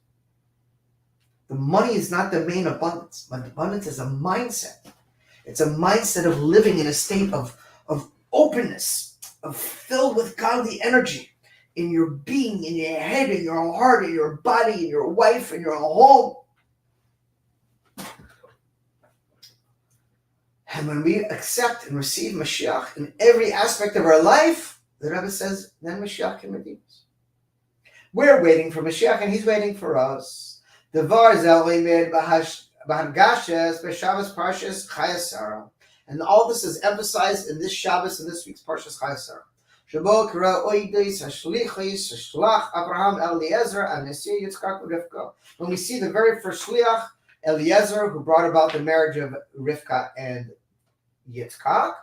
The money is not the main abundance. But abundance is a mindset. It's a mindset of living in a state of openness, of filled with godly energy in your being, in your head, in your heart, in your body, in your wife, in your home. And when we accept and receive Mashiach in every aspect of our life, the Rebbe says, then Mashiach can redeem us. We're waiting for Mashiach and he's waiting for us. And all this is emphasized in this Shabbos and this week's Parshas Chayesar. When we see the very first Shliach, Eliezer, who brought about the marriage of Rivka and Yitzchak,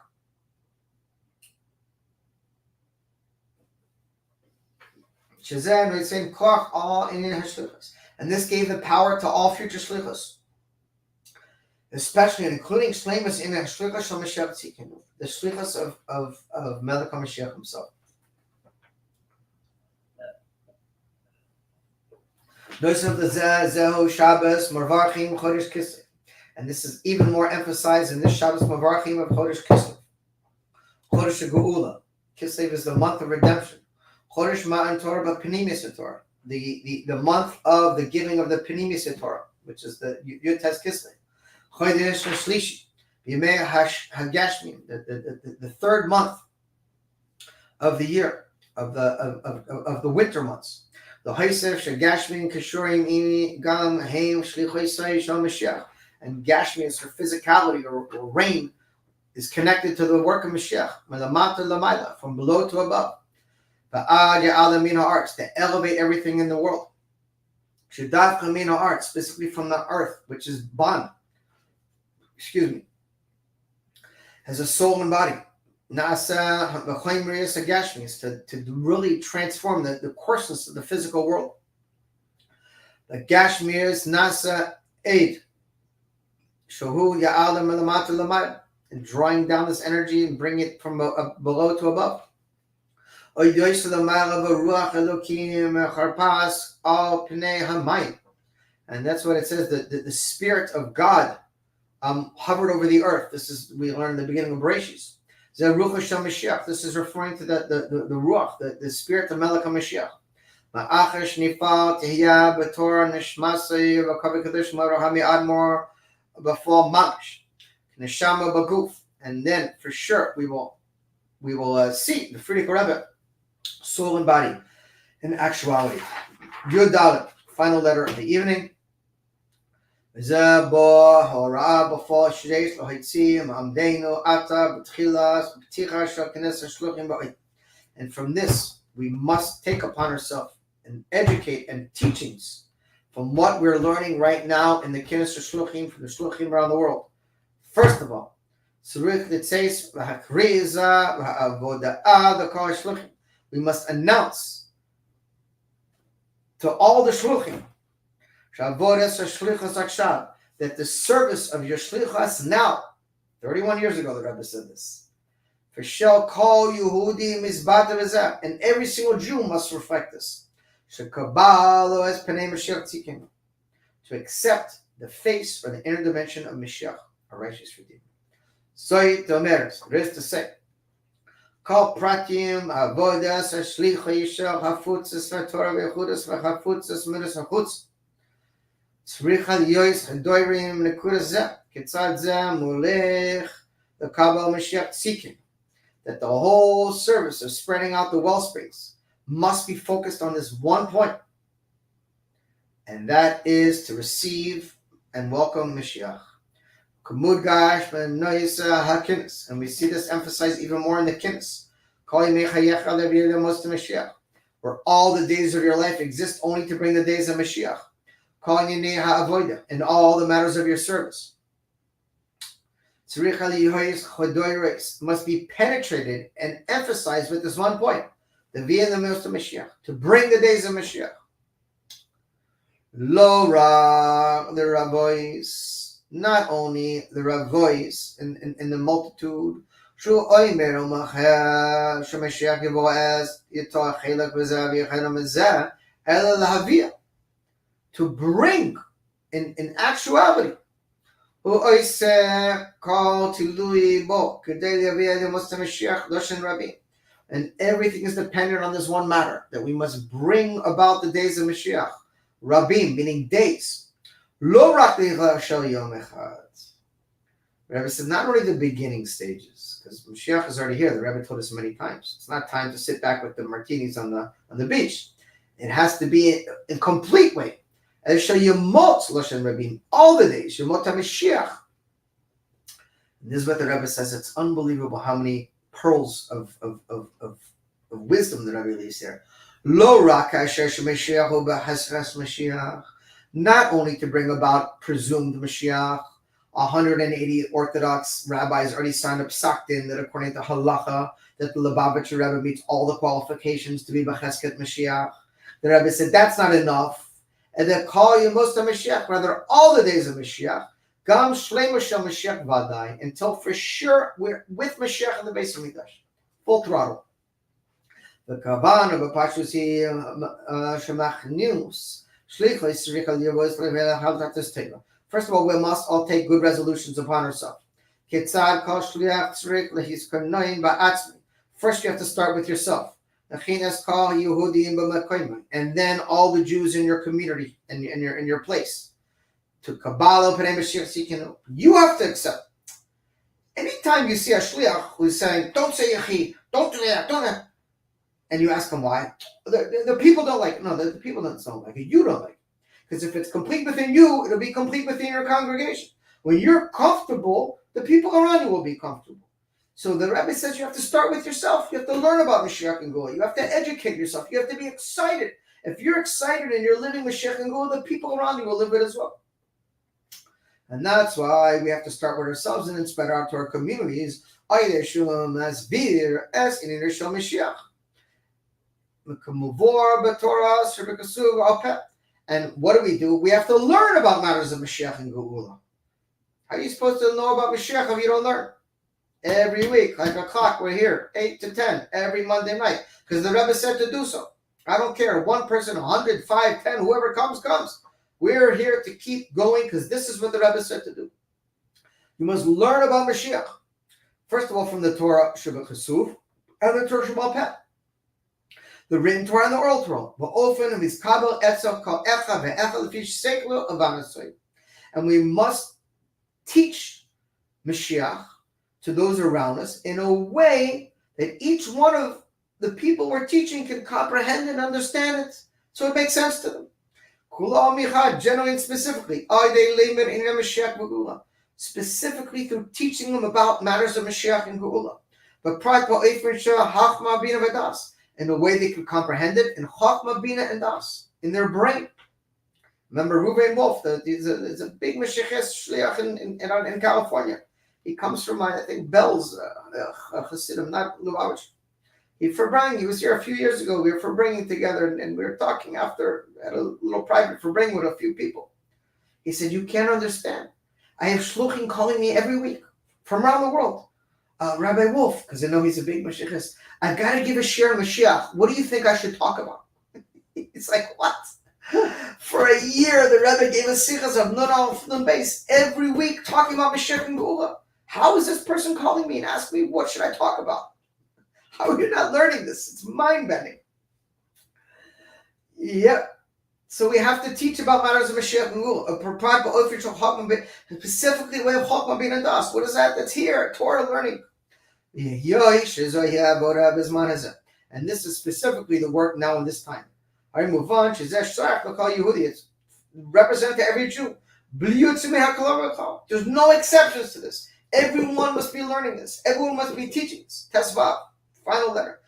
and this gave the power to all future shlichus, especially and including shleimus in the shlichus shel Mashiach tzikenu, the shlichus of Melech HaMashiach himself. And this is even more emphasized in this Shabbos Mavarchim of Chodesh Kislev. Chodesh Geula. Kislev is the month of redemption. Chodesh Ma'an Torah B'Pnimis Torah. The month of the giving of the Pnimis Torah, which is the Yud Tes Kislev. Chodesh Shlishi. Yemei Hagashmim, the third month of the year. of the winter months. The Haisef Shagashmin Kashurim Imi Gam Haim Shlichoisai Shal Mashiach. And Gashmi is her physicality or rain is connected to the work of Mashiach, from below to above. Arts to elevate everything in the world. Arts, specifically from the earth, which is bond. Has a soul and body. To really transform the coarseness of the physical world. The Gashmirs Nasa Aid. Shohu Ya'alam Elamata Lamaya. And drawing down this energy and bring it from below to above. And that's what it says, that the Spirit of God hovered over the earth. This is, we learned in the beginning of Bereshis. This is referring to the Ruach, the Spirit of Melech HaMashiach. Before Mamash. Neshama Baguf, and then for sure we will see the Frierdiker Rebbe, soul and body, in actuality. Yud Dalet, final letter of the evening. And from this, we must take upon ourselves and educate and teachings from what we're learning right now in the Knesset Shluchim, from the Shluchim around the world. First of all, we must announce to all the shluchim that the service of your shlichus now, 31 years ago the Rebbe said this, for shall call Yehudi mizbata, and every single Jew must reflect this, to accept the face or the inner dimension of Mashiach, a righteous redeemer. So Tomeres, rest to say, Kol pratim avodas hashlicha yishach hafutzes v'torah v'chudas v'chafutzes midas hachutz tzricha liyois hadoirim nekudas zeh ketzad zeh mulech the Kabbalah Mashiach tzikkim, that the whole service of spreading out the wellsprings must be focused on this one point, and that is to receive and welcome Mashiach. And we see this emphasized even more in the Kinnis, where all the days of your life exist only to bring the days of Mashiach, in all the matters of your service. Must be penetrated and emphasized with this one point, the via the most of Mashiach, to bring the days of Mashiach. Lo ra the rabbis, not only the Ravois in the multitude, to bring in actuality, and everything is dependent on this one matter, that we must bring about the days of Mashiach, Rabim, meaning days. Lo rak shel yom echad. Rebbe said not only the beginning stages, because Mashiach is already here. The Rebbe told us many times. It's not time to sit back with the martinis on the beach. It has to be in complete way. And shel yomot loshen rabim, all the days yomot HaMashiach. This is what the Rebbe says. It's unbelievable how many pearls of wisdom the Rebbe leaves there. Lo rak asher shemashiach hu b'hasras Mashiach. Not only to bring about presumed Mashiach, 180 Orthodox rabbis already signed up Saktin that according to Halacha, that the Lubavitcher Rebbe meets all the qualifications to be B'chesket Mashiach. The Rebbe said that's not enough. And then call you most of Mashiach, rather all the days of Mashiach, Gam Shleima Shel Mashiach Vadai, until for sure we're with Mashiach in the Beis Hamikdash. Full throttle. The Kavan of Apashusi Shemach First of all, we must all take good resolutions upon ourselves. First, you have to start with yourself. And then all the Jews in your community and in your place. You have to accept. Anytime you see a shliach who's saying, don't say yechi, don't do that, don't that. and you ask them why, the people don't like it. No, the people don't like it. You don't like it. Because if it's complete within you, it'll be complete within your congregation. When you're comfortable, the people around you will be comfortable. So the Rebbe says you have to start with yourself. You have to learn about Mashiach and Gula. You have to educate yourself. You have to be excited. If you're excited and you're living Mashiach and Gula, the people around you will live it as well. And that's why we have to start with ourselves and then spread out to our communities. And what do? We have to learn about matters of Mashiach and Geula. How are you supposed to know about Mashiach if you don't learn? Every week, like a clock, we're here, 8 to 10, every Monday night, because the Rebbe said to do so. I don't care, one person, 100, 5, 10, whoever comes. We're here to keep going because this is what the Rebbe said to do. You must learn about Mashiach. First of all, from the Torah Shebachasuv and the Torah Shebal Peh. The written Torah and the oral Torah. And we must teach Mashiach to those around us in a way that each one of the people we're teaching can comprehend and understand it, so it makes sense to them. Generally and specifically, specifically through teaching them about matters of Mashiach and Geula, but in a way they can comprehend it in Chachma, Bina, and Das, in their brain. Remember Ruben Wolf, he's a big Mashiachist Shliach in California. He comes from, I think, Bell's Hasidim, not Lubavitch. He was here a few years ago. We were Farbringing together, and we were talking after, at a little private Farbringing with a few people. He said, you can't understand. I have shluchim calling me every week from around the world. Rabbi Wolf, because I know he's a big Mashiachist, I've got to give a share of Mashiach. What do you think I should talk about? It's like, what? For a year, the Rebbe gave us sichas of Nun Aleph Nun Beis every week talking about Mashiach and Geula. How is this person calling me and asking me, what should I talk about? How are you not learning this? It's mind-bending. Yep. So we have to teach about matters of Mashiach and Geula. Specifically the way of Chokmah Bina and Das. What is that? That's here. Torah learning. And this is specifically the work now in this time. I move on. It's represent to every Jew. There's no exceptions to this. Everyone must be learning this. Everyone must be teaching this. Tesvav, final letter.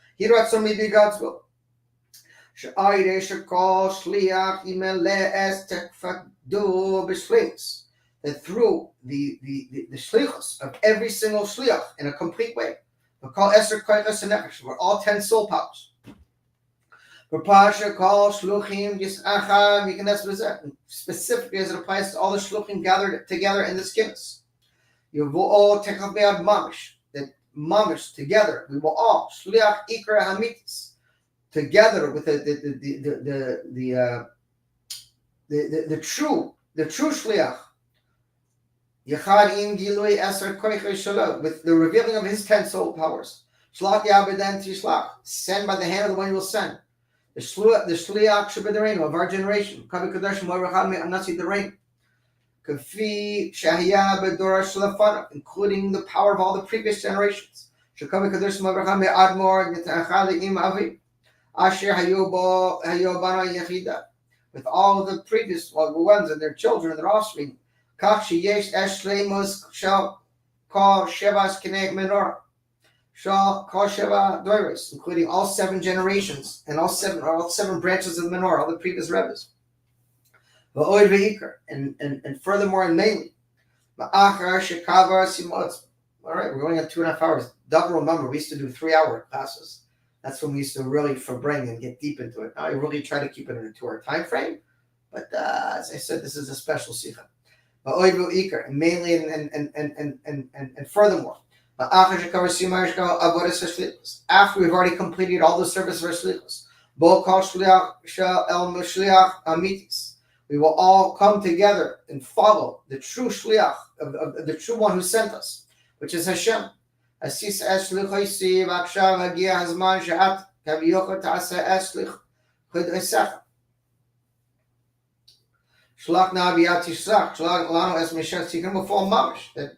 So may be God's will. That through the shlichus of every single shliach in a complete way, we're all 10 soul powers. Specifically as it applies to all the shluchim gathered together in this guinness. That mamish together, we will all shliach ikra hamitis together with the true shliach. Yachad im gilui eser koichei shalom, with the revealing of his 10 soul powers. Shlach yabeden tishlach, send by the hand of the one you will send. The shliach shebederenu of our generation. Kavi kadosh mo'erachad me'anasi derain. Kafi shahiyah bedora shlafana, including the power of all the previous generations. Shekavi kadosh mo'erachad me'admor yitachad im avi. Asher hayobo hayobana yechida. With all the previous ones and their children and their offspring. Kach sheyesh eshleimus shall call shevas kineg menorah. Shall call sheva doiros, including all 7 generations and all seven branches of the menorah, all the previous rebbes. Va'oid ve'ikar, and furthermore and mainly. Ma'achar shekavar simotz. All right, we're going at 2.5 hours. Double remember, we used to do 3-hour classes. That's when we used to really bring and get deep into it. Now I really try to keep it in a 2-hour time frame, but as I said, this is a special sikha. And mainly and furthermore, after we've already completed all the service of our shlichus, we will all come together and follow the true shliach of the true one who sent us, which is Hashem. Shlach na b'yat shlach lanu es Mashiach tzikrim before mamish, that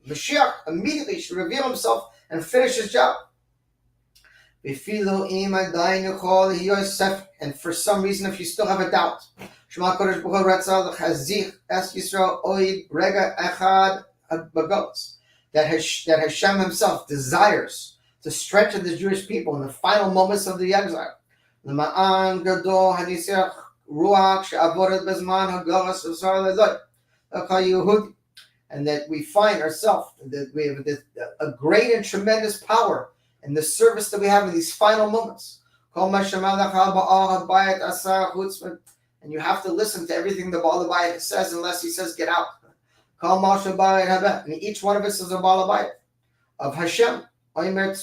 Mashiach immediately should reveal himself and finish his job. And for some reason, if you still have a doubt, that Hashem himself desires to strengthen the Jewish people in the final moments of the exile. And that we find ourselves, that we have a great and tremendous power in the service that we have in these final moments. And you have to listen to everything the Baal Habayit says unless he says get out. And each one of us is a Baal Habayit of Hashem. That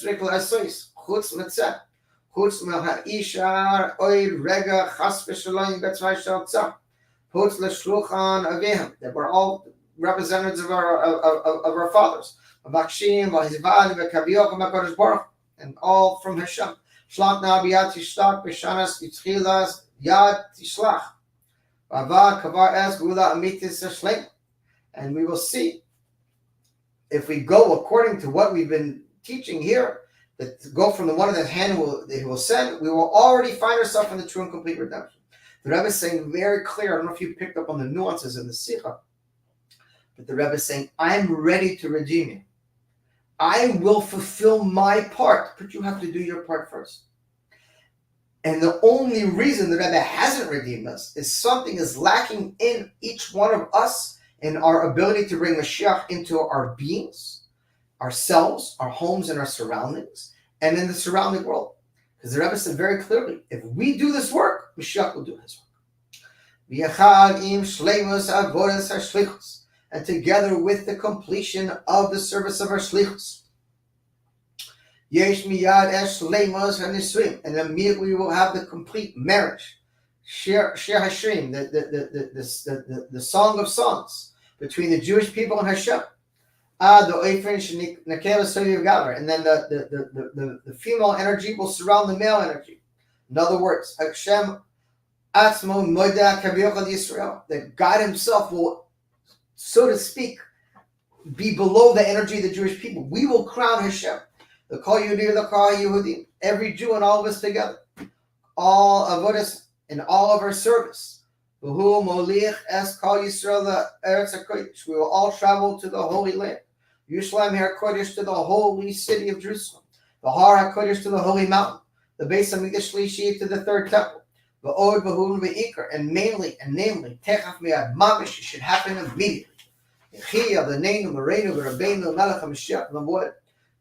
we're all representatives of our fathers, and all from Hashem. And we will see, if we go according to what we've been teaching here, that to go from the one of that hand that he will send, we will already find ourselves in the true and complete redemption. The Rebbe is saying very clear, I don't know if you picked up on the nuances in the Sikha, but the Rebbe is saying, I'm ready to redeem you. I will fulfill my part, but you have to do your part first. And the only reason the Rebbe hasn't redeemed us is something is lacking in each one of us in our ability to bring Mashiach into our beings, ourselves, our homes, and our surroundings, and in the surrounding world. Because the Rebbe said very clearly, if we do this work, Mashiach will do his work. And together with the completion of the service of our shlichus, and immediately we will have the complete marriage, Shir Hashrim, the song of songs between the Jewish people and Hashem. And then the female energy will surround the male energy. In other words, Hashem that God himself will, so to speak, be below the energy of the Jewish people. We will crown Hashem. The Kol Yehudi, the Kol Yehudi, every Jew and all of us together. All of us in all of our service. We will all travel to the Holy Land. Yerushalayim HaKodesh to the holy city of Jerusalem. The Har HaKodesh to the holy mountain. The Beis Hamikdash Shlishi to the third temple. And namely, Techaf Mi'ad Mamish, should happen immediately. Yechia l'neinu Moreinu v'Rabbeinu Melech HaMashiach L'Moed.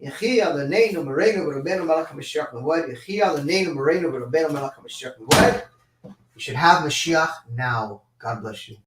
Yechia l'neinu Moreinu v'Rabbeinu Melech HaMashiach L'Moed. Yechia l'neinu Moreinu v'Rabbeinu Melech HaMashiach L'Moed. You should have Mashiach now. God bless you.